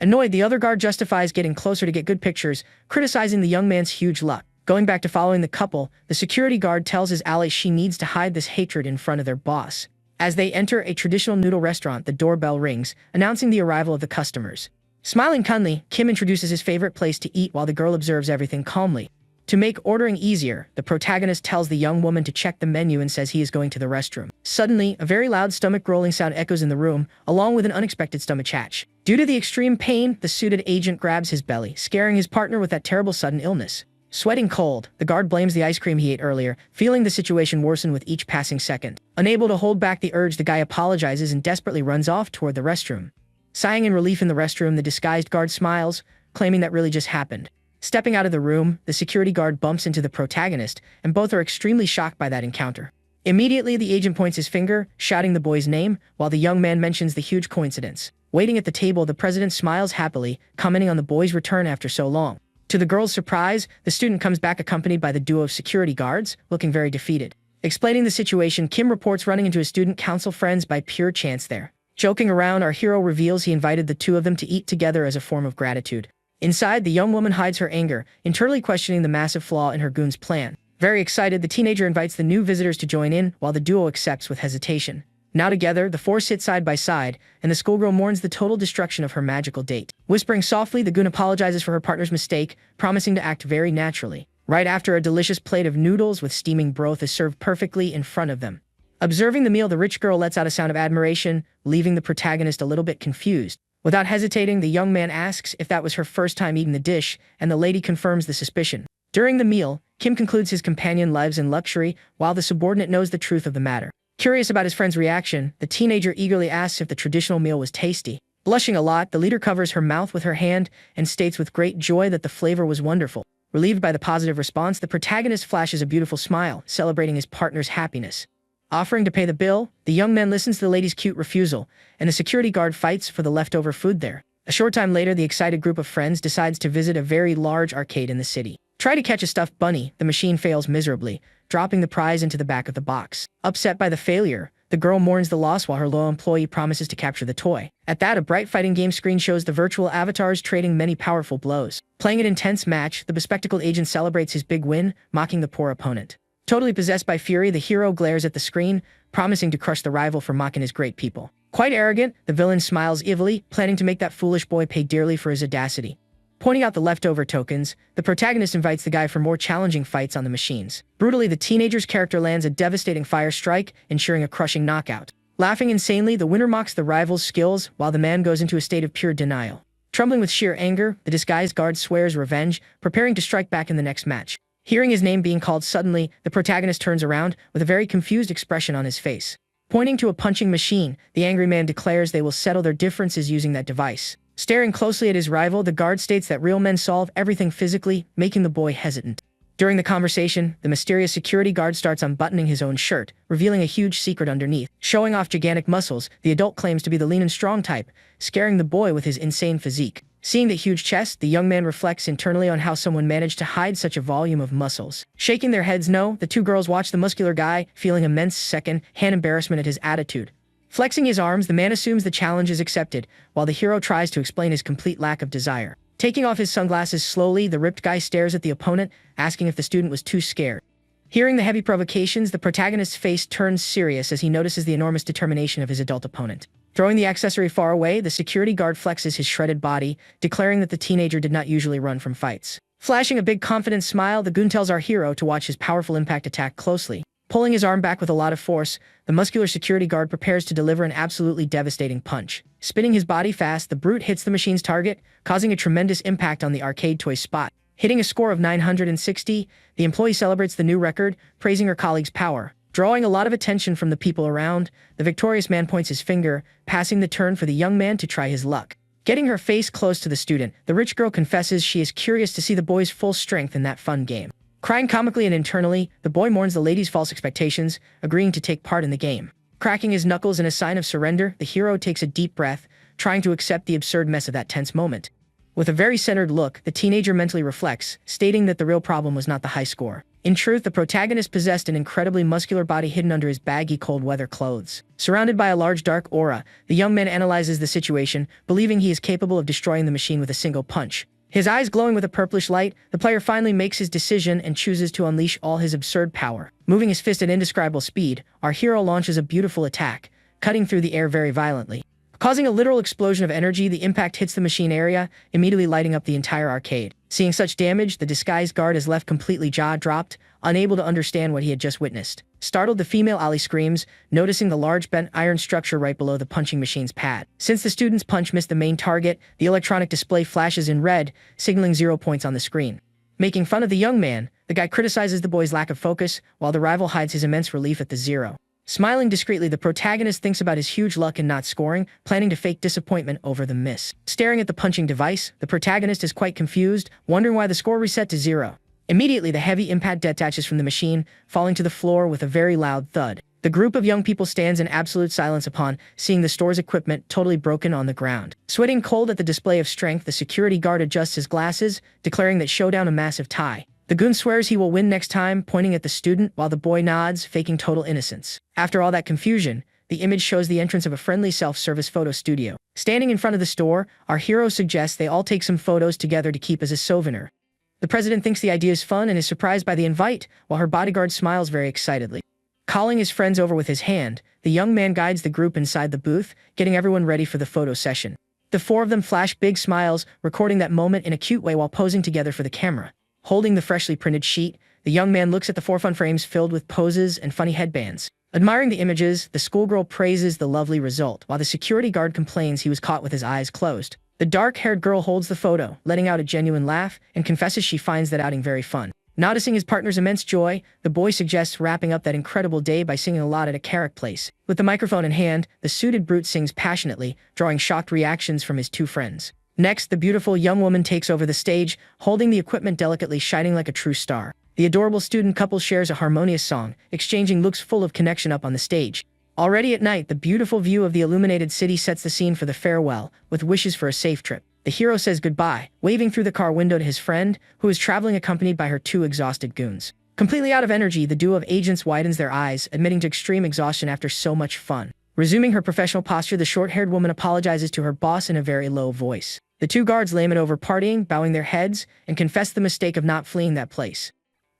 Annoyed, the other guard justifies getting closer to get good pictures, criticizing the young man's huge luck. Going back to following the couple, the security guard tells his ally she needs to hide this hatred in front of their boss. As they enter a traditional noodle restaurant, the doorbell rings, announcing the arrival of the customers. Smiling kindly, Kim introduces his favorite place to eat while the girl observes everything calmly. To make ordering easier, the protagonist tells the young woman to check the menu and says he is going to the restroom. Suddenly, a very loud stomach-growling sound echoes in the room, along with an unexpected stomach hatch. Due to the extreme pain, the suited agent grabs his belly, scaring his partner with that terrible sudden illness. Sweating cold, the guard blames the ice cream he ate earlier, feeling the situation worsen with each passing second. Unable to hold back the urge, the guy apologizes and desperately runs off toward the restroom. Sighing in relief in the restroom, the disguised guard smiles, claiming that really just happened. Stepping out of the room, the security guard bumps into the protagonist, and both are extremely shocked by that encounter. Immediately, the agent points his finger, shouting the boy's name, while the young man mentions the huge coincidence. Waiting at the table, the president smiles happily, commenting on the boy's return after so long. To the girl's surprise, the student comes back accompanied by the duo of security guards, looking very defeated. Explaining the situation, Kim reports running into his student council friends by pure chance there. Joking around, our hero reveals he invited the two of them to eat together as a form of gratitude. Inside, the young woman hides her anger, internally questioning the massive flaw in her goon's plan. Very excited, the teenager invites the new visitors to join in, while the duo accepts with hesitation. Now together, the four sit side by side, and the schoolgirl mourns the total destruction of her magical date. Whispering softly, the goon apologizes for her partner's mistake, promising to act very naturally. Right after, a delicious plate of noodles with steaming broth is served perfectly in front of them. Observing the meal, the rich girl lets out a sound of admiration, leaving the protagonist a little bit confused. Without hesitating, the young man asks if that was her first time eating the dish, and the lady confirms the suspicion. During the meal, Kim concludes his companion lives in luxury, while the subordinate knows the truth of the matter. Curious about his friend's reaction, the teenager eagerly asks if the traditional meal was tasty. Blushing a lot, the leader covers her mouth with her hand and states with great joy that the flavor was wonderful. Relieved by the positive response, the protagonist flashes a beautiful smile, celebrating his partner's happiness. Offering to pay the bill, the young man listens to the lady's cute refusal, and the security guard fights for the leftover food there. A short time later, the excited group of friends decides to visit a very large arcade in the city. Try to catch a stuffed bunny, the machine fails miserably, dropping the prize into the back of the box. Upset by the failure, The girl mourns the loss while her loyal employee promises to capture the toy. At that, a bright fighting game screen shows the virtual avatars trading many powerful blows. Playing an intense match, the bespectacled agent celebrates his big win, mocking the poor opponent. Totally possessed by fury, the hero glares at the screen, promising to crush the rival for mocking his great people. Quite arrogant, the villain smiles evilly, planning to make that foolish boy pay dearly for his audacity. Pointing out the leftover tokens, the protagonist invites the guy for more challenging fights on the machines. Brutally, the teenager's character lands a devastating fire strike, ensuring a crushing knockout. Laughing insanely, the winner mocks the rival's skills, while the man goes into a state of pure denial. Trembling with sheer anger, the disguised guard swears revenge, preparing to strike back in the next match. Hearing his name being called suddenly, the protagonist turns around, with a very confused expression on his face. Pointing to a punching machine, the angry man declares they will settle their differences using that device. Staring closely at his rival, the guard states that real men solve everything physically, making the boy hesitant. During the conversation, the mysterious security guard starts unbuttoning his own shirt, revealing a huge secret underneath. Showing off gigantic muscles, the adult claims to be the lean and strong type, scaring the boy with his insane physique. Seeing the huge chest, the young man reflects internally on how someone managed to hide such a volume of muscles. Shaking their heads no, the two girls watch the muscular guy, feeling immense second-hand embarrassment at his attitude. Flexing his arms, the man assumes the challenge is accepted, while the hero tries to explain his complete lack of desire. Taking off his sunglasses slowly, the ripped guy stares at the opponent, asking if the student was too scared. Hearing the heavy provocations, the protagonist's face turns serious as he notices the enormous determination of his adult opponent. Throwing the accessory far away, the security guard flexes his shredded body, declaring that the teenager did not usually run from fights. Flashing a big confident smile, the goon tells our hero to watch his powerful impact attack closely. Pulling his arm back with a lot of force, the muscular security guard prepares to deliver an absolutely devastating punch. Spinning his body fast, the brute hits the machine's target, causing a tremendous impact on the arcade toy spot. Hitting a score of 960, the employee celebrates the new record, praising her colleague's power. Drawing a lot of attention from the people around, the victorious man points his finger, passing the turn for the young man to try his luck. Getting her face close to the student, the rich girl confesses she is curious to see the boy's full strength in that fun game. Crying comically and internally, the boy mourns the lady's false expectations, agreeing to take part in the game. Cracking his knuckles in a sign of surrender, the hero takes a deep breath, trying to accept the absurd mess of that tense moment. With a very centered look, the teenager mentally reflects, stating that the real problem was not the high score. In truth, the protagonist possessed an incredibly muscular body hidden under his baggy cold-weather clothes. Surrounded by a large dark aura, the young man analyzes the situation, believing he is capable of destroying the machine with a single punch. His eyes glowing with a purplish light, the player finally makes his decision and chooses to unleash all his absurd power. Moving his fist at indescribable speed, our hero launches a beautiful attack, cutting through the air very violently. Causing a literal explosion of energy, the impact hits the machine area, immediately lighting up the entire arcade. Seeing such damage, the disguised guard is left completely jaw-dropped, unable to understand what he had just witnessed. Startled, the female Ali screams, noticing the large bent iron structure right below the punching machine's pad. Since the student's punch missed the main target, the electronic display flashes in red, signaling 0 points on the screen. Making fun of the young man, the guy criticizes the boy's lack of focus, while the rival hides his immense relief at the 0. Smiling discreetly, the protagonist thinks about his huge luck in not scoring, planning to fake disappointment over the miss. Staring at the punching device, the protagonist is quite confused, wondering why the score reset to 0. Immediately, the heavy impact detaches from the machine, falling to the floor with a very loud thud. The group of young people stands in absolute silence upon seeing the store's equipment totally broken on the ground. Sweating cold at the display of strength, the security guard adjusts his glasses, declaring that showdown a massive tie. The goon swears he will win next time, pointing at the student, while the boy nods, faking total innocence. After all that confusion, the image shows the entrance of a friendly self-service photo studio. Standing in front of the store, our hero suggests they all take some photos together to keep as a souvenir. The president thinks the idea is fun and is surprised by the invite, while her bodyguard smiles very excitedly. Calling his friends over with his hand, the young man guides the group inside the booth, getting everyone ready for the photo session. The four of them flash big smiles, recording that moment in a cute way while posing together for the camera. Holding the freshly printed sheet, the young man looks at the 4 fun frames filled with poses and funny headbands. Admiring the images, the schoolgirl praises the lovely result, while the security guard complains he was caught with his eyes closed. The dark-haired girl holds the photo, letting out a genuine laugh, and confesses she finds that outing very fun. Noticing his partner's immense joy, the boy suggests wrapping up that incredible day by singing a lot at a karaoke place. With the microphone in hand, the suited brute sings passionately, drawing shocked reactions from his 2 friends. Next, the beautiful young woman takes over the stage, holding the equipment delicately, shining like a true star. The adorable student couple shares a harmonious song, exchanging looks full of connection up on the stage. Already at night, the beautiful view of the illuminated city sets the scene for the farewell, with wishes for a safe trip. The hero says goodbye, waving through the car window to his friend, who is traveling accompanied by her 2 exhausted goons. Completely out of energy, the duo of agents widens their eyes, admitting to extreme exhaustion after so much fun. Resuming her professional posture, the short-haired woman apologizes to her boss in a very low voice. The two guards lament over partying, bowing their heads, and confess the mistake of not fleeing that place.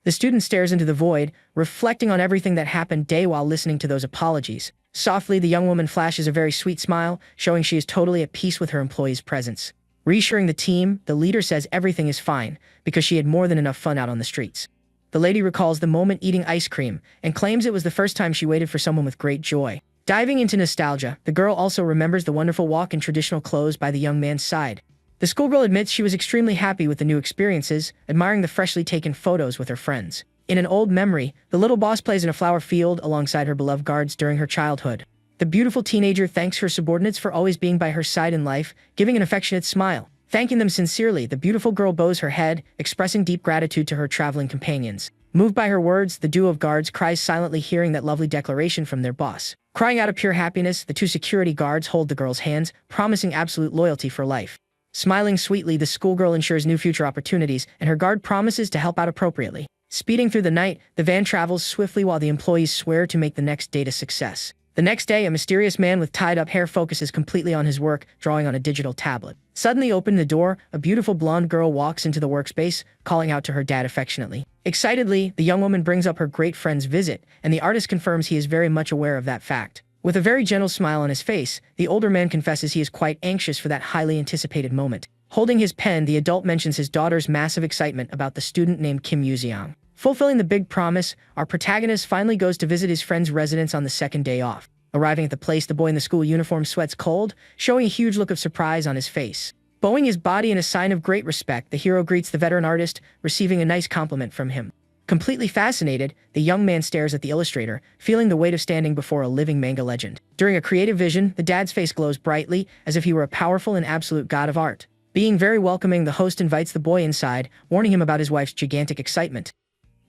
The student stares into the void, reflecting on everything that happened day while listening to those apologies. Softly, the young woman flashes a very sweet smile, showing she is totally at peace with her employee's presence. Reassuring the team, the leader says everything is fine, because she had more than enough fun out on the streets. The lady recalls the moment eating ice cream, and claims it was the first time she waited for someone with great joy. Diving into nostalgia, the girl also remembers the wonderful walk in traditional clothes by the young man's side. The schoolgirl admits she was extremely happy with the new experiences, admiring the freshly taken photos with her friends. In an old memory, the little boss plays in a flower field alongside her beloved guards during her childhood. The beautiful teenager thanks her subordinates for always being by her side in life, giving an affectionate smile. Thanking them sincerely, the beautiful girl bows her head, expressing deep gratitude to her traveling companions. Moved by her words, the duo of guards cries silently, hearing that lovely declaration from their boss. Crying out of pure happiness, the two security guards hold the girl's hands, promising absolute loyalty for life. Smiling sweetly, the schoolgirl ensures new future opportunities, and her guard promises to help out appropriately. Speeding through the night, the van travels swiftly while the employees swear to make the next date a success. The next day, a mysterious man with tied-up hair focuses completely on his work, drawing on a digital tablet. Suddenly opening the door, a beautiful blonde girl walks into the workspace, calling out to her dad affectionately. Excitedly, the young woman brings up her great friend's visit, and the artist confirms he is very much aware of that fact. With a very gentle smile on his face, the older man confesses he is quite anxious for that highly anticipated moment. Holding his pen, the adult mentions his daughter's massive excitement about the student named Kim Yuziang. Fulfilling the big promise, our protagonist finally goes to visit his friend's residence on the second day off. Arriving at the place, the boy in the school uniform sweats cold, showing a huge look of surprise on his face. Bowing his body in a sign of great respect, the hero greets the veteran artist, receiving a nice compliment from him. Completely fascinated, the young man stares at the illustrator, feeling the weight of standing before a living manga legend. During a creative vision, the dad's face glows brightly, as if he were a powerful and absolute god of art. Being very welcoming, the host invites the boy inside, warning him about his wife's gigantic excitement.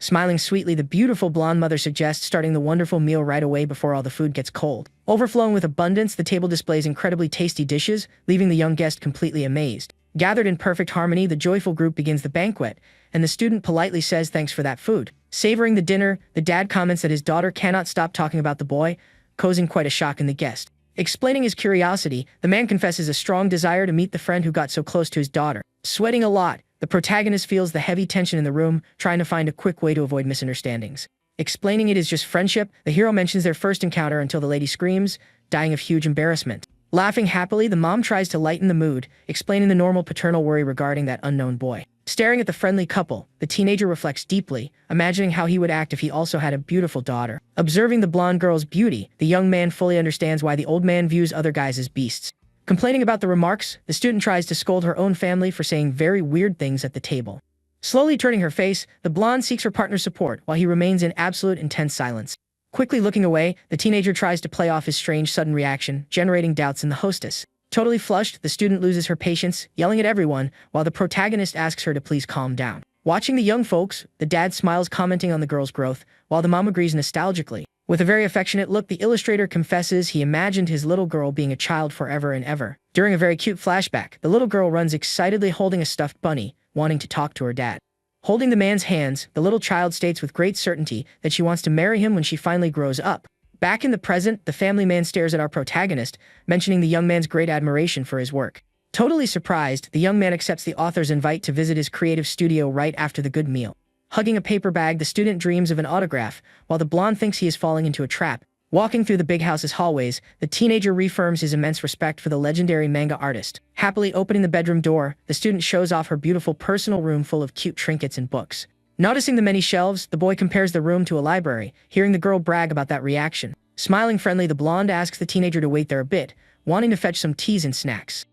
Smiling sweetly, the beautiful blonde mother suggests starting the wonderful meal right away before all the food gets cold. Overflowing with abundance, the table displays incredibly tasty dishes, leaving the young guest completely amazed. Gathered in perfect harmony, the joyful group begins the banquet, and the student politely says thanks for that food. Savoring the dinner, the dad comments that his daughter cannot stop talking about the boy, causing quite a shock in the guest. Explaining his curiosity, the man confesses a strong desire to meet the friend who got so close to his daughter. Sweating a lot, the protagonist feels the heavy tension in the room, trying to find a quick way to avoid misunderstandings. Explaining it is just friendship, the hero mentions their first encounter until the lady screams, dying of huge embarrassment. Laughing happily, the mom tries to lighten the mood, explaining the normal paternal worry regarding that unknown boy. Staring at the friendly couple, the teenager reflects deeply, imagining how he would act if he also had a beautiful daughter. Observing the blonde girl's beauty, the young man fully understands why the old man views other guys as beasts. Complaining about the remarks, the student tries to scold her own family for saying very weird things at the table. Slowly turning her face, the blonde seeks her partner's support while he remains in absolute intense silence. Quickly looking away, the teenager tries to play off his strange sudden reaction, generating doubts in the hostess. Totally flushed, the student loses her patience, yelling at everyone, while the protagonist asks her to please calm down. Watching the young folks, the dad smiles, commenting on the girl's growth, while the mom agrees nostalgically. With a very affectionate look, the illustrator confesses he imagined his little girl being a child forever and ever. During a very cute flashback, the little girl runs excitedly holding a stuffed bunny, wanting to talk to her dad. Holding the man's hands, the little child states with great certainty that she wants to marry him when she finally grows up. Back in the present, the family man stares at our protagonist, mentioning the young man's great admiration for his work. Totally surprised, the young man accepts the author's invite to visit his creative studio right after the good meal. Hugging a paper bag, the student dreams of an autograph, while the blonde thinks he is falling into a trap. Walking through the big house's hallways, the teenager reaffirms his immense respect for the legendary manga artist. Happily opening the bedroom door, the student shows off her beautiful personal room full of cute trinkets and books. Noticing the many shelves, the boy compares the room to a library, hearing the girl brag about that reaction. Smiling friendly, the blonde asks the teenager to wait there a bit, wanting to fetch some teas and snacks.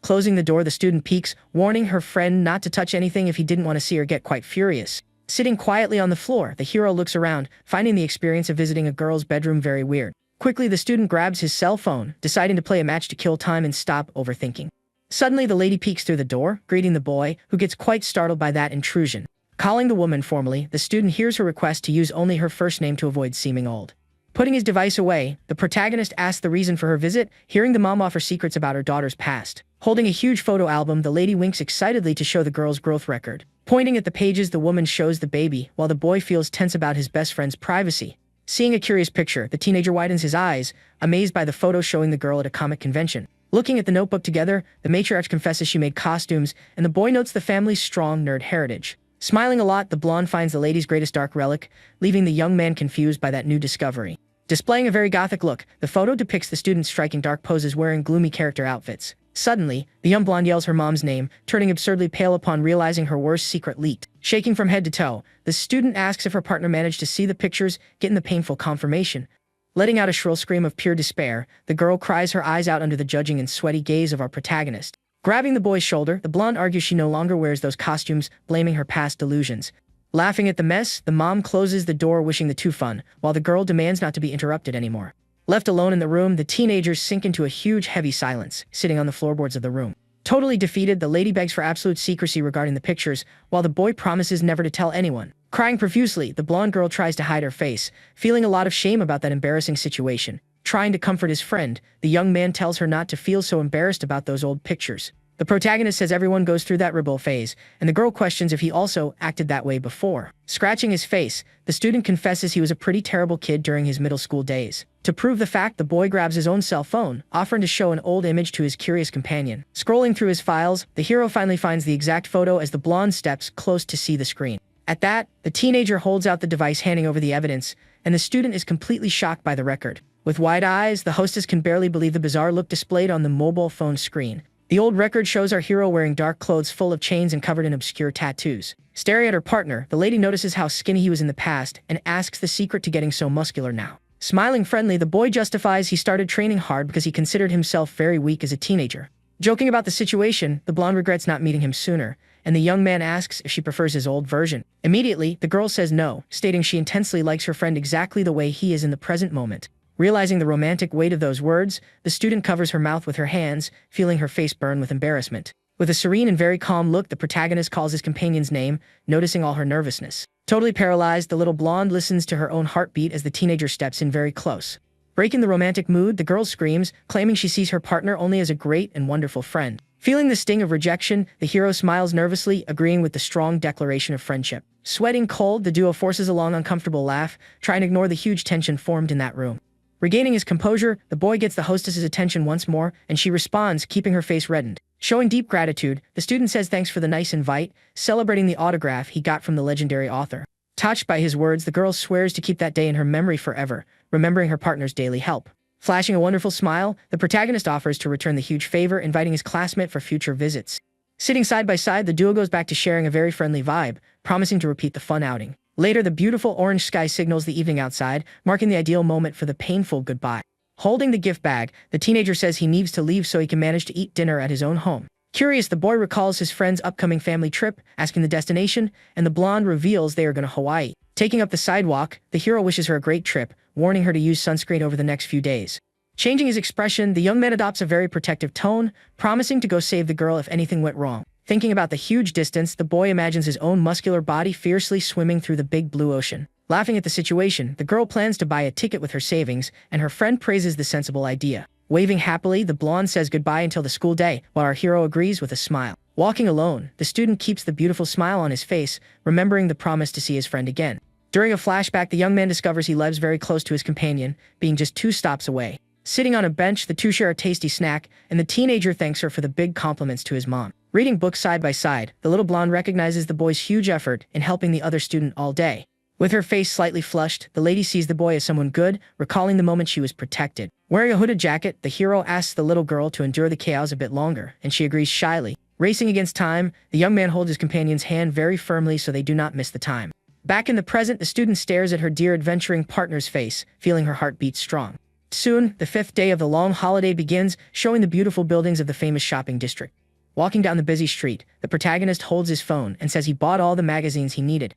Closing the door, the student peeks, warning her friend not to touch anything if he didn't want to see her get quite furious. Sitting quietly on the floor, the hero looks around, finding the experience of visiting a girl's bedroom very weird. Quickly, the student grabs his cell phone, deciding to play a match to kill time and stop overthinking. Suddenly, the lady peeks through the door, greeting the boy, who gets quite startled by that intrusion. Calling the woman formally, the student hears her request to use only her first name to avoid seeming old. Putting his device away, the protagonist asks the reason for her visit, hearing the mom offer secrets about her daughter's past. Holding a huge photo album, the lady winks excitedly to show the girl's growth record. Pointing at the pages, the woman shows the baby, while the boy feels tense about his best friend's privacy. Seeing a curious picture, the teenager widens his eyes, amazed by the photo showing the girl at a comic convention. Looking at the notebook together, the matriarch confesses she made costumes, and the boy notes the family's strong nerd heritage. Smiling a lot, the blonde finds the lady's greatest dark relic, leaving the young man confused by that new discovery. Displaying a very gothic look, the photo depicts the students striking dark poses wearing gloomy character outfits. Suddenly, the young blonde yells her mom's name, turning absurdly pale upon realizing her worst secret leaked. Shaking from head to toe, the student asks if her partner managed to see the pictures, getting the painful confirmation. Letting out a shrill scream of pure despair, the girl cries her eyes out under the judging and sweaty gaze of our protagonist. Grabbing the boy's shoulder, the blonde argues she no longer wears those costumes, blaming her past delusions. Laughing at the mess, the mom closes the door wishing the two fun, while the girl demands not to be interrupted anymore. Left alone in the room, the teenagers sink into a huge, heavy silence, sitting on the floorboards of the room. Totally defeated, the lady begs for absolute secrecy regarding the pictures, while the boy promises never to tell anyone. Crying profusely, the blonde girl tries to hide her face, feeling a lot of shame about that embarrassing situation. Trying to comfort his friend, the young man tells her not to feel so embarrassed about those old pictures. The protagonist says everyone goes through that rebel phase, and the girl questions if he also acted that way before. Scratching his face, the student confesses he was a pretty terrible kid during his middle school days. To prove the fact, the boy grabs his own cell phone, offering to show an old image to his curious companion. Scrolling through his files, the hero finally finds the exact photo as the blonde steps close to see the screen. At that, the teenager holds out the device handing over the evidence, and the student is completely shocked by the record. With wide eyes, the hostess can barely believe the bizarre look displayed on the mobile phone screen. The old record shows our hero wearing dark clothes full of chains and covered in obscure tattoos. Staring at her partner, the lady notices how skinny he was in the past and asks the secret to getting so muscular now. Smiling friendly, the boy justifies he started training hard because he considered himself very weak as a teenager. Joking about the situation, the blonde regrets not meeting him sooner, and the young man asks if she prefers his old version. Immediately, the girl says no, stating she intensely likes her friend exactly the way he is in the present moment. Realizing the romantic weight of those words, the student covers her mouth with her hands, feeling her face burn with embarrassment. With a serene and very calm look, the protagonist calls his companion's name, noticing all her nervousness. Totally paralyzed, the little blonde listens to her own heartbeat as the teenager steps in very close. Breaking the romantic mood, the girl screams, claiming she sees her partner only as a great and wonderful friend. Feeling the sting of rejection, the hero smiles nervously, agreeing with the strong declaration of friendship. Sweating cold, the duo forces a long, uncomfortable laugh, trying to ignore the huge tension formed in that room. Regaining his composure, the boy gets the hostess's attention once more, and she responds, keeping her face reddened. Showing deep gratitude, the student says thanks for the nice invite, celebrating the autograph he got from the legendary author. Touched by his words, the girl swears to keep that day in her memory forever, remembering her partner's daily help. Flashing a wonderful smile, the protagonist offers to return the huge favor, inviting his classmate for future visits. Sitting side by side, the duo goes back to sharing a very friendly vibe, promising to repeat the fun outing. Later, the beautiful orange sky signals the evening outside, marking the ideal moment for the painful goodbye. Holding the gift bag, the teenager says he needs to leave so he can manage to eat dinner at his own home. Curious, the boy recalls his friend's upcoming family trip, asking the destination, and the blonde reveals they are going to Hawaii. Taking up the sidewalk, the hero wishes her a great trip, warning her to use sunscreen over the next few days. Changing his expression, the young man adopts a very protective tone, promising to go save the girl if anything went wrong. Thinking about the huge distance, the boy imagines his own muscular body fiercely swimming through the big blue ocean. Laughing at the situation, the girl plans to buy a ticket with her savings, and her friend praises the sensible idea. Waving happily, the blonde says goodbye until the school day, while our hero agrees with a smile. Walking alone, the student keeps the beautiful smile on his face, remembering the promise to see his friend again. During a flashback, the young man discovers he lives very close to his companion, being just 2 stops away. Sitting on a bench, the two share a tasty snack, and the teenager thanks her for the big compliments to his mom. Reading books side by side, the little blonde recognizes the boy's huge effort in helping the other student all day. With her face slightly flushed, the lady sees the boy as someone good, recalling the moment she was protected. Wearing a hooded jacket, the hero asks the little girl to endure the chaos a bit longer, and she agrees shyly. Racing against time, the young man holds his companion's hand very firmly so they do not miss the time. Back in the present, the student stares at her dear adventuring partner's face, feeling her heart beat strong. Soon, the 5th day of the long holiday begins, showing the beautiful buildings of the famous shopping district. Walking down the busy street, the protagonist holds his phone and says he bought all the magazines he needed.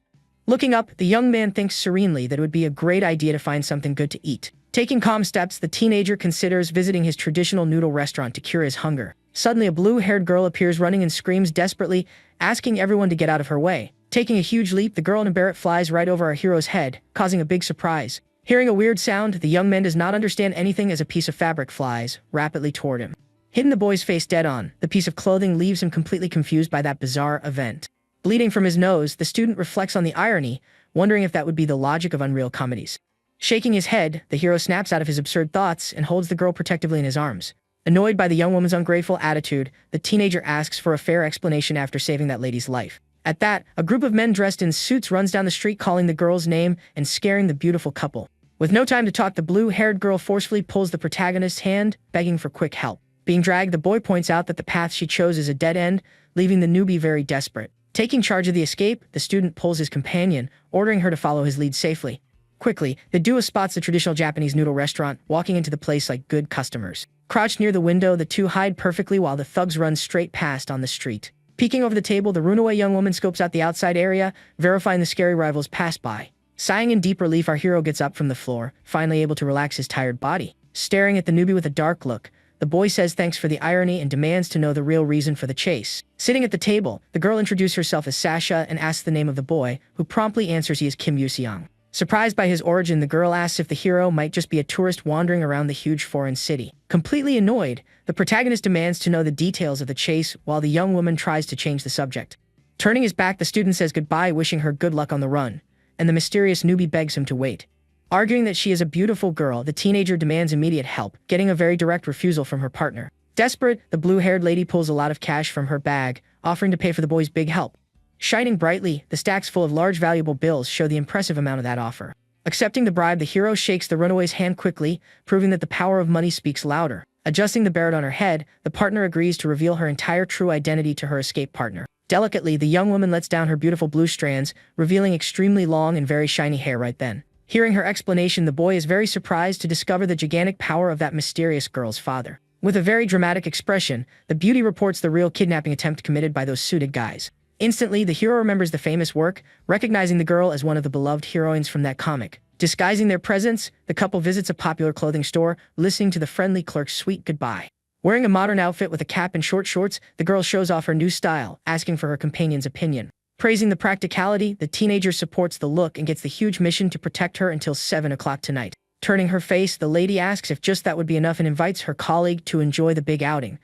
Looking up, the young man thinks serenely that it would be a great idea to find something good to eat. Taking calm steps, the teenager considers visiting his traditional noodle restaurant to cure his hunger. Suddenly, a blue-haired girl appears running and screams desperately, asking everyone to get out of her way. Taking a huge leap, the girl in a beret flies right over our hero's head, causing a big surprise. Hearing a weird sound, the young man does not understand anything as a piece of fabric flies rapidly toward him. Hitting the boy's face dead on, the piece of clothing leaves him completely confused by that bizarre event. Bleeding from his nose, the student reflects on the irony, wondering if that would be the logic of unreal comedies. Shaking his head, the hero snaps out of his absurd thoughts and holds the girl protectively in his arms. Annoyed by the young woman's ungrateful attitude, the teenager asks for a fair explanation after saving that lady's life. At that, a group of men dressed in suits runs down the street calling the girl's name and scaring the beautiful couple. With no time to talk, the blue-haired girl forcefully pulls the protagonist's hand, begging for quick help. Being dragged, the boy points out that the path she chose is a dead end, leaving the newbie very desperate. Taking charge of the escape, the student pulls his companion, ordering her to follow his lead safely. Quickly, the duo spots the traditional Japanese noodle restaurant, walking into the place like good customers. Crouched near the window, the two hide perfectly while the thugs run straight past on the street. Peeking over the table, the runaway young woman scopes out the outside area, verifying the scary rivals pass by. Sighing in deep relief, our hero gets up from the floor, finally able to relax his tired body. Staring at the newbie with a dark look, the boy says thanks for the irony and demands to know the real reason for the chase. Sitting at the table, the girl introduces herself as Sasha and asks the name of the boy, who promptly answers he is Kim Yuseong. Surprised by his origin, the girl asks if the hero might just be a tourist wandering around the huge foreign city. Completely annoyed, the protagonist demands to know the details of the chase while the young woman tries to change the subject. Turning his back, the student says goodbye, wishing her good luck on the run, and the mysterious newbie begs him to wait. Arguing that she is a beautiful girl, the teenager demands immediate help, getting a very direct refusal from her partner. Desperate, the blue-haired lady pulls a lot of cash from her bag, offering to pay for the boy's big help. Shining brightly, the stacks full of large valuable bills show the impressive amount of that offer. Accepting the bribe, the hero shakes the runaway's hand quickly, proving that the power of money speaks louder. Adjusting the beret on her head, the partner agrees to reveal her entire true identity to her escape partner. Delicately, the young woman lets down her beautiful blue strands, revealing extremely long and very shiny hair right then. Hearing her explanation, the boy is very surprised to discover the gigantic power of that mysterious girl's father. With a very dramatic expression, the beauty reports the real kidnapping attempt committed by those suited guys. Instantly, the hero remembers the famous work, recognizing the girl as one of the beloved heroines from that comic. Disguising their presence, the couple visits a popular clothing store, listening to the friendly clerk's sweet goodbye. Wearing a modern outfit with a cap and short shorts, the girl shows off her new style, asking for her companion's opinion. Praising the practicality, the teenager supports the look and gets the huge mission to protect her until 7 o'clock tonight. Turning her face, the lady asks if just that would be enough and invites her colleague to enjoy the big outing.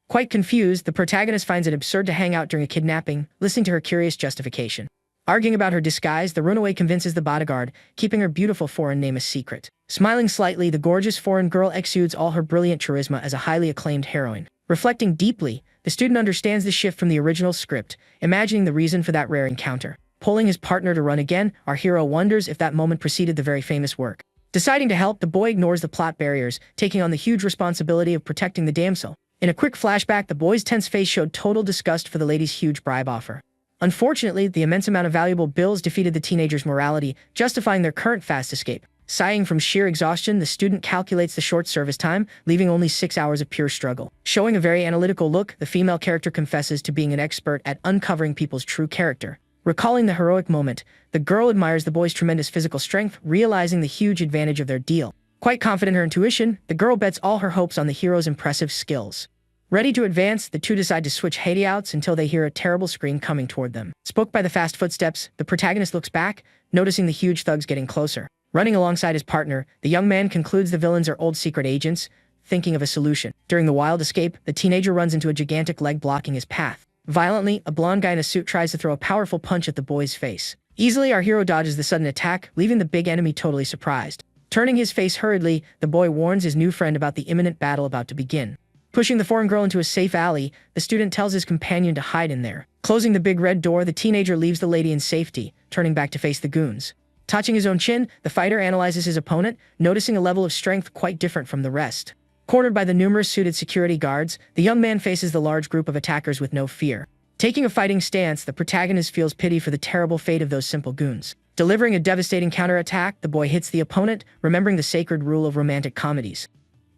Quite confused, the protagonist finds it absurd to hang out during a kidnapping, listening to her curious justification. Arguing about her disguise, the runaway convinces the bodyguard, keeping her beautiful foreign name a secret. Smiling slightly, the gorgeous foreign girl exudes all her brilliant charisma as a highly acclaimed heroine. Reflecting deeply, the student understands the shift from the original script, imagining the reason for that rare encounter. Pulling his partner to run again, our hero wonders if that moment preceded the very famous work. Deciding to help, the boy ignores the plot barriers, taking on the huge responsibility of protecting the damsel. In a quick flashback, the boy's tense face showed total disgust for the lady's huge bribe offer. Unfortunately, the immense amount of valuable bills defeated the teenager's morality, justifying their current fast escape. Sighing from sheer exhaustion, the student calculates the short service time, leaving only 6 hours of pure struggle. Showing a very analytical look, the female character confesses to being an expert at uncovering people's true character. Recalling the heroic moment, the girl admires the boy's tremendous physical strength, realizing the huge advantage of their deal. Quite confident in her intuition, the girl bets all her hopes on the hero's impressive skills. Ready to advance, the two decide to switch hideouts until they hear a terrible scream coming toward them. Spooked by the fast footsteps, the protagonist looks back, noticing the huge thugs getting closer. Running alongside his partner, the young man concludes the villains are old secret agents, thinking of a solution. During the wild escape, the teenager runs into a gigantic leg blocking his path. Violently, a blonde guy in a suit tries to throw a powerful punch at the boy's face. Easily, our hero dodges the sudden attack, leaving the big enemy totally surprised. Turning his face hurriedly, the boy warns his new friend about the imminent battle about to begin. Pushing the foreign girl into a safe alley, the student tells his companion to hide in there. Closing the big red door, the teenager leaves the lady in safety, turning back to face the goons. Touching his own chin, the fighter analyzes his opponent, noticing a level of strength quite different from the rest. Cornered by the numerous suited security guards, the young man faces the large group of attackers with no fear. Taking a fighting stance, the protagonist feels pity for the terrible fate of those simple goons. Delivering a devastating counterattack, the boy hits the opponent, remembering the sacred rule of romantic comedies.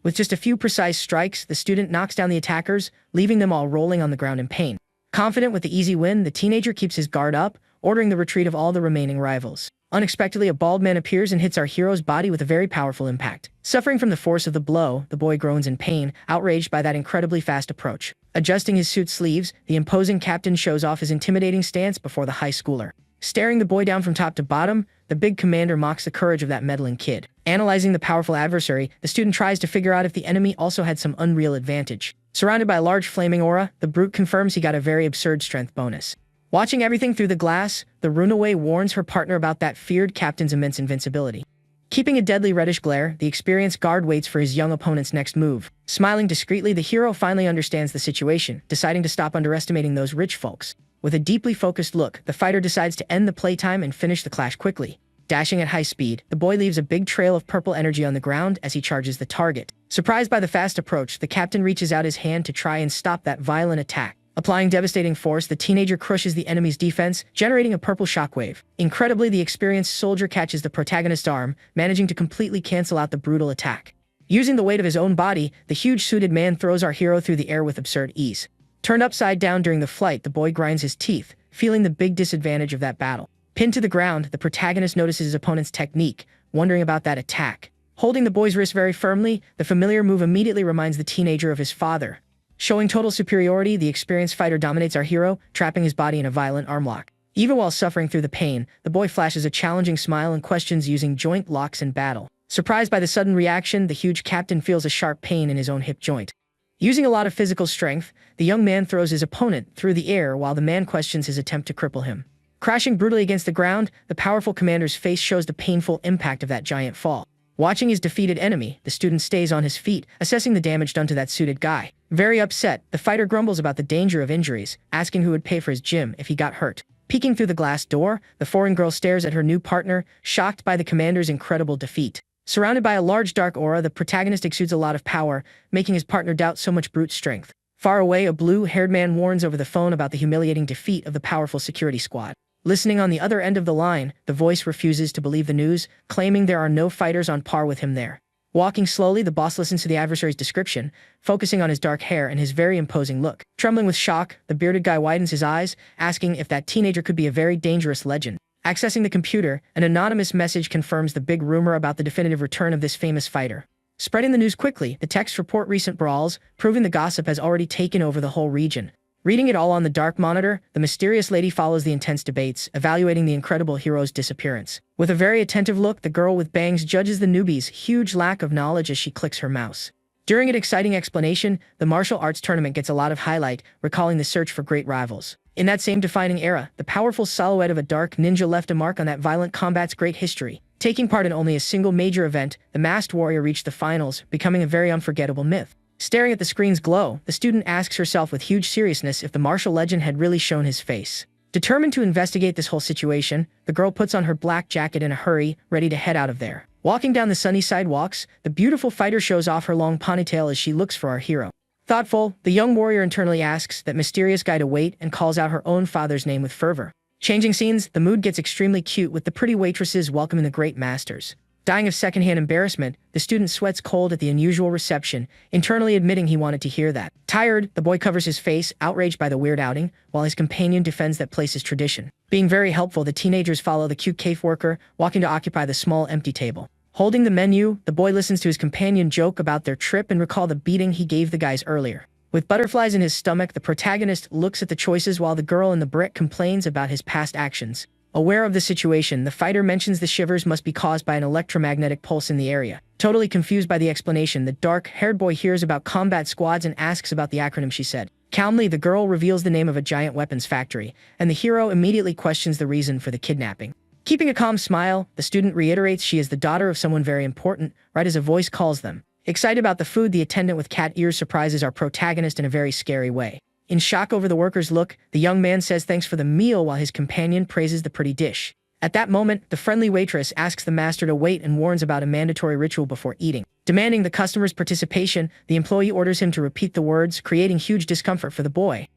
With just a few precise strikes, the student knocks down the attackers, leaving them all rolling on the ground in pain. Confident with the easy win, the teenager keeps his guard up, ordering the retreat of all the remaining rivals. Unexpectedly, a bald man appears and hits our hero's body with a very powerful impact. Suffering from the force of the blow, the boy groans in pain, outraged by that incredibly fast approach. Adjusting his suit sleeves, the imposing captain shows off his intimidating stance before the high schooler. Staring the boy down from top to bottom, the big commander mocks the courage of that meddling kid. Analyzing the powerful adversary, the student tries to figure out if the enemy also had some unreal advantage. Surrounded by a large flaming aura, the brute confirms he got a very absurd strength bonus. Watching everything through the glass, the runaway warns her partner about that feared captain's immense invincibility. Keeping a deadly reddish glare, the experienced guard waits for his young opponent's next move. Smiling discreetly, the hero finally understands the situation, deciding to stop underestimating those rich folks. With a deeply focused look, the fighter decides to end the playtime and finish the clash quickly. Dashing at high speed, the boy leaves a big trail of purple energy on the ground as he charges the target. Surprised by the fast approach, the captain reaches out his hand to try and stop that violent attack. Applying devastating force, the teenager crushes the enemy's defense, generating a purple shockwave. Incredibly, the experienced soldier catches the protagonist's arm, managing to completely cancel out the brutal attack. Using the weight of his own body, the huge suited man throws our hero through the air with absurd ease. Turned upside down during the flight, the boy grinds his teeth, feeling the big disadvantage of that battle. Pinned to the ground, the protagonist notices his opponent's technique, wondering about that attack. Holding the boy's wrist very firmly, the familiar move immediately reminds the teenager of his father. Showing total superiority, the experienced fighter dominates our hero, trapping his body in a violent arm lock. Even while suffering through the pain, the boy flashes a challenging smile and questions using joint locks in battle. Surprised by the sudden reaction, the huge captain feels a sharp pain in his own hip joint. Using a lot of physical strength, the young man throws his opponent through the air while the man questions his attempt to cripple him. Crashing brutally against the ground, the powerful commander's face shows the painful impact of that giant fall. Watching his defeated enemy, the student stays on his feet, assessing the damage done to that suited guy. Very upset, the fighter grumbles about the danger of injuries, asking who would pay for his gym if he got hurt. Peeking through the glass door, the foreign girl stares at her new partner, shocked by the commander's incredible defeat. Surrounded by a large dark aura, the protagonist exudes a lot of power, making his partner doubt so much brute strength. Far away, a blue-haired man warns over the phone about the humiliating defeat of the powerful security squad. Listening on the other end of the line, the voice refuses to believe the news, claiming there are no fighters on par with him there. Walking slowly, the boss listens to the adversary's description, focusing on his dark hair and his very imposing look. Trembling with shock, the bearded guy widens his eyes, asking if that teenager could be a very dangerous legend. Accessing the computer, an anonymous message confirms the big rumor about the definitive return of this famous fighter. Spreading the news quickly, the texts report recent brawls, proving the gossip has already taken over the whole region. Reading it all on the dark monitor, the mysterious lady follows the intense debates, evaluating the incredible hero's disappearance. With a very attentive look, the girl with bangs judges the newbie's huge lack of knowledge as she clicks her mouse. During an exciting explanation, the martial arts tournament gets a lot of highlight, recalling the search for great rivals. In that same defining era, the powerful silhouette of a dark ninja left a mark on that violent combat's great history. Taking part in only a single major event, the masked warrior reached the finals, becoming a very unforgettable myth. Staring at the screen's glow, the student asks herself with huge seriousness if the martial legend had really shown his face. Determined to investigate this whole situation, the girl puts on her black jacket in a hurry, ready to head out of there. Walking down the sunny sidewalks, the beautiful fighter shows off her long ponytail as she looks for our hero. Thoughtful, the young warrior internally asks that mysterious guy to wait and calls out her own father's name with fervor. Changing scenes, the mood gets extremely cute with the pretty waitresses welcoming the great masters. Dying of secondhand embarrassment, the student sweats cold at the unusual reception, internally admitting he wanted to hear that. Tired, the boy covers his face, outraged by the weird outing, while his companion defends that place's tradition. Being very helpful, the teenagers follow the cute cave worker, walking to occupy the small empty table. Holding the menu, the boy listens to his companion joke about their trip and recall the beating he gave the guys earlier. With butterflies in his stomach, the protagonist looks at the choices while the girl in the brick complains about his past actions. Aware of the situation, the fighter mentions the shivers must be caused by an electromagnetic pulse in the area. Totally confused by the explanation, the dark-haired boy hears about combat squads and asks about the acronym she said. Calmly, the girl reveals the name of a giant weapons factory, and the hero immediately questions the reason for the kidnapping. Keeping a calm smile, the student reiterates she is the daughter of someone very important, right as a voice calls them. Excited about the food, the attendant with cat ears surprises our protagonist in a very scary way. In shock over the worker's look, the young man says thanks for the meal while his companion praises the pretty dish. At that moment, the friendly waitress asks the master to wait and warns about a mandatory ritual before eating. Demanding the customer's participation, the employee orders him to repeat the words, creating huge discomfort for the boy.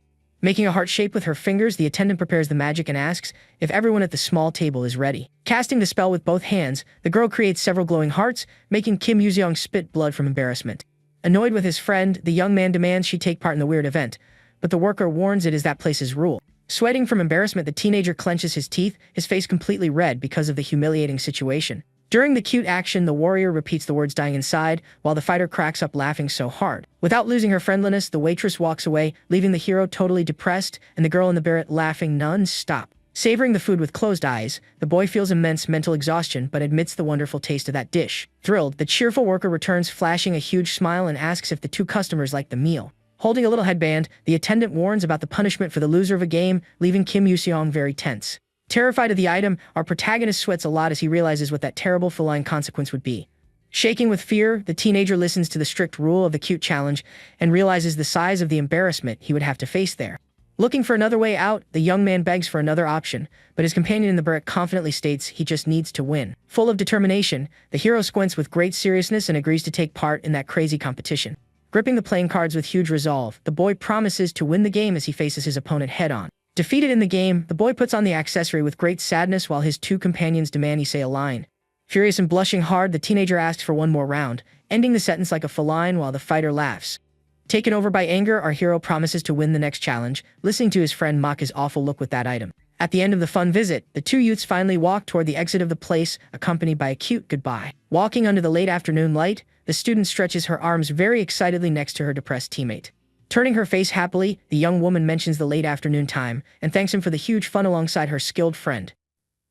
Making a heart shape with her fingers, the attendant prepares the magic and asks if everyone at the small table is ready. Casting the spell with both hands, the girl creates several glowing hearts, making Kim Yuseong spit blood from embarrassment. Annoyed with his friend, the young man demands she take part in the weird event, but the worker warns it is that place's rule. Sweating from embarrassment, the teenager clenches his teeth, his face completely red because of the humiliating situation. During the cute action, the warrior repeats the words dying inside, while the fighter cracks up laughing so hard. Without losing her friendliness, the waitress walks away, leaving the hero totally depressed, and the girl in the barrett laughing non-stop. Savoring the food with closed eyes, the boy feels immense mental exhaustion but admits the wonderful taste of that dish. Thrilled, the cheerful worker returns, flashing a huge smile and asks if the two customers like the meal. Holding a little headband, the attendant warns about the punishment for the loser of a game, leaving Kim Yoo-seong very tense. Terrified of the item, our protagonist sweats a lot as he realizes what that terrible feline consequence would be. Shaking with fear, the teenager listens to the strict rule of the cute challenge and realizes the size of the embarrassment he would have to face there. Looking for another way out, the young man begs for another option, but his companion in the barrack confidently states he just needs to win. Full of determination, the hero squints with great seriousness and agrees to take part in that crazy competition. Gripping the playing cards with huge resolve, the boy promises to win the game as he faces his opponent head-on. Defeated in the game, the boy puts on the accessory with great sadness while his two companions demand he say a line. Furious and blushing hard, the teenager asks for one more round, ending the sentence like a feline while the fighter laughs. Taken over by anger, our hero promises to win the next challenge, listening to his friend mock his awful look with that item. At the end of the fun visit, the two youths finally walk toward the exit of the place, accompanied by a cute goodbye. Walking under the late afternoon light, the student stretches her arms very excitedly next to her depressed teammate. Turning her face happily, the young woman mentions the late afternoon time and thanks him for the huge fun alongside her skilled friend.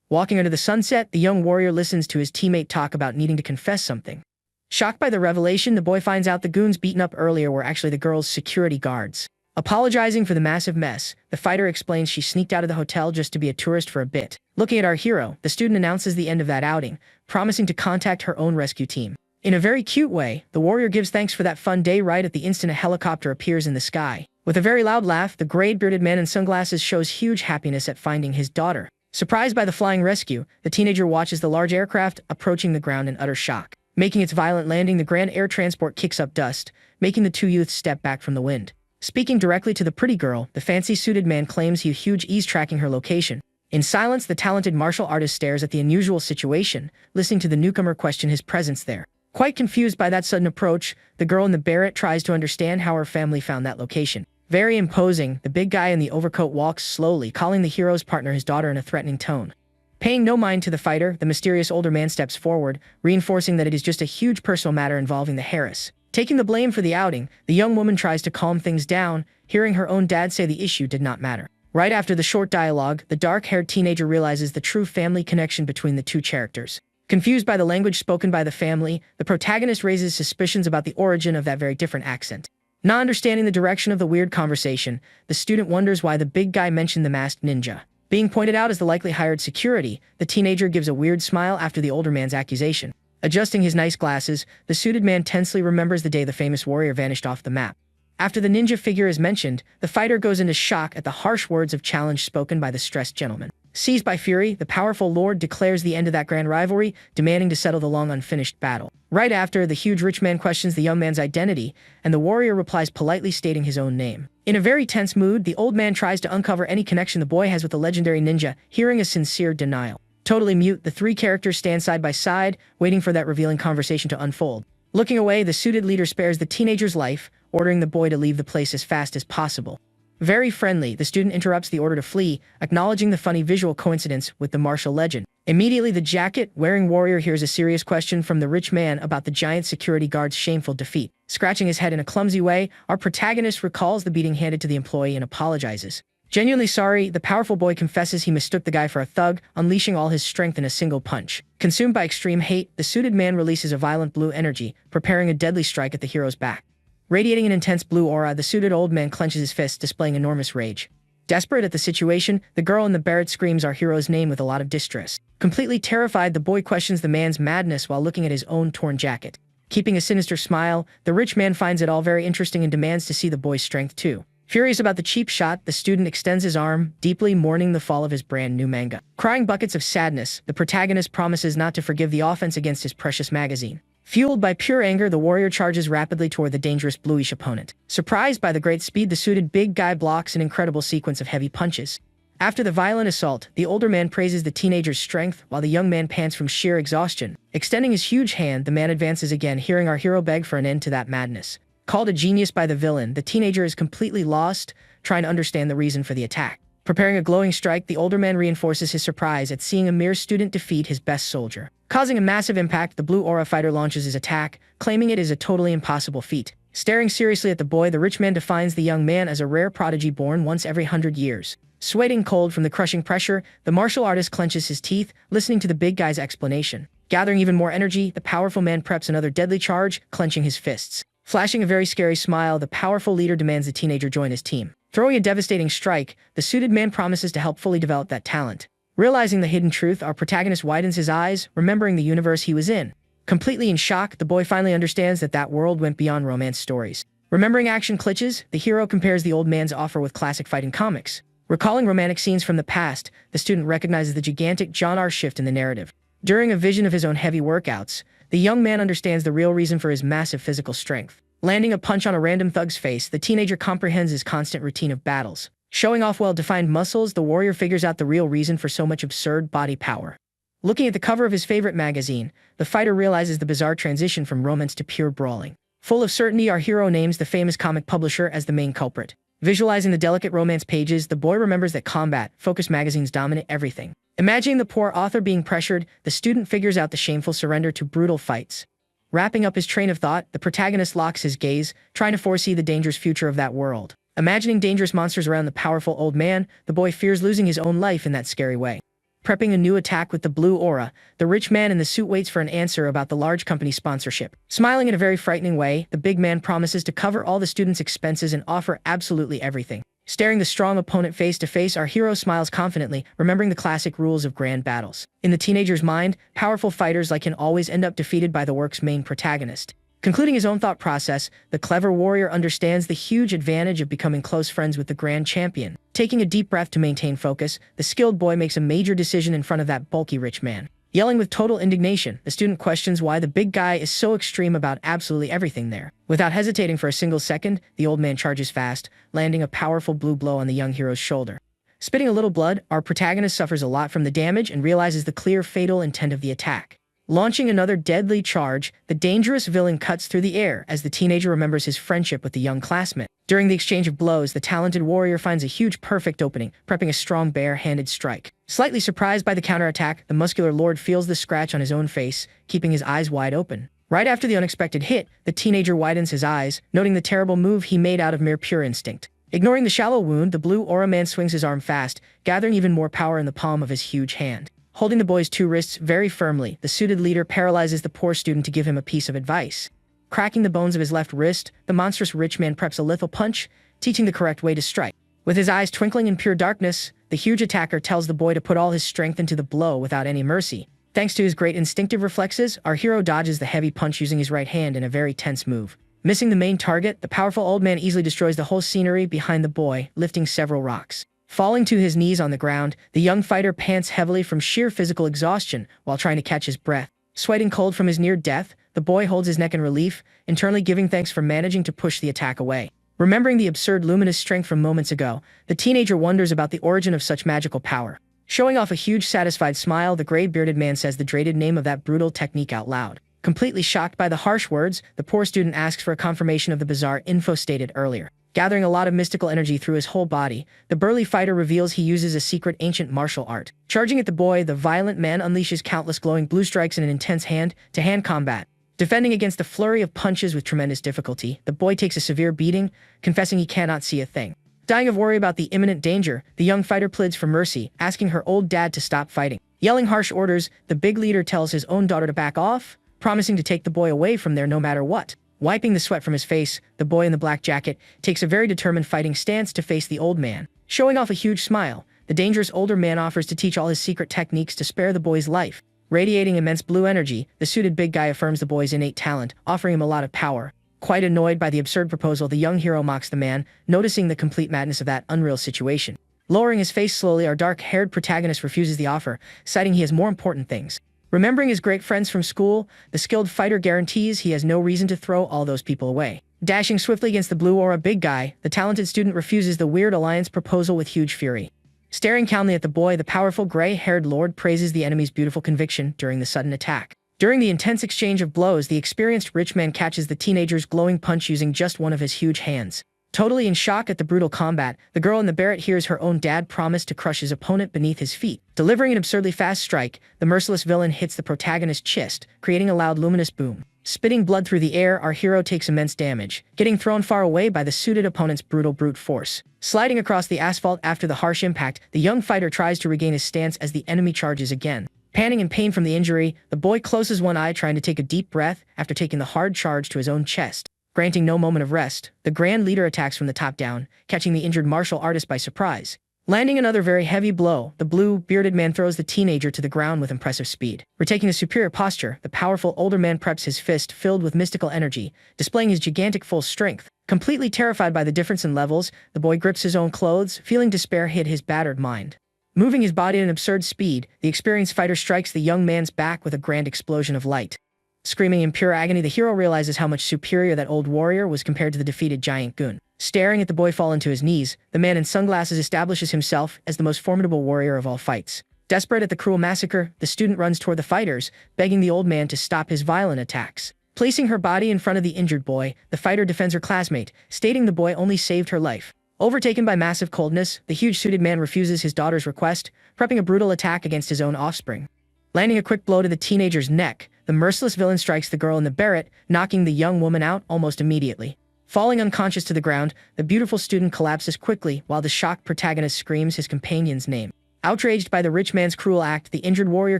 Walking under the sunset, the young warrior listens to his teammate talk about needing to confess something. Shocked by the revelation, the boy finds out the goons beaten up earlier were actually the girl's security guards. Apologizing for the massive mess, the fighter explains she sneaked out of the hotel just to be a tourist for a bit. Looking at our hero, the student announces the end of that outing, promising to contact her own rescue team. In a very cute way, the warrior gives thanks for that fun day right at the instant a helicopter appears in the sky. With a very loud laugh, the gray-bearded man in sunglasses shows huge happiness at finding his daughter. Surprised by the flying rescue, the teenager watches the large aircraft approaching the ground in utter shock. Making its violent landing, the grand air transport kicks up dust, making the two youths step back from the wind. Speaking directly to the pretty girl, the fancy-suited man claims he huge ease tracking her location. In silence, the talented martial artist stares at the unusual situation, listening to the newcomer question his presence there. Quite confused by that sudden approach, the girl in the beret tries to understand how her family found that location. Very imposing, the big guy in the overcoat walks slowly, calling the hero's partner his daughter in a threatening tone. Paying no mind to the fighter, the mysterious older man steps forward, reinforcing that it is just a huge personal matter involving the Harris. Taking the blame for the outing, the young woman tries to calm things down, hearing her own dad say the issue did not matter. Right after the short dialogue, the dark-haired teenager realizes the true family connection between the two characters. Confused by the language spoken by the family, the protagonist raises suspicions about the origin of that very different accent. Not understanding the direction of the weird conversation, the student wonders why the big guy mentioned the masked ninja. Being pointed out as the likely hired security, the teenager gives a weird smile after the older man's accusation. Adjusting his nice glasses, the suited man tensely remembers the day the famous warrior vanished off the map. After the ninja figure is mentioned, the fighter goes into shock at the harsh words of challenge spoken by the stressed gentleman. Seized by fury, the powerful lord declares the end of that grand rivalry, demanding to settle the long unfinished battle. Right after, the huge rich man questions the young man's identity, and the warrior replies politely stating his own name. In a very tense mood, the old man tries to uncover any connection the boy has with the legendary ninja, hearing a sincere denial. Totally mute, the three characters stand side by side, waiting for that revealing conversation to unfold. Looking away, the suited leader spares the teenager's life, ordering the boy to leave the place as fast as possible. Very friendly, the student interrupts the order to flee, acknowledging the funny visual coincidence with the martial legend. Immediately, the jacket-wearing warrior hears a serious question from the rich man about the giant security guard's shameful defeat. Scratching his head in a clumsy way, our protagonist recalls the beating handed to the employee and apologizes. Genuinely sorry, the powerful boy confesses he mistook the guy for a thug, unleashing all his strength in a single punch. Consumed by extreme hate, the suited man releases a violent blue energy, preparing a deadly strike at the hero's back. Radiating an intense blue aura, the suited old man clenches his fists, displaying enormous rage. Desperate at the situation, the girl in the beret screams our hero's name with a lot of distress. Completely terrified, the boy questions the man's madness while looking at his own torn jacket. Keeping a sinister smile, the rich man finds it all very interesting and demands to see the boy's strength too. Furious about the cheap shot, the student extends his arm, deeply mourning the fall of his brand new manga. Crying buckets of sadness, the protagonist promises not to forgive the offense against his precious magazine. Fueled by pure anger, the warrior charges rapidly toward the dangerous bluish opponent. Surprised by the great speed, the suited big guy blocks an incredible sequence of heavy punches. After the violent assault, the older man praises the teenager's strength, while the young man pants from sheer exhaustion. Extending his huge hand, the man advances again, hearing our hero beg for an end to that madness. Called a genius by the villain, the teenager is completely lost, trying to understand the reason for the attack. Preparing a glowing strike, the older man reinforces his surprise at seeing a mere student defeat his best soldier. Causing a massive impact, the blue aura fighter launches his attack, claiming it is a totally impossible feat. Staring seriously at the boy, the rich man defines the young man as a rare prodigy born once every 100 years. Sweating cold from the crushing pressure, the martial artist clenches his teeth, listening to the big guy's explanation. Gathering even more energy, the powerful man preps another deadly charge, clenching his fists. Flashing a very scary smile, the powerful leader demands the teenager join his team. Throwing a devastating strike, the suited man promises to help fully develop that talent. Realizing the hidden truth, our protagonist widens his eyes, remembering the universe he was in. Completely in shock, the boy finally understands that that world went beyond romance stories. Remembering action glitches, the hero compares the old man's offer with classic fighting comics. Recalling romantic scenes from the past, the student recognizes the gigantic genre shift in the narrative. During a vision of his own heavy workouts, the young man understands the real reason for his massive physical strength. Landing a punch on a random thug's face, the teenager comprehends his constant routine of battles. Showing off well-defined muscles, the warrior figures out the real reason for so much absurd body power. Looking at the cover of his favorite magazine, the fighter realizes the bizarre transition from romance to pure brawling. Full of certainty, our hero names the famous comic publisher as the main culprit. Visualizing the delicate romance pages, the boy remembers that combat-focused magazines dominate everything. Imagining the poor author being pressured, the student figures out the shameful surrender to brutal fights. Wrapping up his train of thought, the protagonist locks his gaze, trying to foresee the dangerous future of that world. Imagining dangerous monsters around the powerful old man, the boy fears losing his own life in that scary way. Prepping a new attack with the blue aura, the rich man in the suit waits for an answer about the large company sponsorship. Smiling in a very frightening way, the big man promises to cover all the students' expenses and offer absolutely everything. Staring the strong opponent face to face, our hero smiles confidently, remembering the classic rules of grand battles. In the teenager's mind, powerful fighters like him always end up defeated by the work's main protagonist. Concluding his own thought process, the clever warrior understands the huge advantage of becoming close friends with the grand champion. Taking a deep breath to maintain focus, the skilled boy makes a major decision in front of that bulky rich man. Yelling with total indignation, the student questions why the big guy is so extreme about absolutely everything there. Without hesitating for a single second, the old man charges fast, landing a powerful blue blow on the young hero's shoulder. Spitting a little blood, our protagonist suffers a lot from the damage and realizes the clear, fatal intent of the attack. Launching another deadly charge, the dangerous villain cuts through the air as the teenager remembers his friendship with the young classmate. During the exchange of blows, the talented warrior finds a huge perfect opening, prepping a strong bare-handed strike. Slightly surprised by the counterattack, the muscular lord feels the scratch on his own face, keeping his eyes wide open. Right after the unexpected hit, the teenager widens his eyes, noting the terrible move he made out of mere pure instinct. Ignoring the shallow wound, the blue aura man swings his arm fast, gathering even more power in the palm of his huge hand. Holding the boy's two wrists very firmly, the suited leader paralyzes the poor student to give him a piece of advice. Cracking the bones of his left wrist, the monstrous rich man preps a lethal punch, teaching the correct way to strike. With his eyes twinkling in pure darkness, the huge attacker tells the boy to put all his strength into the blow without any mercy. Thanks to his great instinctive reflexes, our hero dodges the heavy punch using his right hand in a very tense move. Missing the main target, the powerful old man easily destroys the whole scenery behind the boy, lifting several rocks. Falling to his knees on the ground, the young fighter pants heavily from sheer physical exhaustion while trying to catch his breath. Sweating cold from his near death, the boy holds his neck in relief, internally giving thanks for managing to push the attack away. Remembering the absurd luminous strength from moments ago, the teenager wonders about the origin of such magical power. Showing off a huge satisfied smile, the gray-bearded man says the dreaded name of that brutal technique out loud. Completely shocked by the harsh words, the poor student asks for a confirmation of the bizarre info stated earlier. Gathering a lot of mystical energy through his whole body, the burly fighter reveals he uses a secret ancient martial art. Charging at the boy, the violent man unleashes countless glowing blue strikes in an intense hand-to-hand combat. Defending against a flurry of punches with tremendous difficulty, the boy takes a severe beating, confessing he cannot see a thing. Dying of worry about the imminent danger, the young fighter pleads for mercy, asking her old dad to stop fighting. Yelling harsh orders, the big leader tells his own daughter to back off, promising to take the boy away from there no matter what. Wiping the sweat from his face, the boy in the black jacket takes a very determined fighting stance to face the old man. Showing off a huge smile, the dangerous older man offers to teach all his secret techniques to spare the boy's life. Radiating immense blue energy, the suited big guy affirms the boy's innate talent, offering him a lot of power. Quite annoyed by the absurd proposal, the young hero mocks the man, noticing the complete madness of that unreal situation. Lowering his face slowly, our dark-haired protagonist refuses the offer, citing he has more important things. Remembering his great friends from school, the skilled fighter guarantees he has no reason to throw all those people away. Dashing swiftly against the blue aura big guy, the talented student refuses the weird alliance proposal with huge fury. Staring calmly at the boy, the powerful gray-haired lord praises the enemy's beautiful conviction during the sudden attack. During the intense exchange of blows, the experienced rich man catches the teenager's glowing punch using just one of his huge hands. Totally in shock at the brutal combat, the girl in the barret hears her own dad promise to crush his opponent beneath his feet. Delivering an absurdly fast strike, the merciless villain hits the protagonist's chest, creating a loud luminous boom. Spitting blood through the air, our hero takes immense damage, getting thrown far away by the suited opponent's brutal brute force. Sliding across the asphalt after the harsh impact, the young fighter tries to regain his stance as the enemy charges again. Panting in pain from the injury, the boy closes one eye trying to take a deep breath after taking the hard charge to his own chest. Granting no moment of rest, the Grand Leader attacks from the top down, catching the injured martial artist by surprise. Landing another very heavy blow, the blue, bearded man throws the teenager to the ground with impressive speed. Retaking a superior posture, the powerful older man preps his fist filled with mystical energy, displaying his gigantic full strength. Completely terrified by the difference in levels, the boy grips his own clothes, feeling despair hit his battered mind. Moving his body at an absurd speed, the experienced fighter strikes the young man's back with a grand explosion of light. Screaming in pure agony, the hero realizes how much superior that old warrior was compared to the defeated giant goon. Staring at the boy fall into his knees, the man in sunglasses establishes himself as the most formidable warrior of all fights. Desperate at the cruel massacre, the student runs toward the fighters, begging the old man to stop his violent attacks. Placing her body in front of the injured boy, the fighter defends her classmate, stating the boy only saved her life. Overtaken by massive coldness, the huge-suited man refuses his daughter's request, prepping a brutal attack against his own offspring. Landing a quick blow to the teenager's neck, the merciless villain strikes the girl in the beret, knocking the young woman out almost immediately. Falling unconscious to the ground, the beautiful student collapses quickly while the shocked protagonist screams his companion's name. Outraged by the rich man's cruel act, the injured warrior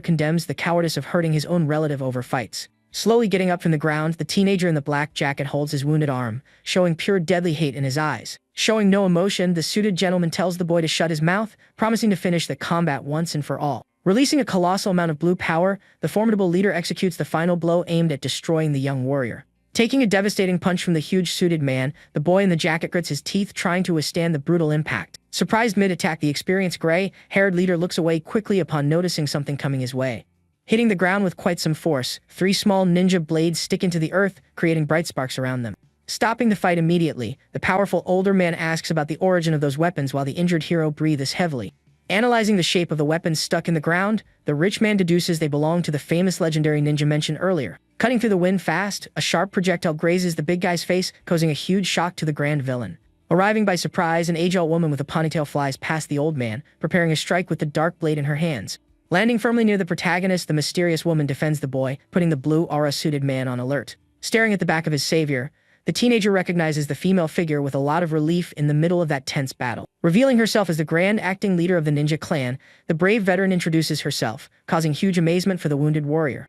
condemns the cowardice of hurting his own relative over fights. Slowly getting up from the ground, the teenager in the black jacket holds his wounded arm, showing pure deadly hate in his eyes. Showing no emotion, the suited gentleman tells the boy to shut his mouth, promising to finish the combat once and for all. Releasing a colossal amount of blue power, the formidable leader executes the final blow aimed at destroying the young warrior. Taking a devastating punch from the huge-suited man, the boy in the jacket grits his teeth trying to withstand the brutal impact. Surprised mid-attack, the experienced gray-haired leader looks away quickly upon noticing something coming his way. Hitting the ground with quite some force, 3 small ninja blades stick into the earth, creating bright sparks around them. Stopping the fight immediately, the powerful older man asks about the origin of those weapons while the injured hero breathes heavily. Analyzing the shape of the weapons stuck in the ground, the rich man deduces they belong to the famous legendary ninja mentioned earlier. Cutting through the wind fast, a sharp projectile grazes the big guy's face, causing a huge shock to the grand villain. Arriving by surprise, an age-old woman with a ponytail flies past the old man, preparing a strike with the dark blade in her hands. Landing firmly near the protagonist, the mysterious woman defends the boy, putting the blue aura-suited man on alert. Staring at the back of his savior, the teenager recognizes the female figure with a lot of relief in the middle of that tense battle. Revealing herself as the grand acting leader of the ninja clan, the brave veteran introduces herself, causing huge amazement for the wounded warrior.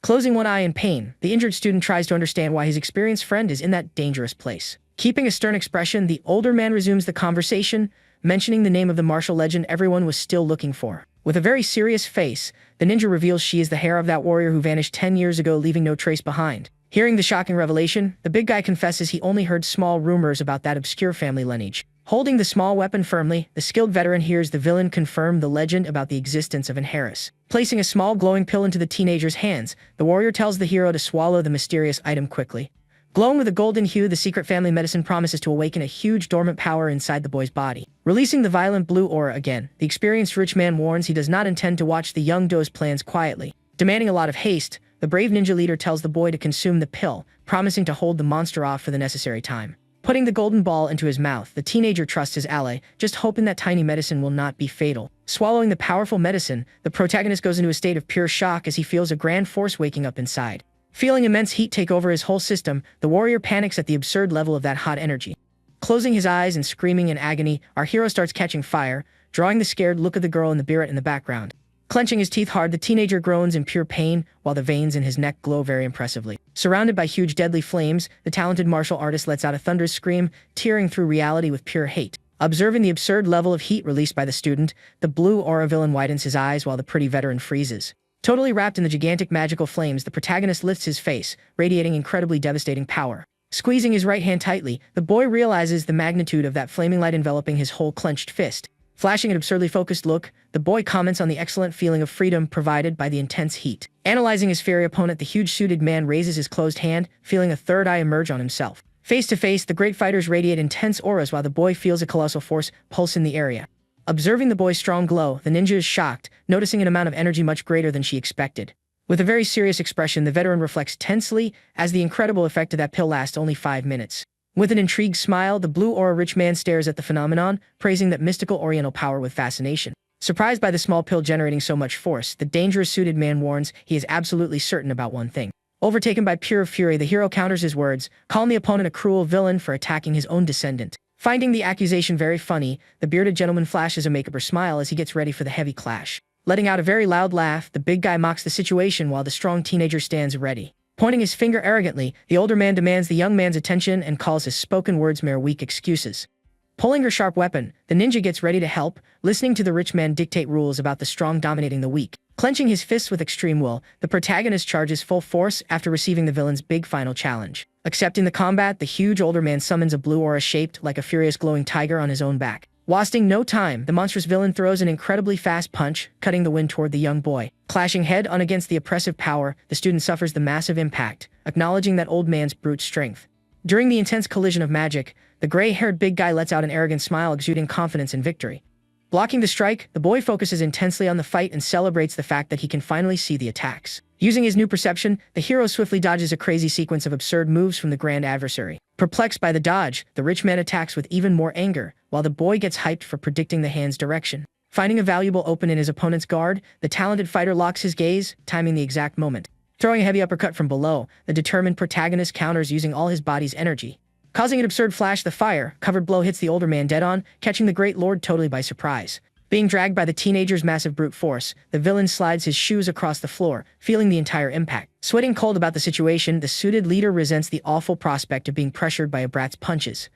Closing one eye in pain, the injured student tries to understand why his experienced friend is in that dangerous place. Keeping a stern expression, the older man resumes the conversation, mentioning the name of the martial legend everyone was still looking for. With a very serious face, the ninja reveals she is the heir of that warrior who vanished 10 years ago, leaving no trace behind. Hearing the shocking revelation, the big guy confesses he only heard small rumors about that obscure family lineage. Holding the small weapon firmly, the skilled veteran hears the villain confirm the legend about the existence of enrollment. Placing a small glowing pill into the teenager's hands, the warrior tells the hero to swallow the mysterious item quickly. Glowing with a golden hue, the secret family medicine promises to awaken a huge dormant power inside the boy's body. Releasing the violent blue aura again, the experienced rich man warns he does not intend to watch the young doe's plans quietly. Demanding a lot of haste, the brave ninja leader tells the boy to consume the pill, promising to hold the monster off for the necessary time. Putting the golden ball into his mouth, the teenager trusts his ally, just hoping that tiny medicine will not be fatal. Swallowing the powerful medicine, the protagonist goes into a state of pure shock as he feels a grand force waking up inside. Feeling immense heat take over his whole system, the warrior panics at the absurd level of that hot energy. Closing his eyes and screaming in agony, our hero starts catching fire, drawing the scared look of the girl in the beret in the background. Clenching his teeth hard, the teenager groans in pure pain, while the veins in his neck glow very impressively. Surrounded by huge deadly flames, the talented martial artist lets out a thunderous scream, tearing through reality with pure hate. Observing the absurd level of heat released by the student, the blue aura villain widens his eyes while the pretty veteran freezes. Totally wrapped in the gigantic magical flames, the protagonist lifts his face, radiating incredibly devastating power. Squeezing his right hand tightly, the boy realizes the magnitude of that flaming light enveloping his whole clenched fist. Flashing an absurdly focused look, the boy comments on the excellent feeling of freedom provided by the intense heat. Analyzing his fiery opponent, the huge-suited man raises his closed hand, feeling a third eye emerge on himself. Face to face, the great fighters radiate intense auras while the boy feels a colossal force pulse in the area. Observing the boy's strong glow, the ninja is shocked, noticing an amount of energy much greater than she expected. With a very serious expression, the veteran reflects tensely, as the incredible effect of that pill lasts only 5 minutes. With an intrigued smile, the blue aura rich man stares at the phenomenon, praising that mystical oriental power with fascination. Surprised by the small pill generating so much force, the dangerous suited man warns he is absolutely certain about one thing. Overtaken by pure fury, the hero counters his words, calling the opponent a cruel villain for attacking his own descendant. Finding the accusation very funny, the bearded gentleman flashes a make-up or smile as he gets ready for the heavy clash. Letting out a very loud laugh, the big guy mocks the situation while the strong teenager stands ready. Pointing his finger arrogantly, the older man demands the young man's attention and calls his spoken words mere weak excuses. Pulling her sharp weapon, the ninja gets ready to help, listening to the rich man dictate rules about the strong dominating the weak. Clenching his fists with extreme will, the protagonist charges full force after receiving the villain's big final challenge. Accepting the combat, the huge older man summons a blue aura shaped like a furious glowing tiger on his own back. Wasting no time, the monstrous villain throws an incredibly fast punch, cutting the wind toward the young boy. Clashing head-on against the oppressive power, the student suffers the massive impact, acknowledging that old man's brute strength. During the intense collision of magic, the gray-haired big guy lets out an arrogant smile exuding confidence in victory. Blocking the strike, the boy focuses intensely on the fight and celebrates the fact that he can finally see the attacks. Using his new perception, the hero swiftly dodges a crazy sequence of absurd moves from the grand adversary. Perplexed by the dodge, the rich man attacks with even more anger, while the boy gets hyped for predicting the hand's direction. Finding a valuable open in his opponent's guard, the talented fighter locks his gaze, timing the exact moment. Throwing a heavy uppercut from below, the determined protagonist counters using all his body's energy. Causing an absurd flash, the fire-covered blow hits the older man dead-on, catching the great lord totally by surprise. Being dragged by the teenager's massive brute force, the villain slides his shoes across the floor, feeling the entire impact. Sweating cold about the situation, the suited leader resents the awful prospect of being pressured by a brat's punches.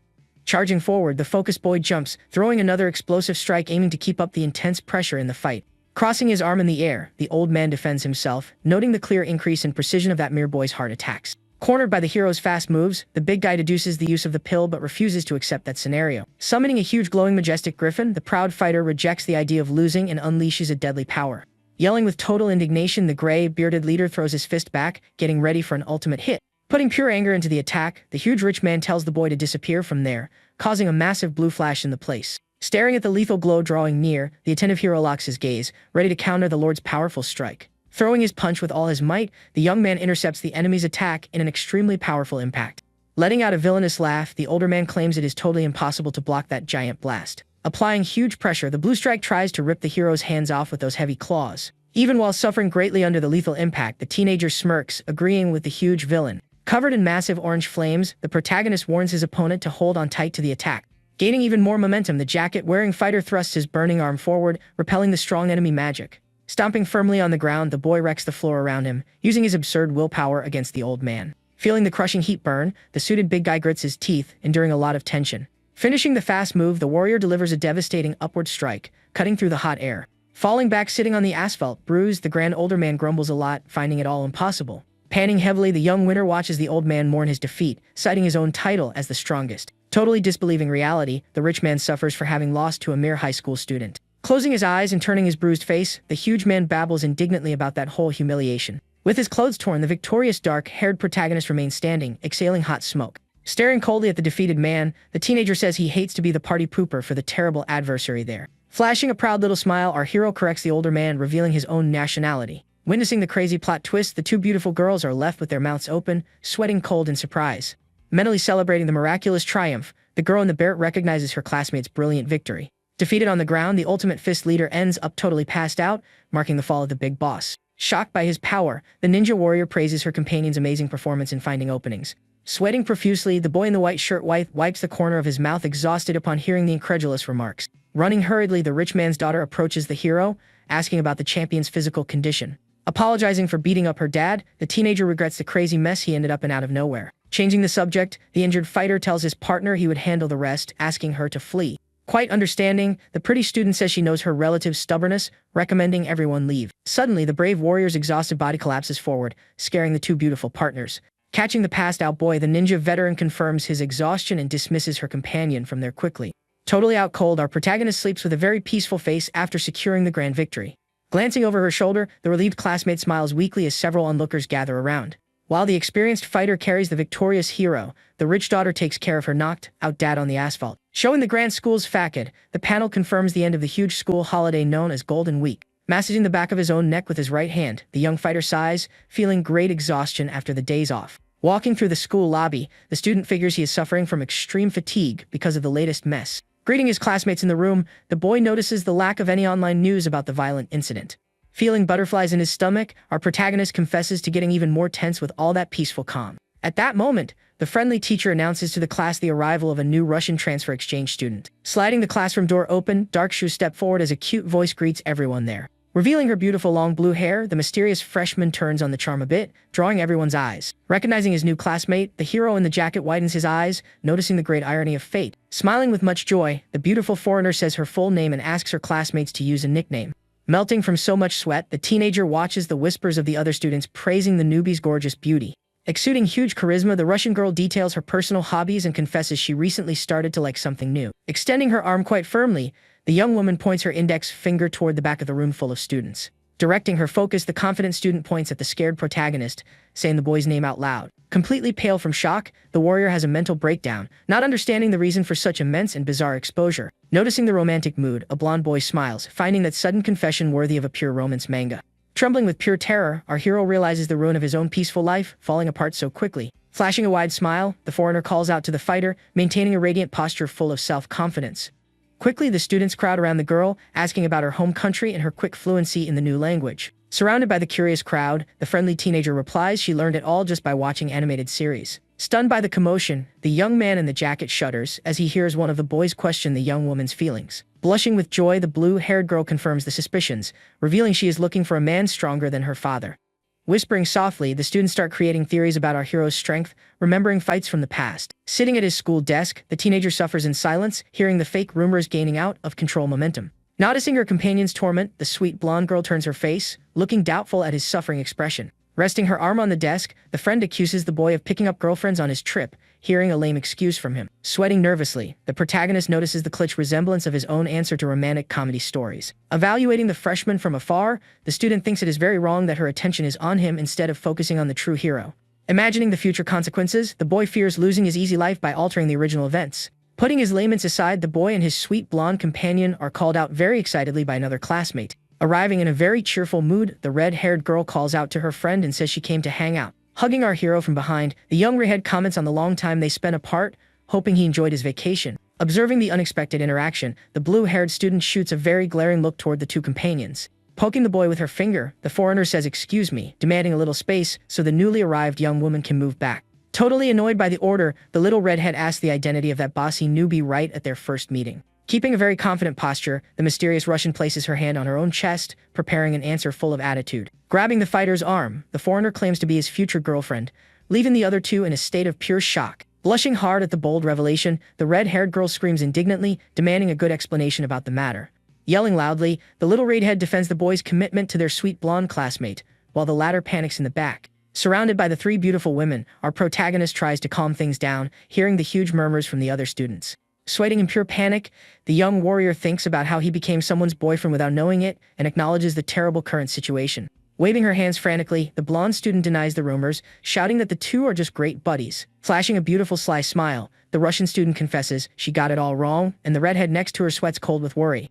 Charging forward, the focused boy jumps, throwing another explosive strike aiming to keep up the intense pressure in the fight. Crossing his arm in the air, the old man defends himself, noting the clear increase in precision of that mere boy's heart attacks. Cornered by the hero's fast moves, the big guy deduces the use of the pill but refuses to accept that scenario. Summoning a huge glowing majestic griffin, the proud fighter rejects the idea of losing and unleashes a deadly power. Yelling with total indignation, the gray-bearded leader throws his fist back, getting ready for an ultimate hit. Putting pure anger into the attack, the huge rich man tells the boy to disappear from there, causing a massive blue flash in the place. Staring at the lethal glow drawing near, the attentive hero locks his gaze, ready to counter the lord's powerful strike. Throwing his punch with all his might, the young man intercepts the enemy's attack in an extremely powerful impact. Letting out a villainous laugh, the older man claims it is totally impossible to block that giant blast. Applying huge pressure, the blue strike tries to rip the hero's hands off with those heavy claws. Even while suffering greatly under the lethal impact, the teenager smirks, agreeing with the huge villain. Covered in massive orange flames, the protagonist warns his opponent to hold on tight to the attack. Gaining even more momentum, the jacket-wearing fighter thrusts his burning arm forward, repelling the strong enemy magic. Stomping firmly on the ground, the boy wrecks the floor around him, using his absurd willpower against the old man. Feeling the crushing heat burn, the suited big guy grits his teeth, enduring a lot of tension. Finishing the fast move, the warrior delivers a devastating upward strike, cutting through the hot air. Falling back sitting on the asphalt, bruised, the grand older man grumbles a lot, finding it all impossible. Panting heavily, the young winner watches the old man mourn his defeat, citing his own title as the strongest. Totally disbelieving reality, the rich man suffers for having lost to a mere high school student. Closing his eyes and turning his bruised face, the huge man babbles indignantly about that whole humiliation. With his clothes torn, the victorious dark-haired protagonist remains standing, exhaling hot smoke. Staring coldly at the defeated man, the teenager says he hates to be the party pooper for the terrible adversary there. Flashing a proud little smile, our hero corrects the older man, revealing his own nationality. Witnessing the crazy plot twist, the two beautiful girls are left with their mouths open, sweating cold in surprise. Mentally celebrating the miraculous triumph, the girl in the barrett recognizes her classmate's brilliant victory. Defeated on the ground, the ultimate fist leader ends up totally passed out, marking the fall of the big boss. Shocked by his power, the ninja warrior praises her companion's amazing performance in finding openings. Sweating profusely, the boy in the white shirt wipes the corner of his mouth, exhausted upon hearing the incredulous remarks. Running hurriedly, the rich man's daughter approaches the hero, asking about the champion's physical condition. Apologizing for beating up her dad, the teenager regrets the crazy mess he ended up in out of nowhere. Changing the subject, the injured fighter tells his partner he would handle the rest, asking her to flee. Quite understanding, the pretty student says she knows her relative's stubbornness, recommending everyone leave. Suddenly, the brave warrior's exhausted body collapses forward, scaring the two beautiful partners. Catching the passed-out boy, the ninja veteran confirms his exhaustion and dismisses her companion from there quickly. Totally out cold, our protagonist sleeps with a very peaceful face after securing the grand victory. Glancing over her shoulder, the relieved classmate smiles weakly as several onlookers gather around. While the experienced fighter carries the victorious hero, the rich daughter takes care of her knocked-out dad on the asphalt. Showing the grand school's facade, the panel confirms the end of the huge school holiday known as Golden Week. Massaging the back of his own neck with his right hand, the young fighter sighs, feeling great exhaustion after the days off. Walking through the school lobby, the student figures he is suffering from extreme fatigue because of the latest mess. Greeting his classmates in the room, the boy notices the lack of any online news about the violent incident. Feeling butterflies in his stomach, our protagonist confesses to getting even more tense with all that peaceful calm. At that moment, the friendly teacher announces to the class the arrival of a new Russian transfer exchange student. Sliding the classroom door open, Dark Shoes step forward as a cute voice greets everyone there. Revealing her beautiful long blue hair, the mysterious freshman turns on the charm a bit, drawing everyone's eyes. Recognizing his new classmate, the hero in the jacket widens his eyes, noticing the great irony of fate. Smiling with much joy, the beautiful foreigner says her full name and asks her classmates to use a nickname. Melting from so much sweat, the teenager watches the whispers of the other students praising the newbie's gorgeous beauty. Exuding huge charisma, the Russian girl details her personal hobbies and confesses she recently started to like something new. Extending her arm quite firmly, the young woman points her index finger toward the back of the room full of students. Directing her focus, the confident student points at the scared protagonist, saying the boy's name out loud. Completely pale from shock, the warrior has a mental breakdown, not understanding the reason for such immense and bizarre exposure. Noticing the romantic mood, a blonde boy smiles, finding that sudden confession worthy of a pure romance manga. Trembling with pure terror, our hero realizes the ruin of his own peaceful life, falling apart so quickly. Flashing a wide smile, the foreigner calls out to the fighter, maintaining a radiant posture full of self-confidence. Quickly, the students crowd around the girl, asking about her home country and her quick fluency in the new language. Surrounded by the curious crowd, the friendly teenager replies she learned it all just by watching animated series. Stunned by the commotion, the young man in the jacket shudders as he hears one of the boys question the young woman's feelings. Blushing with joy, the blue-haired girl confirms the suspicions, revealing she is looking for a man stronger than her father. Whispering softly, the students start creating theories about our hero's strength, remembering fights from the past. Sitting at his school desk, the teenager suffers in silence, hearing the fake rumors gaining out of control momentum. Noticing her companion's torment, the sweet blonde girl turns her face, looking doubtful at his suffering expression. Resting her arm on the desk, the friend accuses the boy of picking up girlfriends on his trip, hearing a lame excuse from him. Sweating nervously, the protagonist notices the cliché resemblance of his own answer to romantic comedy stories. Evaluating the freshman from afar, the student thinks it is very wrong that her attention is on him instead of focusing on the true hero. Imagining the future consequences, the boy fears losing his easy life by altering the original events. Putting his laments aside, the boy and his sweet blonde companion are called out very excitedly by another classmate. Arriving in a very cheerful mood, the red-haired girl calls out to her friend and says she came to hang out. Hugging our hero from behind, the young redhead comments on the long time they spent apart, hoping he enjoyed his vacation. Observing the unexpected interaction, the blue-haired student shoots a very glaring look toward the two companions. Poking the boy with her finger, the foreigner says excuse me, demanding a little space so the newly arrived young woman can move back. Totally annoyed by the order, the little redhead asks the identity of that bossy newbie right at their first meeting. Keeping a very confident posture, the mysterious Russian places her hand on her own chest, preparing an answer full of attitude. Grabbing the fighter's arm, the foreigner claims to be his future girlfriend, leaving the other two in a state of pure shock. Blushing hard at the bold revelation, the red-haired girl screams indignantly, demanding a good explanation about the matter. Yelling loudly, the little redhead defends the boy's commitment to their sweet blonde classmate, while the latter panics in the back. Surrounded by the three beautiful women, our protagonist tries to calm things down, hearing the huge murmurs from the other students. Sweating in pure panic, the young warrior thinks about how he became someone's boyfriend without knowing it and acknowledges the terrible current situation. Waving her hands frantically, the blonde student denies the rumors, shouting that the two are just great buddies. Flashing a beautiful sly smile, the Russian student confesses she got it all wrong, and the redhead next to her sweats cold with worry.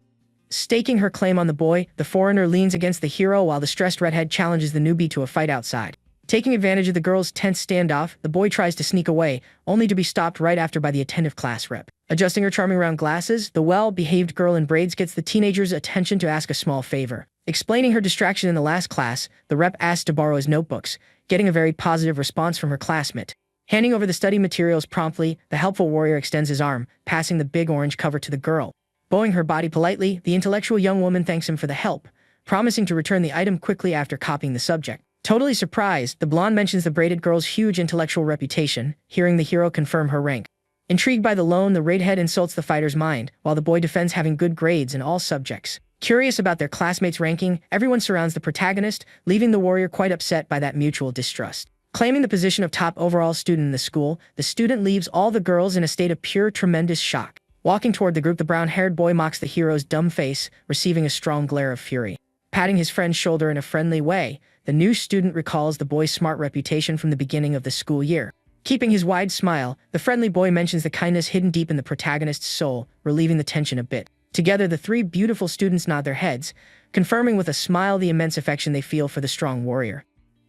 Staking her claim on the boy, the foreigner leans against the hero while the stressed redhead challenges the newbie to a fight outside. Taking advantage of the girl's tense standoff, the boy tries to sneak away, only to be stopped right after by the attentive class rep. Adjusting her charming round glasses, the well-behaved girl in braids gets the teenager's attention to ask a small favor. Explaining her distraction in the last class, the rep asks to borrow his notebooks, getting a very positive response from her classmate. Handing over the study materials promptly, the helpful warrior extends his arm, passing the big orange cover to the girl. Bowing her body politely, the intellectual young woman thanks him for the help, promising to return the item quickly after copying the subject. Totally surprised, the blonde mentions the braided girl's huge intellectual reputation, hearing the hero confirm her rank. Intrigued by the loan, the redhead insults the fighter's mind, while the boy defends having good grades in all subjects. Curious about their classmates' ranking, everyone surrounds the protagonist, leaving the warrior quite upset by that mutual distrust. Claiming the position of top overall student in the school, the student leaves all the girls in a state of pure tremendous shock. Walking toward the group, the brown-haired boy mocks the hero's dumb face, receiving a strong glare of fury. Patting his friend's shoulder in a friendly way, the new student recalls the boy's smart reputation from the beginning of the school year. Keeping his wide smile, the friendly boy mentions the kindness hidden deep in the protagonist's soul, relieving the tension a bit. Together, the three beautiful students nod their heads, confirming with a smile the immense affection they feel for the strong warrior.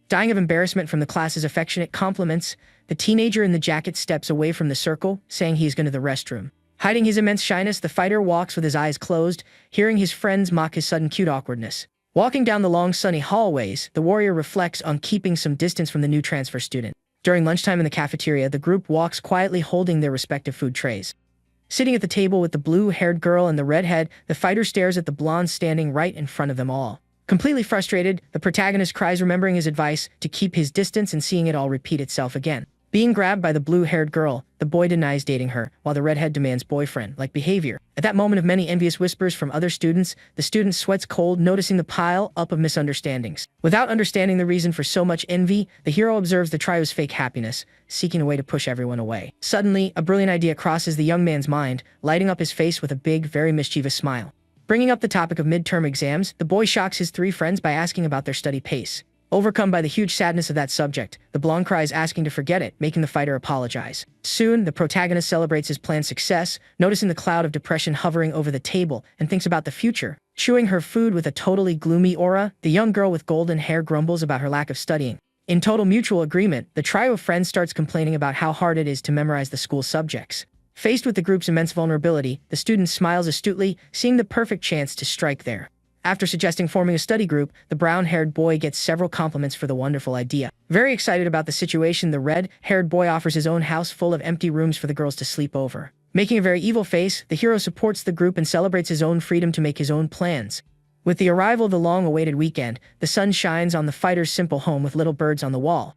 Dying of embarrassment from the class's affectionate compliments, the teenager in the jacket steps away from the circle, saying he is going to the restroom. Hiding his immense shyness, the fighter walks with his eyes closed, hearing his friends mock his sudden cute awkwardness. Walking down the long sunny hallways, the warrior reflects on keeping some distance from the new transfer student. During lunchtime in the cafeteria, the group walks quietly holding their respective food trays. Sitting at the table with the blue-haired girl and the redhead, the fighter stares at the blonde standing right in front of them all. Completely frustrated, the protagonist cries, remembering his advice to keep his distance and seeing it all repeat itself again. Being grabbed by the blue-haired girl, the boy denies dating her, while the redhead demands boyfriend-like behavior. At that moment of many envious whispers from other students, the student sweats cold, noticing the pile-up of misunderstandings. Without understanding the reason for so much envy, the hero observes the trio's fake happiness, seeking a way to push everyone away. Suddenly, a brilliant idea crosses the young man's mind, lighting up his face with a big, very mischievous smile. Bringing up the topic of midterm exams, the boy shocks his three friends by asking about their study pace. Overcome by the huge sadness of that subject, the blonde cries, asking to forget it, making the fighter apologize. Soon, the protagonist celebrates his planned success, noticing the cloud of depression hovering over the table, and thinks about the future. Chewing her food with a totally gloomy aura, the young girl with golden hair grumbles about her lack of studying. In total mutual agreement, the trio of friends starts complaining about how hard it is to memorize the school subjects. Faced with the group's immense vulnerability, the student smiles astutely, seeing the perfect chance to strike there. After suggesting forming a study group, the brown-haired boy gets several compliments for the wonderful idea. Very excited about the situation, the red-haired boy offers his own house full of empty rooms for the girls to sleep over. Making a very evil face, the hero supports the group and celebrates his own freedom to make his own plans. With the arrival of the long-awaited weekend, the sun shines on the fighter's simple home with little birds on the wall.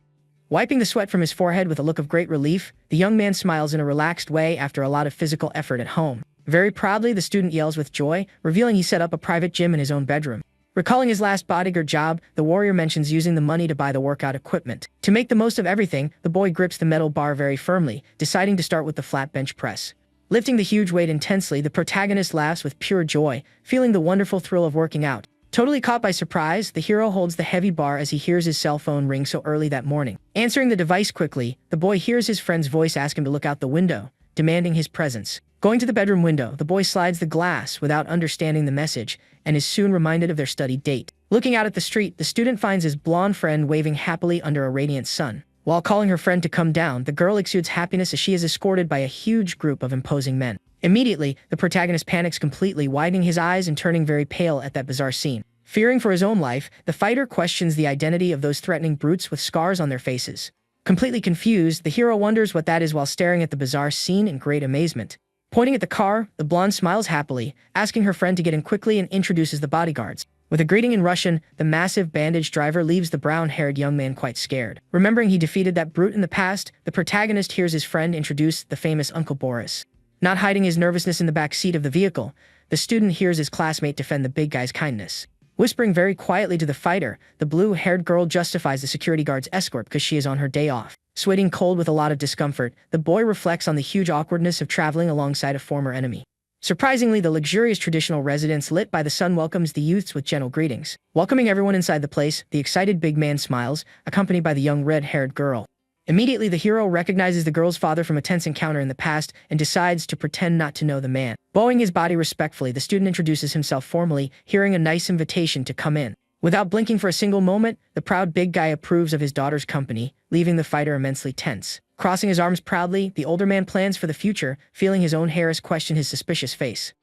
Wiping the sweat from his forehead with a look of great relief, the young man smiles in a relaxed way after a lot of physical effort at home. Very proudly, the student yells with joy, revealing he set up a private gym in his own bedroom. Recalling his last bodyguard job, the warrior mentions using the money to buy the workout equipment. To make the most of everything, the boy grips the metal bar very firmly, deciding to start with the flat bench press. Lifting the huge weight intensely, the protagonist laughs with pure joy, feeling the wonderful thrill of working out. Totally caught by surprise, the hero holds the heavy bar as he hears his cell phone ring so early that morning. Answering the device quickly, the boy hears his friend's voice ask him to look out the window, demanding his presence. Going to the bedroom window, the boy slides the glass without understanding the message, and is soon reminded of their study date. Looking out at the street, the student finds his blonde friend waving happily under a radiant sun. While calling her friend to come down, the girl exudes happiness as she is escorted by a huge group of imposing men. Immediately, the protagonist panics completely, widening his eyes and turning very pale at that bizarre scene. Fearing for his own life, the fighter questions the identity of those threatening brutes with scars on their faces. Completely confused, the hero wonders what that is while staring at the bizarre scene in great amazement. Pointing at the car, the blonde smiles happily, asking her friend to get in quickly and introduces the bodyguards. With a greeting in Russian, the massive bandaged driver leaves the brown-haired young man quite scared. Remembering he defeated that brute in the past, the protagonist hears his friend introduce the famous Uncle Boris. Not hiding his nervousness in the back seat of the vehicle, the student hears his classmate defend the big guy's kindness. Whispering very quietly to the fighter, the blue-haired girl justifies the security guard's escort because she is on her day off. Sweating cold with a lot of discomfort, the boy reflects on the huge awkwardness of traveling alongside a former enemy. Surprisingly, the luxurious traditional residence lit by the sun welcomes the youths with gentle greetings. Welcoming everyone inside the place, the excited big man smiles, accompanied by the young red-haired girl. Immediately, the hero recognizes the girl's father from a tense encounter in the past and decides to pretend not to know the man. Bowing his body respectfully, the student introduces himself formally, hearing a nice invitation to come in. Without blinking for a single moment, the proud big guy approves of his daughter's company, leaving the fighter immensely tense. Crossing his arms proudly, the older man plans for the future, feeling his own harass question his suspicious face.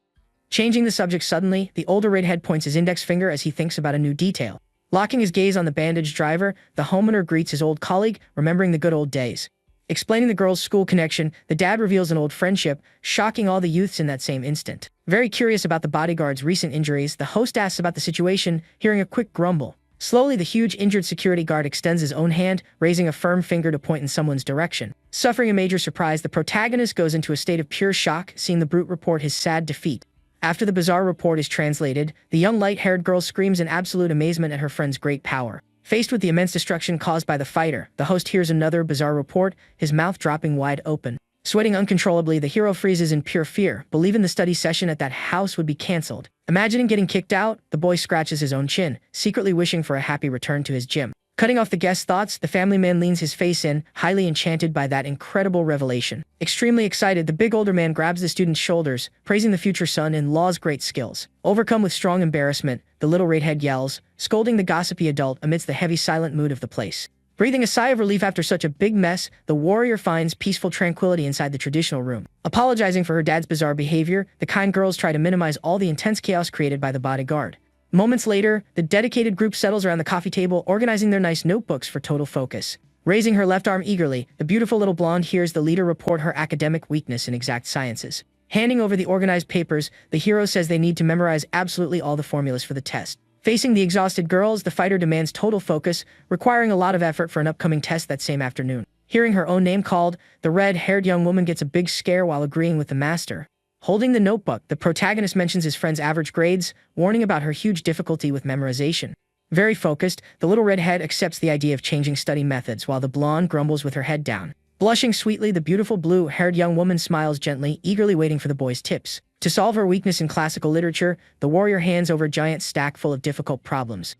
Changing the subject suddenly, the older redhead points his index finger as he thinks about a new detail. Locking his gaze on the bandaged driver, the homeowner greets his old colleague, remembering the good old days. Explaining the girl's school connection, the dad reveals an old friendship, shocking all the youths in that same instant. Very curious about the bodyguard's recent injuries, the host asks about the situation, hearing a quick grumble. Slowly, the huge injured security guard extends his own hand, raising a firm finger to point in someone's direction. Suffering a major surprise, the protagonist goes into a state of pure shock, seeing the brute report his sad defeat. After the bizarre report is translated, the young light-haired girl screams in absolute amazement at her friend's great power. Faced with the immense destruction caused by the fighter, the host hears another bizarre report, his mouth dropping wide open. Sweating uncontrollably, the hero freezes in pure fear, believing the study session at that house would be cancelled. Imagining getting kicked out, the boy scratches his own chin, secretly wishing for a happy return to his gym. Cutting off the guest's thoughts, the family man leans his face in, highly enchanted by that incredible revelation. Extremely excited, the big older man grabs the student's shoulders, praising the future son-in-law's great skills. Overcome with strong embarrassment, the little redhead yells, scolding the gossipy adult amidst the heavy silent mood of the place. Breathing a sigh of relief after such a big mess, the warrior finds peaceful tranquility inside the traditional room. Apologizing for her dad's bizarre behavior, the kind girls try to minimize all the intense chaos created by the bodyguard. Moments later, the dedicated group settles around the coffee table, organizing their nice notebooks for total focus. Raising her left arm eagerly, the beautiful little blonde hears the leader report her academic weakness in exact sciences. Handing over the organized papers, the hero says they need to memorize absolutely all the formulas for the test. Facing the exhausted girls, the fighter demands total focus, requiring a lot of effort for an upcoming test that same afternoon. Hearing her own name called, the red-haired young woman gets a big scare while agreeing with the master. Holding the notebook, the protagonist mentions his friend's average grades, warning about her huge difficulty with memorization. Very focused, the little redhead accepts the idea of changing study methods while the blonde grumbles with her head down. Blushing sweetly, the beautiful blue-haired young woman smiles gently, eagerly waiting for the boy's tips. To solve her weakness in classical literature, the warrior hands over a giant stack full of difficult problems.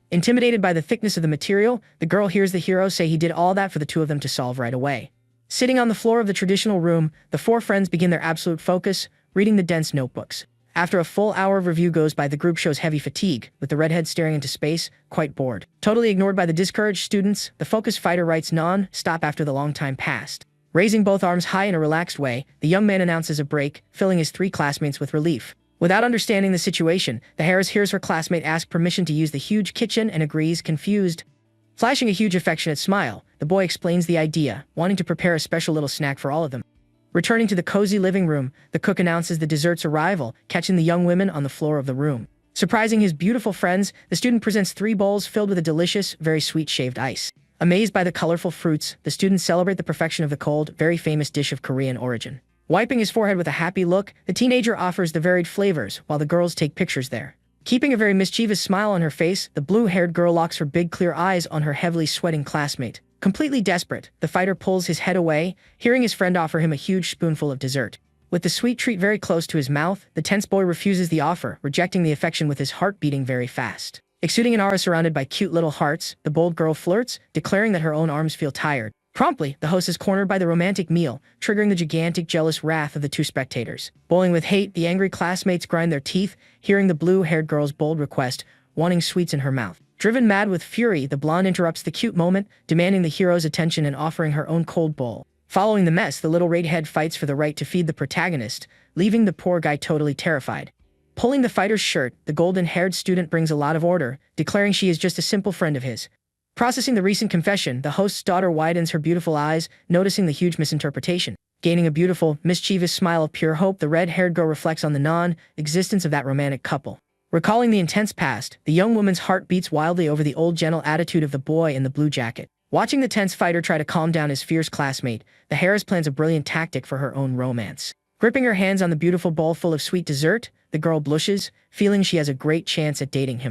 Intimidated by the thickness of the material, the girl hears the hero say he did all that for the two of them to solve right away. Sitting on the floor of the traditional room, the four friends begin their absolute focus, reading the dense notebooks. After a full hour of review goes by, the group shows heavy fatigue, with the redhead staring into space, quite bored. Totally ignored by the discouraged students, the focused fighter writes non-stop after the long time passed. Raising both arms high in a relaxed way, the young man announces a break, filling his three classmates with relief. Without understanding the situation, the heiress hears her classmate ask permission to use the huge kitchen and agrees, confused. Flashing a huge affectionate smile, the boy explains the idea, wanting to prepare a special little snack for all of them. Returning to the cozy living room, the cook announces the dessert's arrival, catching the young women on the floor of the room. Surprising his beautiful friends, the student presents 3 bowls filled with a delicious, very sweet shaved ice. Amazed by the colorful fruits, the students celebrate the perfection of the cold, very famous dish of Korean origin. Wiping his forehead with a happy look, the teenager offers the varied flavors, while the girls take pictures there. Keeping a very mischievous smile on her face, the blue-haired girl locks her big clear eyes on her heavily sweating classmate. Completely desperate, the fighter pulls his head away, hearing his friend offer him a huge spoonful of dessert. With the sweet treat very close to his mouth, the tense boy refuses the offer, rejecting the affection with his heart beating very fast. Exuding an aura surrounded by cute little hearts, the bold girl flirts, declaring that her own arms feel tired. Promptly, the host is cornered by the romantic meal, triggering the gigantic jealous wrath of the 2 spectators. Boiling with hate, the angry classmates grind their teeth, hearing the blue-haired girl's bold request, wanting sweets in her mouth. Driven mad with fury, the blonde interrupts the cute moment, demanding the hero's attention and offering her own cold bowl. Following the mess, the little redhead fights for the right to feed the protagonist, leaving the poor guy totally terrified. Pulling the fighter's shirt, the golden-haired student brings a lot of order, declaring she is just a simple friend of his. Processing the recent confession, the host's daughter widens her beautiful eyes, noticing the huge misinterpretation. Gaining a beautiful, mischievous smile of pure hope, the red-haired girl reflects on the non-existence of that romantic couple. Recalling the intense past, the young woman's heart beats wildly over the old gentle attitude of the boy in the blue jacket. Watching the tense fighter try to calm down his fierce classmate, the heiress plans a brilliant tactic for her own romance. Gripping her hands on the beautiful bowl full of sweet dessert, the girl blushes, feeling she has a great chance at dating him.